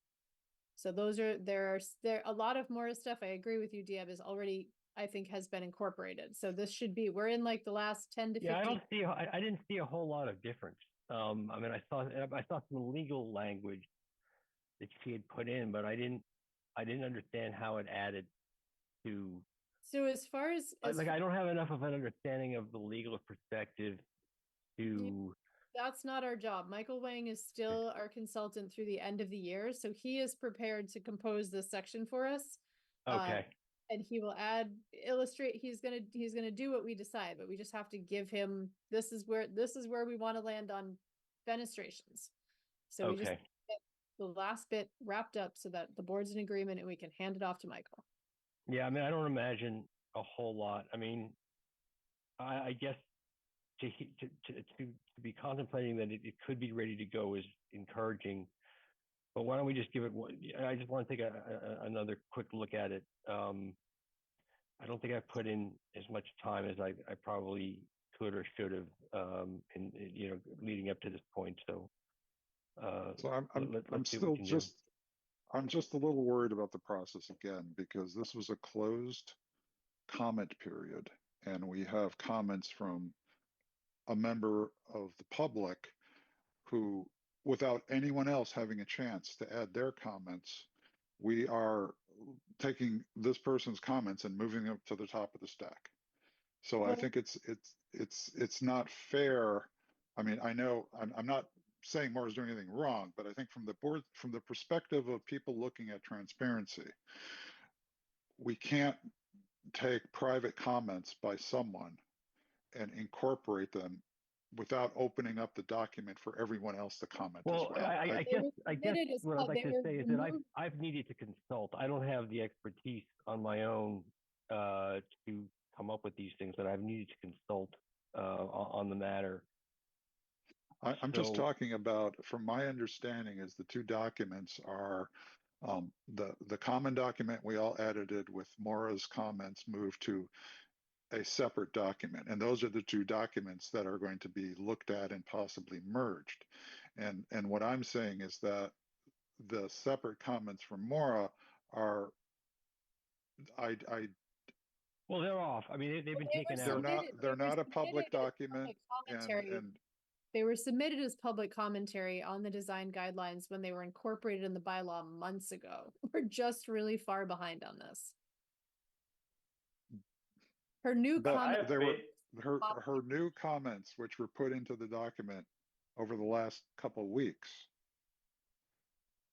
So there are a lot of Maura's stuff. I agree with you, Diab, is already, I think, has been incorporated. So this should be, we're in like the last 10 to 15. I didn't see a whole lot of difference. I mean, I saw some legal language that she had put in, but I didn't understand how it added to. So as far as I don't have enough of an understanding of the legal perspective to. That's not our job. Michael Wang is still our consultant through the end of the year, so he is prepared to compose this section for us. Okay. And he will illustrate. He's gonna do what we decide, but we just have to give him. This is where we want to land on fenestrations. So we just get the last bit wrapped up so that the board's in agreement and we can hand it off to Michael. Yeah, I mean, I don't imagine a whole lot. I mean, I guess to be contemplating that it could be ready to go is encouraging. But why don't we just give it one? I just want to take another quick look at it. I don't think I've put in as much time as I probably could or should have, in leading up to this point. So, I'm just a little worried about the process again, because this was a closed comment period, and we have comments from a member of the public who, without anyone else having a chance to add their comments, we are taking this person's comments and moving them to the top of the stack. So I think it's not fair. I mean, I know I'm not saying Maura's doing anything wrong, but I think from the perspective of people looking at transparency, we can't take private comments by someone and incorporate them without opening up the document for everyone else to comment as well. I guess what I'd like to say is that I've needed to consult. I don't have the expertise on my own to come up with these things, but I've needed to consult on the matter. I'm just talking about, from my understanding, is the two documents are the common document we all edited with Maura's comments moved to a separate document. And those are the two documents that are going to be looked at and possibly merged. And what I'm saying is that the separate comments from Maura are, well, they're off. I mean, they've been taken out. They're not a public document. And they were submitted as public commentary on the design guidelines when they were incorporated in the bylaw months ago. We're just really far behind on this. Her new comments. Her new comments, which were put into the document over the last couple of weeks.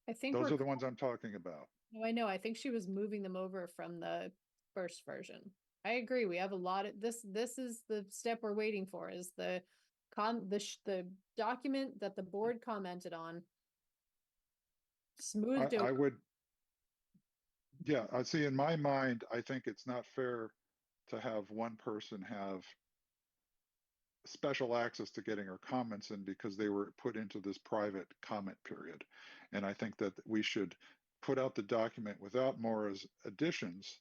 I think those are the ones I'm talking about. No, I know. I think she was moving them over from the first version. I agree. We have a lot of this. This is the step we're waiting for, is the document that the board commented on. Smoothed over. I would. Yeah, I see. In my mind, I think it's not fair to have one person have special access to getting her comments in because they were put into this private comment period. And I think that we should put out the document without Maura's additions,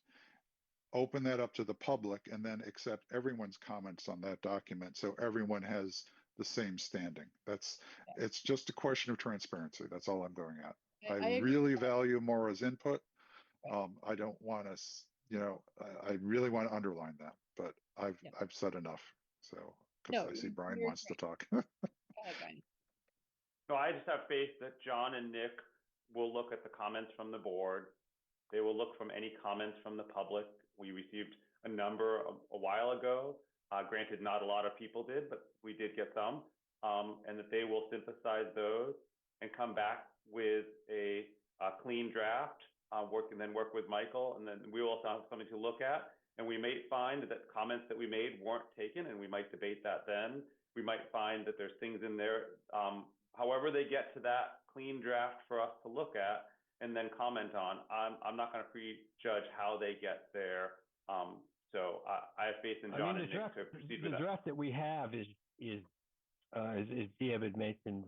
open that up to the public, and then accept everyone's comments on that document so everyone has the same standing. It's just a question of transparency. That's all I'm going at. I really value Maura's input. I don't want to, I really want to underline that, but I've said enough. So, because I see Brian wants to talk. No, I just have faith that John and Nick will look at the comments from the board. They will look from any comments from the public. We received a number a while ago. Granted, not a lot of people did, but we did get some. And that they will synthesize those and come back with a clean draft, work with Michael, and then we will also have something to look at. And we may find that comments that we made weren't taken, and we might debate that then. We might find that there's things in there, however they get to that clean draft for us to look at and then comment on. I'm not going to prejudge how they get there. So I have faith in John and Nick to proceed with that. The draft that we have is as Deb had mentioned,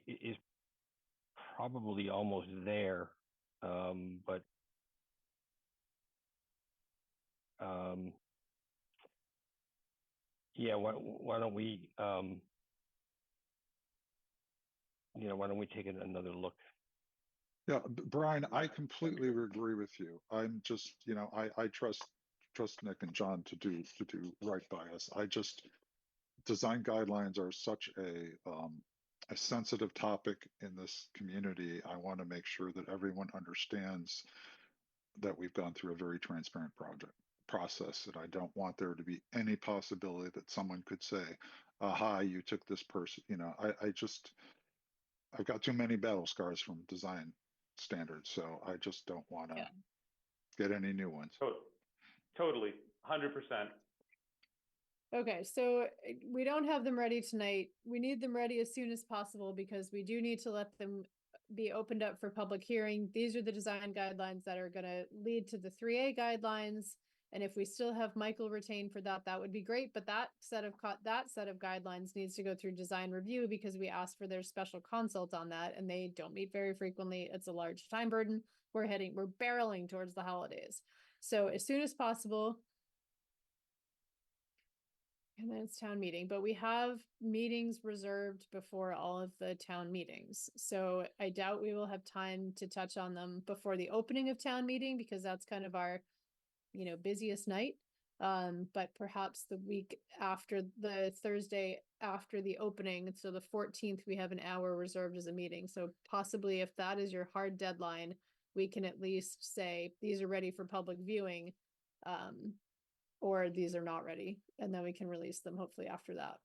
is probably almost there, but yeah, why don't we why don't we take another look? Yeah, Brian, I completely agree with you. I'm just, I trust Nick and John to do right by us. Design guidelines are such a sensitive topic in this community. I want to make sure that everyone understands that we've gone through a very transparent process, and I don't want there to be any possibility that someone could say, aha, you took this person. I've got too many battle scars from design standards, so I just don't want to get any new ones. Totally, 100%. Okay, so we don't have them ready tonight. We need them ready as soon as possible because we do need to let them be opened up for public hearing. These are the design guidelines that are going to lead to the 3A guidelines. And if we still have Michael retained for that, that would be great. But that set of guidelines needs to go through design review because we asked for their special consult on that, and they don't meet very frequently. It's a large time burden. We're barreling towards the holidays. So as soon as possible. And then it's town meeting, but we have meetings reserved before all of the town meetings. So I doubt we will have time to touch on them before the opening of town meeting because that's kind of our, busiest night. But perhaps the week after, the Thursday after the opening, so the 14th, we have an hour reserved as a meeting. So possibly if that is your hard deadline, we can at least say these are ready for public viewing. Or these are not ready, and then we can release them hopefully after that.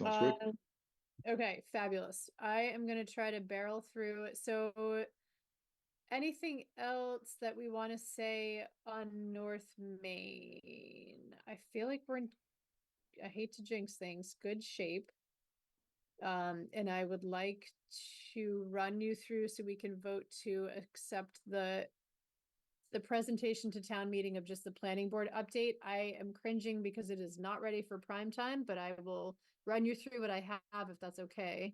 Sounds good. Okay, fabulous. I am going to try to barrel through. So anything else that we want to say on North Main? I feel like we're in, I hate to jinx things, good shape. And I would like to run you through so we can vote to accept the presentation to town meeting of just the planning board update. I am cringing because it is not ready for prime time, but I will run you through what I have if that's okay.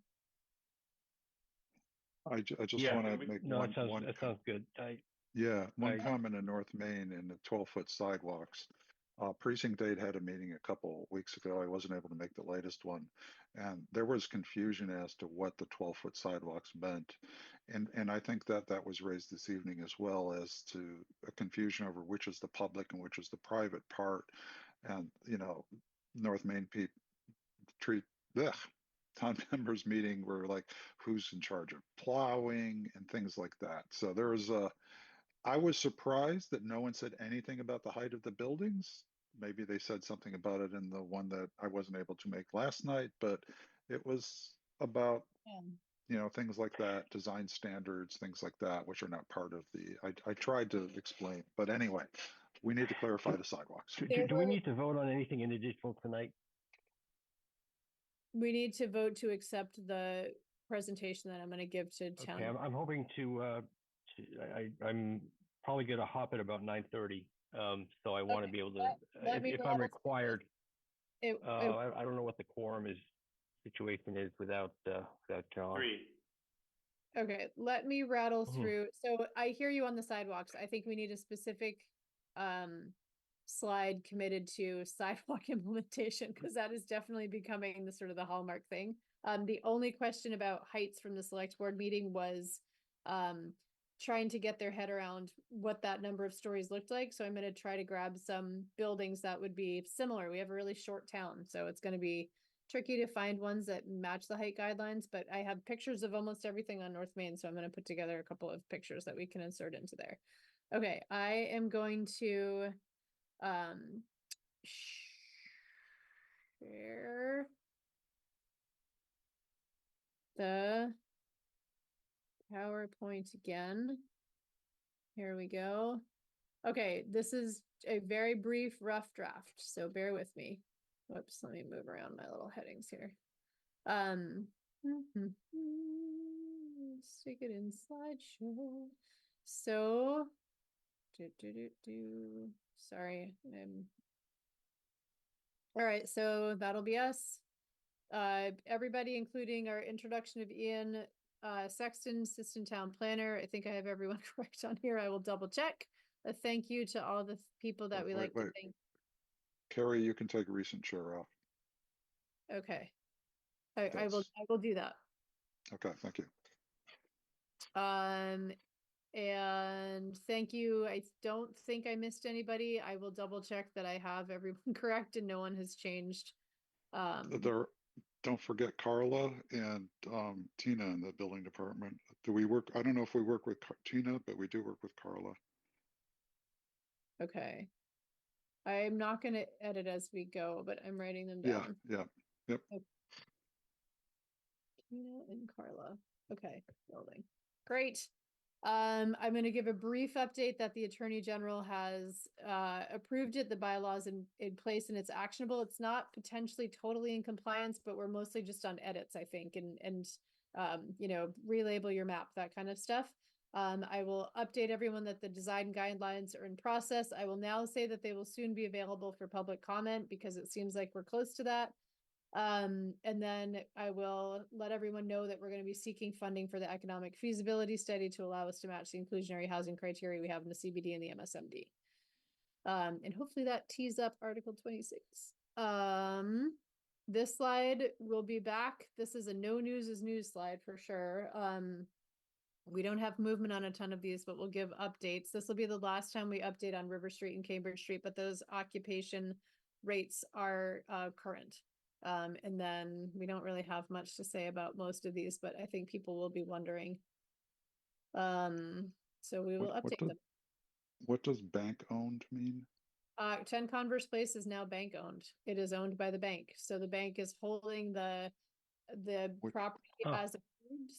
I just want to make that sounds good. One comment in North Main in the 12-foot sidewalks. Precinct 8 had a meeting a couple weeks ago. I wasn't able to make the latest one. And there was confusion as to what the 12-foot sidewalks meant. And I think that was raised this evening as well, as to a confusion over which is the public and which is the private part. And, North Main town members meeting were like, who's in charge of plowing and things like that. So I was surprised that no one said anything about the height of the buildings. Maybe they said something about it in the one that I wasn't able to make last night, but it was about, things like that, design standards, things like that, which are not part of I tried to explain, but anyway, we need to clarify the sidewalks. Do we need to vote on anything in additional tonight? We need to vote to accept the presentation that I'm going to give to town. Okay, I'm hoping I'm probably going to hop at about 9:30. So I want to be able to, if I'm required, I don't know what the quorum situation is without John. 3. Okay, let me rattle through. So I hear you on the sidewalks. I think we need a specific slide committed to sidewalk implementation because that is definitely becoming the sort of the hallmark thing. The only question about heights from the select board meeting was trying to get their head around what that number of stories looked like. So I'm going to try to grab some buildings that would be similar. We have a really short town, so it's going to be tricky to find ones that match the height guidelines, but I have pictures of almost everything on North Main, so I'm gonna put together a couple of pictures that we can insert into there. Okay, I am going to share the PowerPoint again. Here we go. Okay, this is a very brief rough draft, so bear with me. Whoops, let me move around my little headings here. Stick it in slideshow. So, sorry, all right, so that'll be us. Everybody, including our introduction of Ian Sexton, Assistant Town Planner. I think I have everyone correct on here. I will double check. A thank you to all the people that we like to thank. Carrie, you can take recent share off. Okay. I will do that. Okay, thank you. And thank you. I don't think I missed anybody. I will double check that I have everyone correct and no one has changed. Don't forget Carla and Tina in the building department. Do we work? I don't know if we work with Tina, but we do work with Carla. Okay. I'm not going to edit as we go, but I'm writing them down. Yep. Okay. Tina and Carla. Okay, building. Great. I'm going to give a brief update that the Attorney General has approved it. The bylaws in place and it's actionable. It's not potentially totally in compliance, but we're mostly just on edits, I think, and you know, relabel your map, that kind of stuff. I will update everyone that the design guidelines are in process. I will now say that they will soon be available for public comment because it seems like we're close to that. And then I will let everyone know that we're going to be seeking funding for the economic feasibility study to allow us to match the inclusionary housing criteria we have in the CBD and the MSMD. And hopefully that tees up Article 26. This slide will be back. This is a no news is news slide for sure. We don't have movement on a ton of these, but we'll give updates. This will be the last time we update on River Street and Cambridge Street, but those occupation rates are current. And then we don't really have much to say about most of these, but I think people will be wondering. So we will update them. What does bank owned mean? 10 Converse Place is now bank owned. It is owned by the bank. So the bank is holding the property as approved.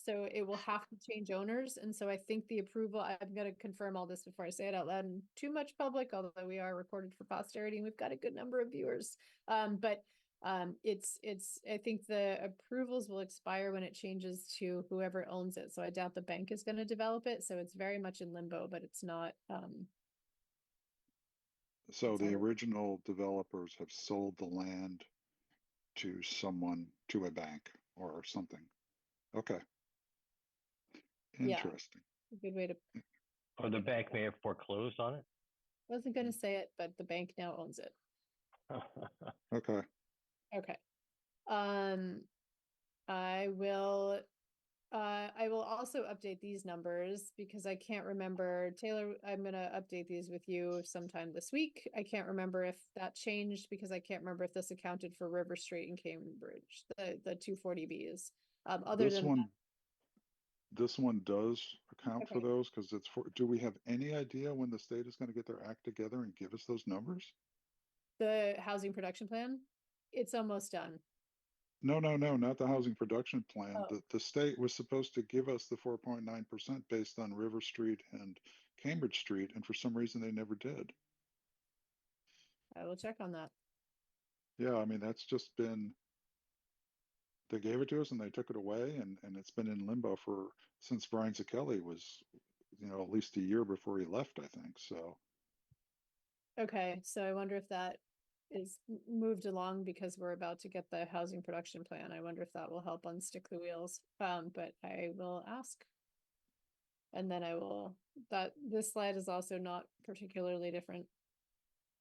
So it will have to change owners. And so I think the approval, I'm going to confirm all this before I say it out loud and too much public, although we are recorded for posterity and we've got a good number of viewers. I think the approvals will expire when it changes to whoever owns it. So I doubt the bank is going to develop it. So it's very much in limbo, but it's not. So the original developers have sold the land to someone, to a bank or something. Okay. Interesting. Yeah, a good way to. Or the bank may have foreclosed on it. Wasn't going to say it, but the bank now owns it. Okay. Okay. I will also update these numbers because I can't remember. Taylor, I'm going to update these with you sometime this week. I can't remember if that changed because I can't remember if this accounted for River Street and Cambridge, the 240Bs. This one does account for those because it's for. Do we have any idea when the state is going to get their act together and give us those numbers? The housing production plan, it's almost done. No, not the housing production plan. The state was supposed to give us the 4.9% based on River Street and Cambridge Street, and for some reason they never did. I will check on that. Yeah, I mean, that's just been, they gave it to us and they took it away, and it's been in limbo since Brian Zacchelli was, at least a year before he left, I think, so. Okay, so I wonder if that is moved along because we're about to get the housing production plan. I wonder if that will help unstick the wheels. But I will ask. And then this slide is also not particularly different.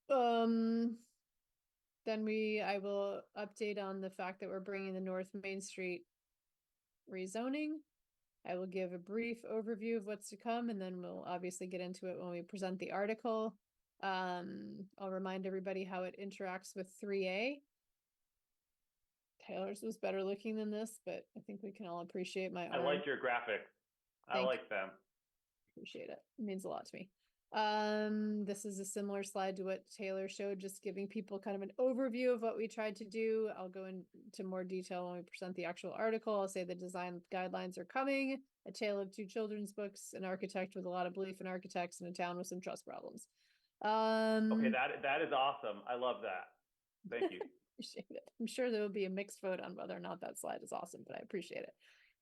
Then I will update on the fact that we're bringing the North Main Street rezoning. I will give a brief overview of what's to come, and then we'll obviously get into it when we present the article. I'll remind everybody how it interacts with 3A. Taylor's was better looking than this, but I think we can all appreciate my I art. like your graphics. I Thank like them. Appreciate it. It means a lot to me. This is a similar slide to what Taylor showed, just giving people kind of an overview of what we tried to do. I'll go into more detail when we present the actual article. I'll say the design guidelines are coming, a tale of two children's books, an architect with a lot of belief in architects, and a town with some trust problems. Okay, that is awesome. I love that. Thank you. Appreciate it. I'm sure there will be a mixed vote on whether or not that slide is awesome, but I appreciate it.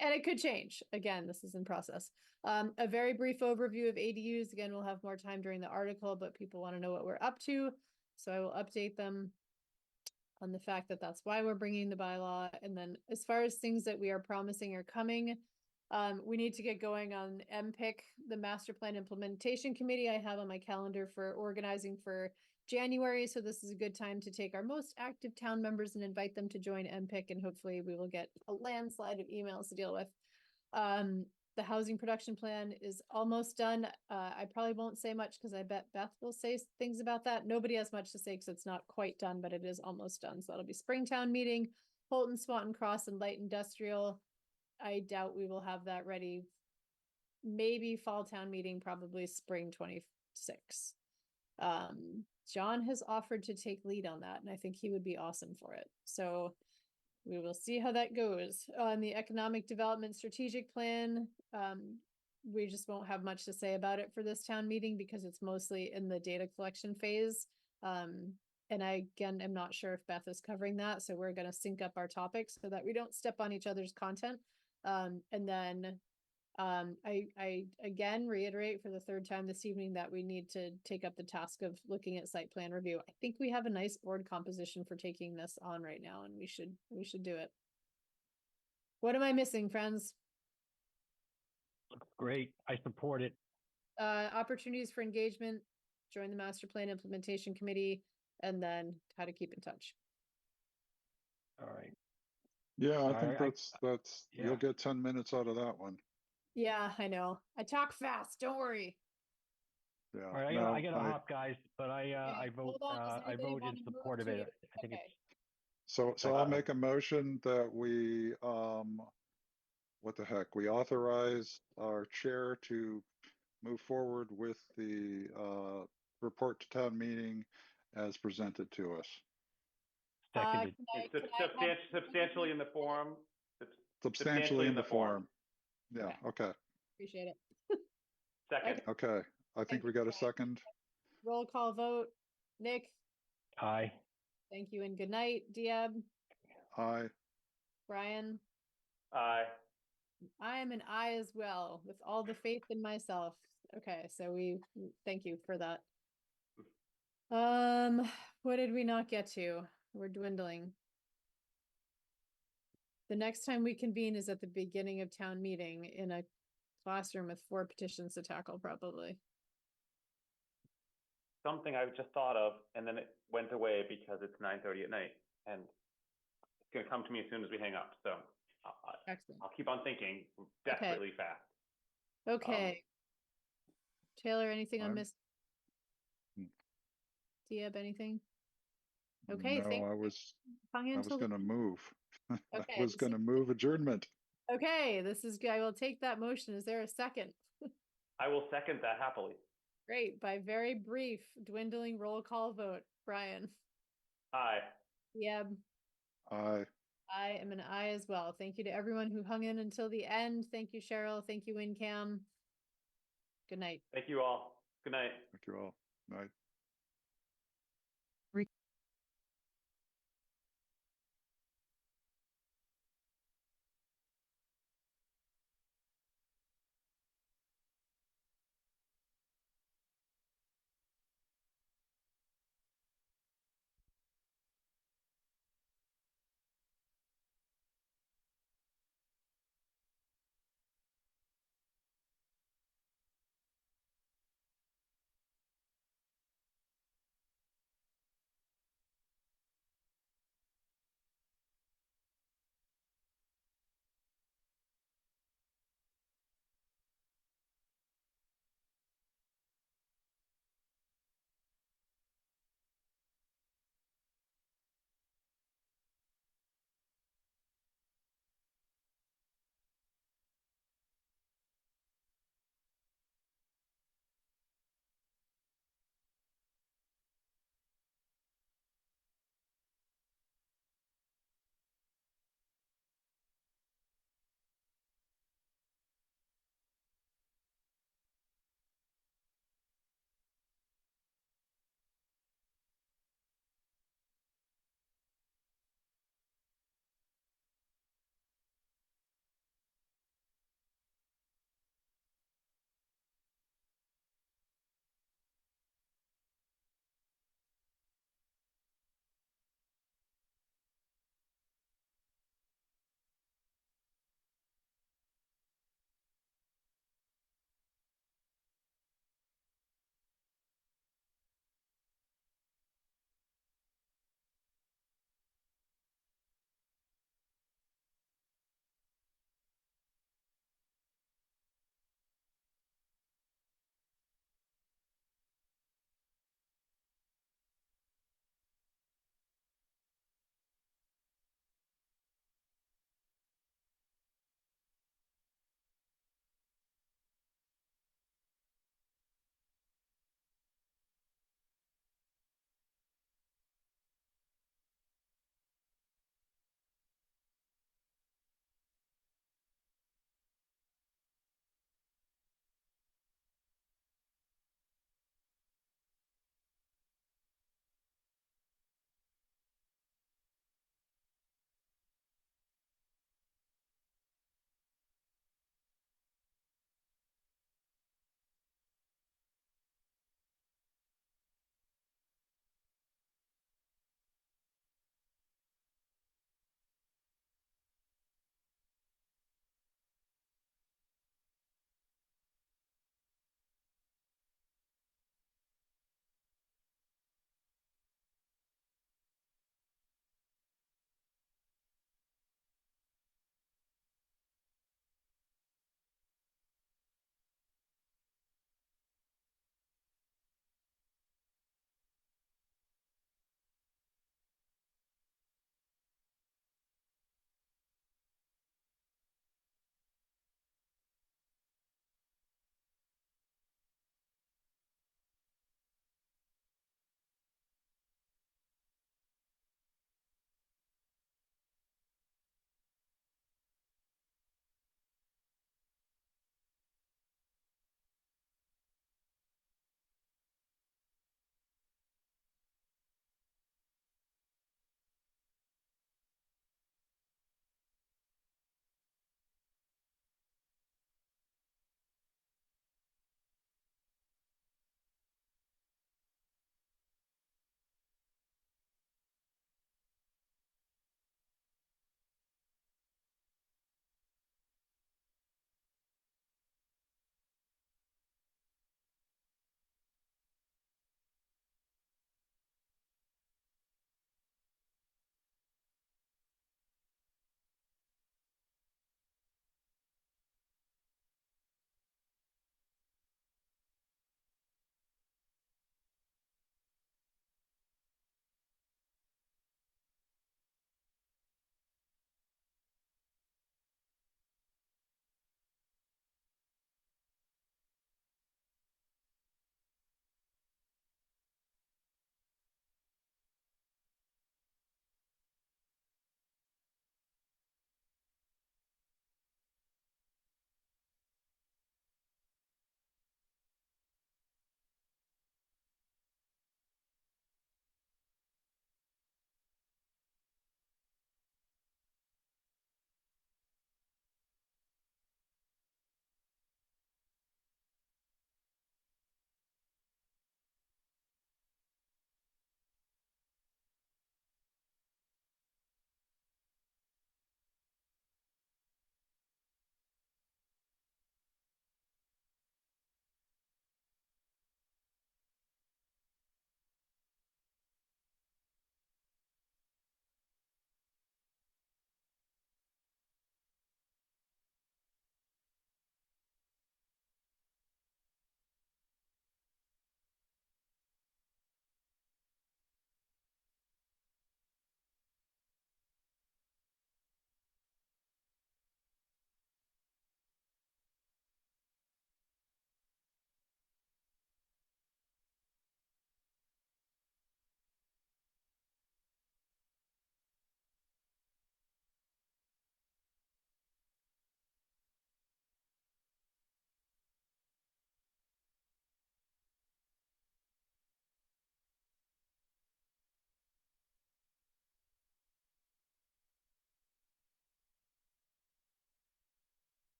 And it could change. Again, this is in process. A very brief overview of ADUs. Again, we'll have more time during the article, but people want to know what we're up to. So I will update them on the fact that that's why we're bringing the bylaw. And then as far as things that we are promising are coming, we need to get going on MPIC, the Master Plan Implementation Committee I have on my calendar for organizing for January. So this is a good time to take our most active town members and invite them to join MPIC, and hopefully we will get a landslide of emails to deal with. The housing production plan is almost done. I probably won't say much because I bet Beth will say things about that. Nobody has much to say because it's not quite done, but it is almost done. So that'll be Springtown meeting, Holton, Swanton Cross, and Light Industrial. I doubt we will have that ready. Maybe fall town meeting, probably spring 26. John has offered to take lead on that, and I think he would be awesome for it. So we will see how that goes. On the economic development strategic plan, we just won't have much to say about it for this town meeting because it's mostly in the data collection phase. And I, again, am not sure if Beth is covering that. So we're going to sync up our topics so that we don't step on each other's content. And then I again reiterate for the third time this evening that we need to take up the task of looking at site plan review. I think we have a nice board composition for taking this on right now, and we should do it. What am I missing, friends? Great. I support it. Opportunities for engagement, join the Master Plan Implementation Committee, and then how to keep in touch. All right. Yeah, I think I- that's you'll get 10 minutes out of that one. Yeah, I know. I talk fast. Don't worry. Yeah. All right, I gotta hop, guys, but I vote hold on. Does I anybody vote in wanna move support of to- it. I think Okay. it's So I'll make a motion that we what the heck, we authorize our chair to move forward with the report to town meeting as presented to us. seconded. It's substantially in the form. Substantially in the form. Yeah, okay. Appreciate it. Second. Okay, I think we got a second. Roll call vote. Nick, Aye. thank you and good night. Diab, Aye. Brian, Aye. I am an I as well, with all the faith in myself. Okay, so we thank you for that. What did we not get to? We're dwindling. The next time we convene is at the beginning of town meeting in a classroom with 4 petitions to tackle, probably. Something I just thought of, and then it went away because it's 9:30 at night, and it's gonna come to me as soon as we hang up. So Excellent. I'll keep on thinking desperately fast. Okay. Taylor, anything I I'm- missed? Diab, anything? Okay, No, thank I was hung I was until- gonna move. I Okay, was this gonna is- move adjournment. Okay, this is good. I will take that motion. Is there a second? I will second that happily. Great. By very brief, dwindling roll call vote. Brian. Aye. Diab. Aye. I am an I as well. Thank you to everyone who hung in until the end. Thank you, Cheryl. Thank you, WinCam. Good night. Thank you all. Good night. Thank you all. Night.